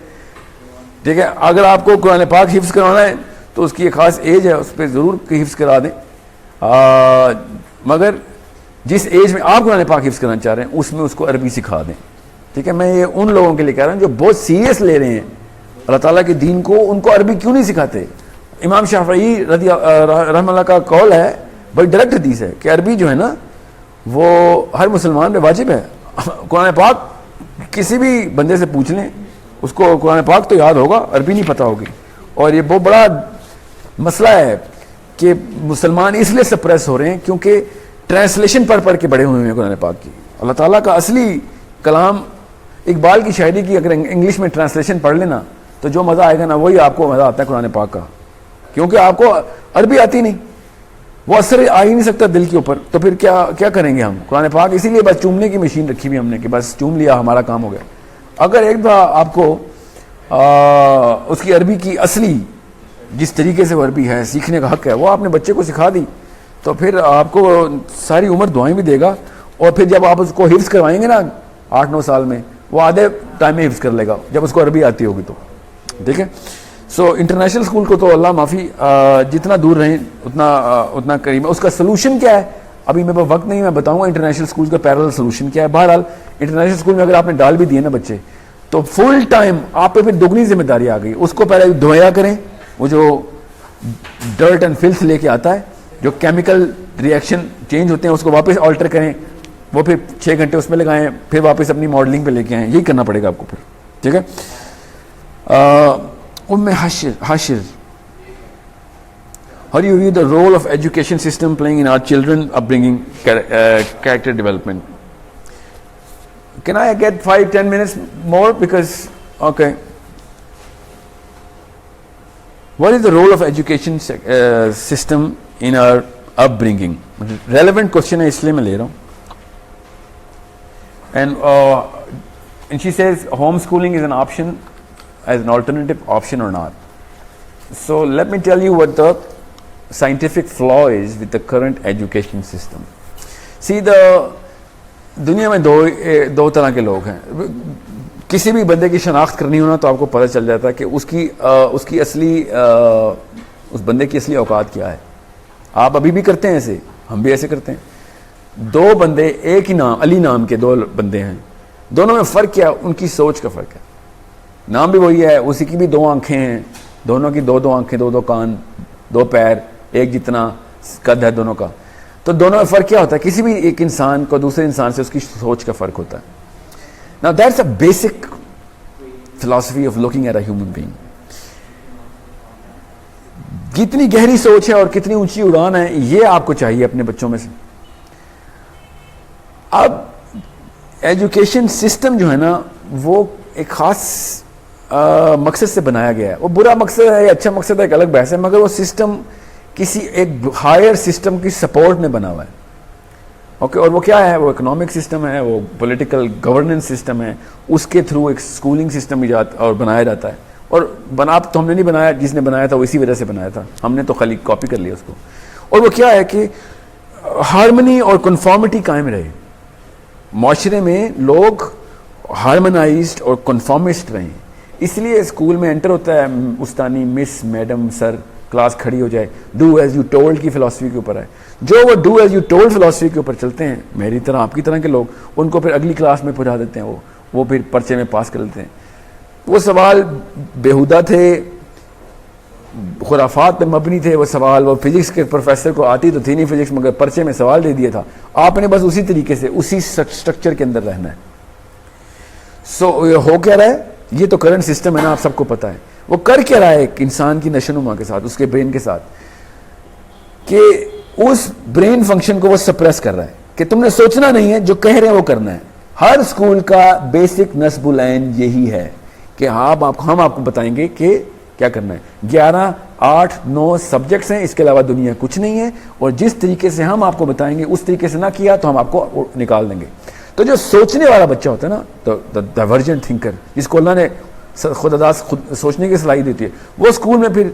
ٹھیک ہے, اگر آپ کو قرآن پاک حفظ کروانا ہے تو اس کی ایک خاص ایج ہے, اس پہ ضرور حفظ کرا دیں, مگر جس ایج میں آپ قرآن پاک حفظ کرنا چاہ رہے ہیں اس میں اس کو عربی سکھا دیں. ٹھیک ہے, میں یہ ان لوگوں کے لیے کہہ رہا ہوں جو بہت سیریس لے رہے ہیں اللہ تعالیٰ کے دین کو, ان کو عربی کیوں نہیں سکھاتے. امام شافعی رحمہ اللہ کا قول ہے, بڑی ڈائریکٹ حدیث ہے, کہ عربی جو ہے نا وہ ہر مسلمان پہ واجب ہے. قرآن پاک کسی بھی بندے سے پوچھ لیں, اس کو قرآن پاک تو یاد ہوگا, عربی نہیں پتہ ہوگی. اور یہ بہت بڑا مسئلہ ہے کہ مسلمان اس لیے سپریس ہو رہے ہیں کیونکہ ٹرانسلیشن پڑھ کے بڑے ہوئے ہیں قرآن پاک کی. اللہ تعالیٰ کا اصلی کلام, اقبال کی شاعری کی اگر انگلش میں ٹرانسلیشن پڑھ لینا تو جو مزہ آئے گا نا وہی آپ کو مزہ آتا ہے قرآن پاک کا, کیونکہ آپ کو عربی آتی نہیں, وہ اثر آ ہی نہیں سکتا دل کے اوپر. تو پھر کیا کریں گے ہم قرآن پاک؟ اسی لیے بس چومنے کی مشین رکھی ہوئی ہم نے کہ بس چوم لیا ہمارا کام ہو گیا. اگر ایک دفعہ آپ کو اس کی عربی کی اصلی جس طریقے سے وہ عربی ہے سیکھنے کا حق ہے وہ آپ نے بچے کو سکھا دی, تو پھر آپ کو ساری عمر دعائیں بھی دے گا. اور پھر جب آپ اس کو حفظ کروائیں گے نا 8-9 سال میں, وہ آدھے ٹائم میں حفظ کر لے گا جب اس کو عربی آتی ہوگی تو. ٹھیک ہے, سو انٹرنیشنل اسکول کو تو اللہ معافی, جتنا دور رہیں اتنا قریب ہے. اس کا سلوشن کیا ہے ابھی میرے پاس وقت نہیں, میں بتاؤں گا انٹرنیشنل اسکول کا پیرل سلوشن کیا ہے. بہرحال انٹرنیشنل اسکول میں اگر آپ نے ڈال بھی دیے نا بچے, تو فل ٹائم آپ پہ پھر دگنی ذمہ داری آ گئی. اس کو پہلے دھویا کریں, وہ جو ڈرٹ اینڈ فلتھ لے کے آتا ہے, جو کیمیکل ریئیکشن چینج ہوتے ہیں اس کو واپس آلٹر کریں, وہ پھر 6 گھنٹے اس میں لگائیں, پھر واپس اپنی ماڈلنگ پہ لے کے آئیں. یہی کرنا پڑے گا آپ کو پھر. ٹھیک ہے, ام Hashir, how do you view the role of education system playing in our children upbringing, character development? Can I get 5-10 minutes more because okay, what is the role of education system in our upbringing? Relevant question ہے اس لیے میں لے رہا ہوں. And she says homeschooling is an option, as an alternative option or not. So let me tell you what the scientific flaw is with the current education system. See, دنیا میں دو طرح کے لوگ ہیں. کسی بھی بندے کی شناخت کرنی ہونا تو آپ کو پتہ چل جاتا ہے کہ اس کی اصلی اس بندے کی اصلی اوقات کیا ہے. آپ ابھی بھی کرتے ہیں ایسے, ہم بھی ایسے کرتے ہیں. 2 بندے, ایک ہی نام, علی نام کے 2 بندے ہیں, دونوں میں فرق کیا؟ ان کی سوچ کا فرق ہے. نام بھی وہی ہے, اسی کی بھی 2 آنکھیں ہیں, دونوں کی 2 آنکھیں, 2 کان, 2 پیر, ایک جتنا قد ہے دونوں کا. تو دونوں میں فرق کیا ہوتا ہے؟ کسی بھی ایک انسان کو دوسرے انسان سے اس کی سوچ کا فرق ہوتا ہے. Now that's a basic philosophy of looking at a human being. کتنی گہری سوچ ہے اور کتنی اونچی اڑان ہے, یہ آپ کو چاہیے اپنے بچوں میں سے. اب ایجوکیشن سسٹم جو ہے نا وہ ایک خاص مقصد سے بنایا گیا ہے. وہ برا مقصد ہے یا اچھا مقصد ہے ایک الگ بحث ہے, مگر وہ سسٹم کسی ایک ہائر سسٹم کی سپورٹ میں بنا ہوا ہے. اوکے, اور وہ کیا ہے؟ وہ اکنامک سسٹم ہے, وہ پولیٹیکل گورننس سسٹم ہے. اس کے تھرو ایک اسکولنگ سسٹم ایجاد اور بنایا جاتا ہے. اور تو ہم نے نہیں بنایا, جس نے بنایا تھا وہ اسی وجہ سے بنایا تھا, ہم نے تو خالی کاپی کر لیا اس کو. اور وہ کیا ہے کہ ہارمنی اور کنفارمٹی قائم رہے. معاشرے میں لوگ ہارمنائزڈ اور کنفارمسٹ رہیں, اس لیے اسکول میں انٹر ہوتا ہے استانی مس میڈم سر کلاس کھڑی ہو جائے, ڈو ایز یو ٹولڈ کی فلاسفی کے اوپر ہے. جو وہ do as you told philosophy کے اوپر چلتے ہیں, میری طرح آپ کی طرح کے لوگ, ان کو پھر اگلی کلاس میں پہنچا دیتے ہیں, وہ پھر پرچے میں پاس کر لیتے ہیں. وہ سوال بیہودہ تھے, خرافات پہ مبنی تھے وہ سوال. وہ فزکس کے پروفیسر کو آتی تو تھی نہیں فزکس, مگر پرچے میں سوال دے دیا تھا, آپ نے بس اسی طریقے سے اسی اسٹرکچر کے اندر رہنا ہے. سو ہو کیا رہا ہے, یہ تو کرنٹ سسٹم ہے نا, آپ سب کو پتا ہے. وہ کر کیا رہا ہے ایک انسان کی نشوونما کے ساتھ, اس کے برین کے ساتھ, کہ اس برین فنکشن کو وہ سپریس کر رہا ہے کہ تم نے سوچنا نہیں ہے, جو کہہ رہے ہیں وہ کرنا ہے. ہر اسکول کا بیسک نصب العین یہی ہے کہ ہم آپ کو بتائیں گے کہ کیا کرنا ہے. 11 8 9 سبجیکٹس ہیں, اس کے علاوہ دنیا کچھ نہیں ہے, اور جس طریقے سے ہم آپ کو بتائیں گے اس طریقے سے نہ کیا تو ہم آپ کو نکال دیں گے. تو جو سوچنے والا بچہ ہوتا ہے نا, ڈائیورجنٹ تھنکر, جس کو اللہ نے خود سوچنے کی صلاحیت دیتی ہے, وہ اسکول میں پھر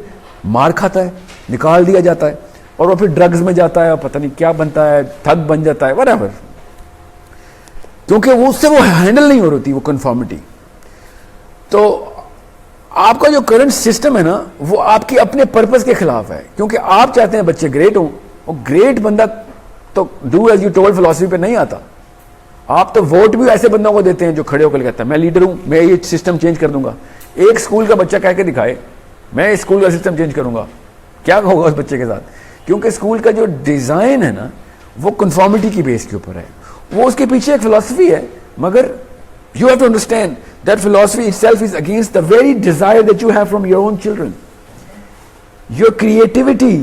مار کھاتا ہے, نکال دیا جاتا ہے, اور وہ پھر ڈرگز میں جاتا ہے, اور پتہ نہیں کیا بنتا ہے, تھگ بن جاتا ہے, whatever. کیونکہ وہ اس سے وہ ہینڈل نہیں ہو رہی تھی وہ کنفارمٹی. تو آپ کا جو کرنٹ سسٹم ہے نا, وہ آپ کے اپنے پرپز کے خلاف ہے, کیونکہ آپ چاہتے ہیں بچے گریٹ ہوں. اور گریٹ بندہ تو do as you told philosophy پہ نہیں آتا. آپ تو ووٹ بھی ایسے بندوں کو دیتے ہیں جو کھڑے ہو کر کہتا ہے میں لیڈر ہوں, میں یہ سسٹم چینج کر دوں گا. ایک اسکول کا بچہ کہہ کے دکھائے میں اسکول کا سسٹم چینج کروں گا, کیا ہوگا اس بچے کے ساتھ؟ کیونکہ اسکول کا جو ڈیزائن ہے نا, وہ کنفارمٹی کی بیس کے اوپر ہے. وہ اس کے پیچھے ایک فلاسفی ہے, مگر you have to understand that philosophy itself is against the very desire that you have from your own children. Your creativity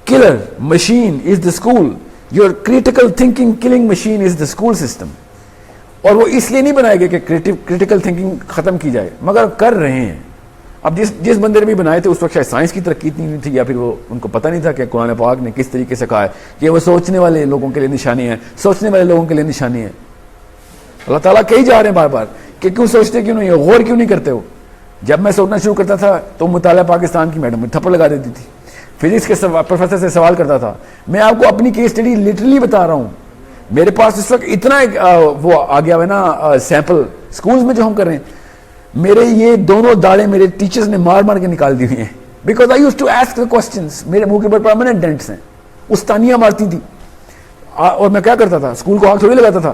killer machine is the school. Your critical thinking killing machine is the school system. اور وہ اس لیے نہیں بنائے گے کہ critical thinking ختم کی جائے, مگر کر رہے ہیں. اب جس بندے نے بھی بنائے تھے اس وقت شاید سائنس کی ترقی اتنی نہیں تھی, یا پھر وہ ان کو پتہ نہیں تھا کہ قرآن پاک نے کس طریقے سے کہا ہے کہ وہ سوچنے والے لوگوں کے لیے نشانی ہے, سوچنے والے لوگوں کے لیے نشانی ہے. اللہ تعالیٰ کہی جا رہے ہیں بار بار کہ کیوں سوچتے کیوں نہیں ہو, غور کیوں نہیں کرتے ہو. جب میں سوچنا شروع کرتا تھا تو مطالعہ پاکستان کی میڈم تھپڑ لگا دیتی تھی, فزکس کے پروفیسر سے سوال کرتا تھا. میں آپ کو اپنی کیس اسٹڈی لٹرلی بتا رہا ہوں. میرے پاس اس وقت اتنا وہ آ گیا ہے نا سیمپل اسکولز میں جو ہم کر رہے ہیں, میرے یہ دونوں داڑیں میرے ٹیچرز نے مار مار کے نکال دی ہوئی ہیں, because I use to ask the questions. میرے منہ کے اوپر پرماننٹ ڈینٹس ہیں, استانیاں مارتی تھی. اور میں کیا کرتا تھا, اسکول کو آگ تھوڑی لگاتا تھا,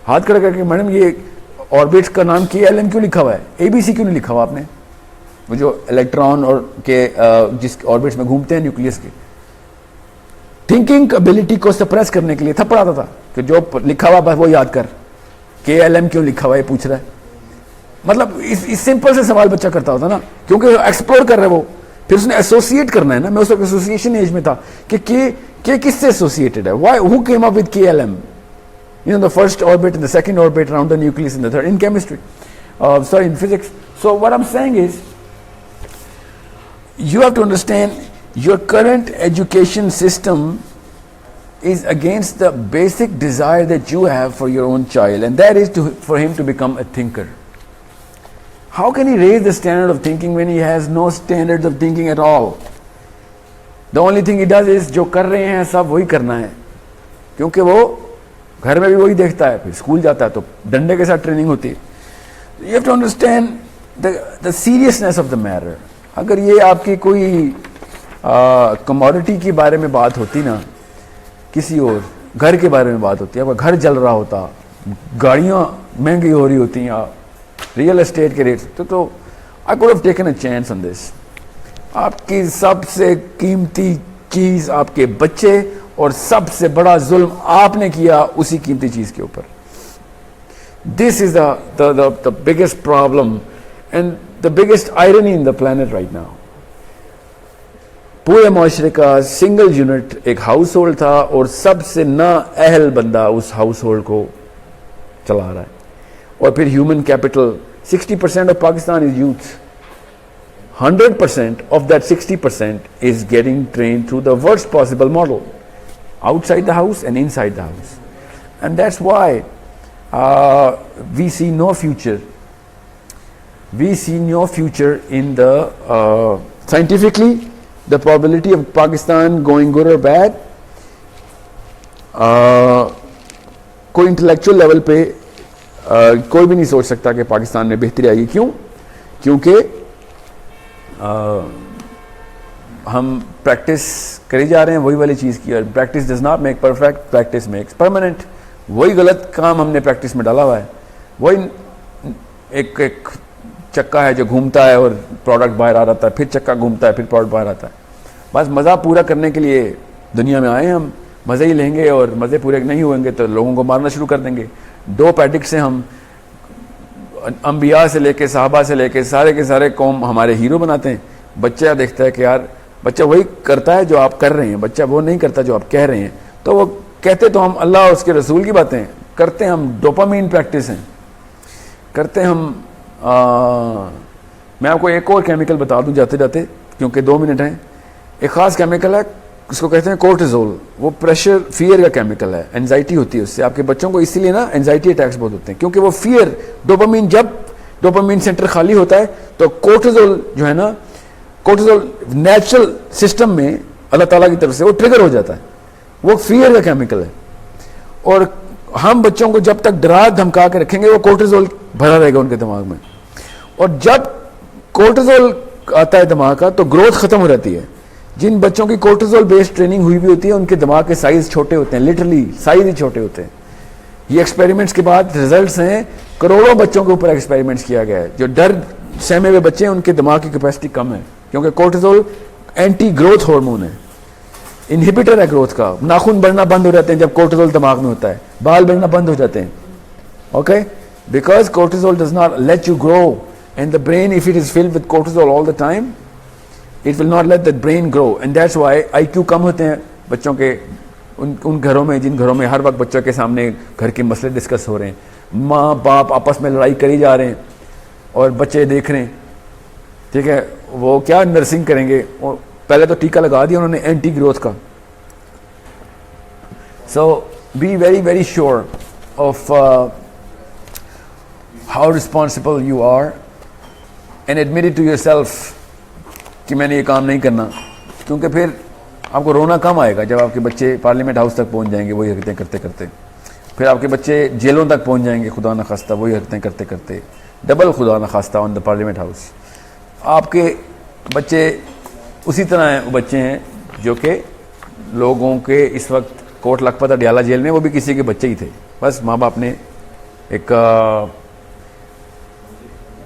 ہاتھ کھڑا کر کے میڈم یہ آربٹس کا نام KLM کیوں لکھا ہوا ہے, ABC کیوں نہیں لکھا ہوا آپ نے, وہ جو الیکٹران اور کے جس آربٹس میں گھومتے ہیں نیوکلیس کے. تھنکنگ ابیلٹی کو سپریس کرنے کے لیے تھپڑ آتا تھا کہ جو لکھا ہوا بس وہ یاد کر, KLM کیوں لکھا ہوا یہ پوچھ رہا ہے. مطلب اس سمپل سے سوال بچہ کرتا ہوتا نا, کیونکہ ایکسپلور کر رہے وہ, پھر اس نے ایسوسیٹ کرنا ہے نا. میں اس وقت ایسوسیشن ایج میں تھا کہ کس سے ایسوسیٹڈ ہے, why who came up with KLM, you know, the first orbit and the second orbit around the nucleus and the third in chemistry, in physics. So what I'm saying is, you have to understand your current education system is against the basic desire that you have for your own child, and that is for him to become a thinker. How can he raise the standard of thinking when he has no standards of thinking at all? The only thing he does is جو کر رہے ہیں سب وہی کرنا ہے, کیونکہ وہ گھر میں بھی وہی دیکھتا ہے, پھر اسکول جاتا ہے تو ڈنڈے کے ساتھ ٹریننگ ہوتی ہے. You have to understand the seriousness of the matter. اگر یہ آپ کی کوئی کموڈٹی کے بارے میں بات ہوتی نا, کسی اور گھر کے بارے میں بات ہوتی ہے, اگر گھر جل رہا ہوتا, گاڑیاں مہنگی ہو رہی ہوتی ہیں, ریئل اسٹیٹ کے ریٹ تو I could have taken a chance on this. آپ کی سب سے قیمتی چیز آپ کے بچے, اور سب سے بڑا ظلم آپ نے کیا اسی قیمتی چیز کے اوپر. This is the biggest problem and the biggest irony in the planet right now. پورے معاشرے کا سنگل یونٹ ایک ہاؤس ہولڈ تھا, اور سب سے نا اہل بندہ اس ہاؤس ہولڈ کو چلا رہا ہے. اور پھر human capital 60% of Pakistan is youth. 100% of that 60% is getting trained through the worst possible model, outside the house and inside the house. And that's why we see no future. We see no future in the scientifically, the probability of Pakistan going good or bad, کوئی intellectual level پہ کوئی بھی نہیں سوچ سکتا کہ پاکستان میں بہتری آئے گی. کیوں کیونکہ ہم پریکٹس کری جا رہے ہیں وہی والی چیز کی, اور practice does not make perfect, practice makes permanent. وہی غلط کام ہم نے پریکٹس میں ڈالا ہوا ہے, وہی ایک چکا ہے جو گھومتا ہے اور پروڈکٹ باہر آ رہا ہے, پھر چکا گھومتا ہے, پھر پروڈکٹ باہر آتا ہے. بس مزہ پورا کرنے کے لیے دنیا میں آئے, ہم مزے ہی لیں گے, اور مزے پورے نہیں ہوئیں گے تو لوگوں کو مارنا شروع کر دیں گے. ڈوپ ایڈکٹ سے ہم انبیاء سے لے کے صحابہ سے لے کے سارے کے سارے قوم ہمارے ہیرو بناتے ہیں. بچہ دیکھتا ہے کہ یار بچہ وہی کرتا ہے جو آپ کر رہے ہیں, بچہ وہ نہیں کرتا جو آپ کہہ رہے ہیں, تو وہ کہتے تو ہم اللہ اور اس کے رسول کی باتیں کرتے ہیں, ہم ڈوپامین پریکٹس ہیں کرتے ہیں ہم. میں آپ کو ایک اور کیمیکل بتا دوں جاتے جاتے, کیونکہ 2 منٹ ہیں. ایک خاص کیمیکل ہے, اس کو کہتے ہیں کورٹیزول. وہ پریشر فیئر کا کیمیکل ہے, اینزائٹی ہوتی ہے اس سے. آپ کے بچوں کو اسی لیے نا اینزائٹی اٹیکس بہت ہوتے ہیں, کیونکہ وہ فیئر, ڈوپامین, جب ڈوپامین سینٹر خالی ہوتا ہے تو کورٹیزول جو ہے نا, کورٹیزول نیچرل سسٹم میں اللہ تعالیٰ کی طرف سے وہ ٹریگر ہو جاتا ہے. وہ فیئر کا کیمیکل ہے, اور ہم بچوں کو جب تک ڈرا دھمکا کے رکھیں گے وہ کورٹیزول بھرا رہے گا ان کے دماغ میں, اور جب کورٹیزول آتا ہے دماغ کا تو گروتھ ختم ہو جاتی ہے. جن بچوں کی کورٹیزول بیسڈ ٹریننگ ہوئی بھی ہوتی ہے ان کے دماغ کے سائز چھوٹے ہوتے ہیں, لٹرلی سائز ہی چھوٹے ہوتے ہیں. یہ ایکسپیریمنٹس کے بعد ریزلٹس ہیں, کروڑوں بچوں کے اوپر ایکسپیریمنٹس کیا گیا ہے. جو ڈر سہمے ہوئے بچے ہیں ان کے دماغ کی کیپیسٹی کم ہے, کیونکہ کورٹیزول اینٹی گروتھ ہارمون ہے, انہیبیٹر ہے گروتھ کا. ناخن بڑھنا بند ہو جاتے ہیں جب کورٹیزول دماغ میں ہوتا ہے, بال بڑھنا بند ہو جاتے ہیں. Okay, because cortisol does not let you grow, and the brain of it is flood with cortisol all the time it will not let the brain grow, and that's why IQ کم ہوتے ہیں بچوں کے. ان گھروں میں جن گھروں میں ہر وقت بچوں کے سامنے گھر کے مسئلے ڈسکس ہو رہے ہیں, ماں باپ آپس میں لڑائی کری جا رہے ہیں اور بچے دیکھ رہے ہیں, ٹھیک ہے, وہ کیا نرسنگ کریں گے, اور پہلے تو ٹیکہ لگا دیا انہوں نے اینٹی گروتھ کا. So be very very sure of how responsible you are, and admit it to yourself کہ میں نے یہ کام نہیں کرنا, کیونکہ پھر آپ کو رونا کم آئے گا جب آپ کے بچے پارلیمنٹ ہاؤس تک پہنچ جائیں گے وہی حرکتیں کرتے کرتے. پھر آپ کے بچے جیلوں تک پہنچ جائیں گے خدا نخواستہ وہی حرکتیں کرتے کرتے, ڈبل خدا نخواستہ آن دا پارلیمنٹ ہاؤس. آپ کے بچے اسی طرح ہیں, وہ بچے ہیں جو کہ لوگوں کے اس وقت کوٹ لکھپت اڈیالہ جیل میں, وہ بھی کسی کے بچے ہی تھے, بس ماں باپ نے ایک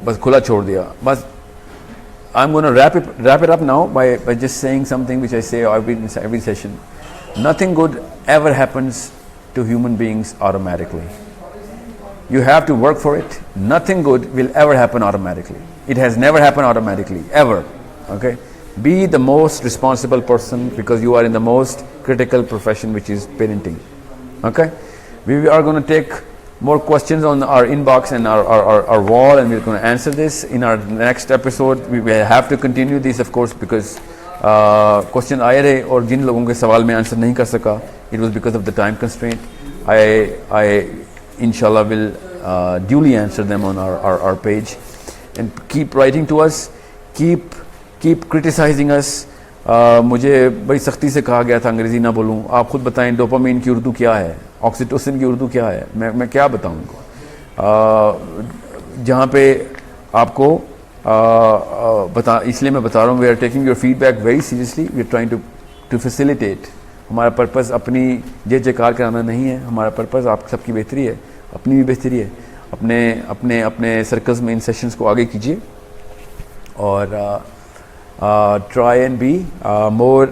بس کھلا چھوڑ دیا. بس I'm going to wrap it up now by just saying something which I say every session. Nothing good ever happens to human beings automatically. You have to work for it. Nothing good will ever happen automatically. It has never happened automatically, ever. Okay? Be the most responsible person because you are in the most critical profession, which is parenting. Okay? We are going to take more questions on our inbox and our wall, and we're going to answer this in our next episode. We will have to continue this, of course, because question آئے رہے اور جن لوگوں کے سوال میں answer نہیں کر سکا, it was because of the time constraint. I inshallah will duly answer them on our page, and keep writing to us, keep criticizing us. مجھے بڑی سختی سے کہا گیا تھا انگریزی نہ بولوں. آپ خود بتائیں ڈوپامین کی اردو کیا ہے, آکسیٹوسن کی اردو کیا ہے, میں کیا بتاؤں ان کو. جہاں پہ آپ کو اس لیے میں بتا رہا ہوں, we are taking your feedback very seriously. We are trying to facilitate. ہمارا پرپز اپنی جے کار کرانا نہیں ہے, ہمارا پرپز آپ سب کی بہتری ہے, اپنی بھی بہتری ہے. اپنے سرکلز میں ان سیشنز کو آگے کیجیے, اور try and be more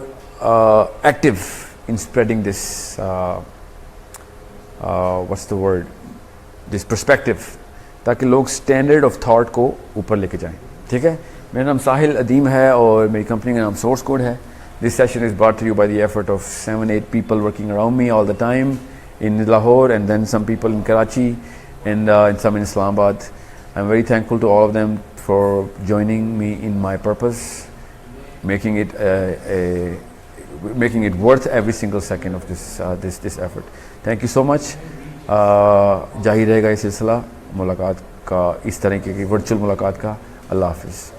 active in spreading this what's the word, this perspective, تاکہ لوگ اسٹینڈرڈ آف تھاٹ کو اوپر لے کے جائیں. ٹھیک ہے, میرا نام ساحل ادیم ہے اور میری کمپنی کا نام سورس کوڈ ہے. This session is brought to you by the effort of 7-8 people working around me all the time in Lahore, and then some people in Karachi, and some in Islamabad. I'm very thankful to all of them for joining me in my purpose, making it worth every single second of this effort. Thank you so much. جاری رہے گا یہ سلسلہ ملاقات کا, اس طرح کی virtual ملاقات کا. اللہ حافظ.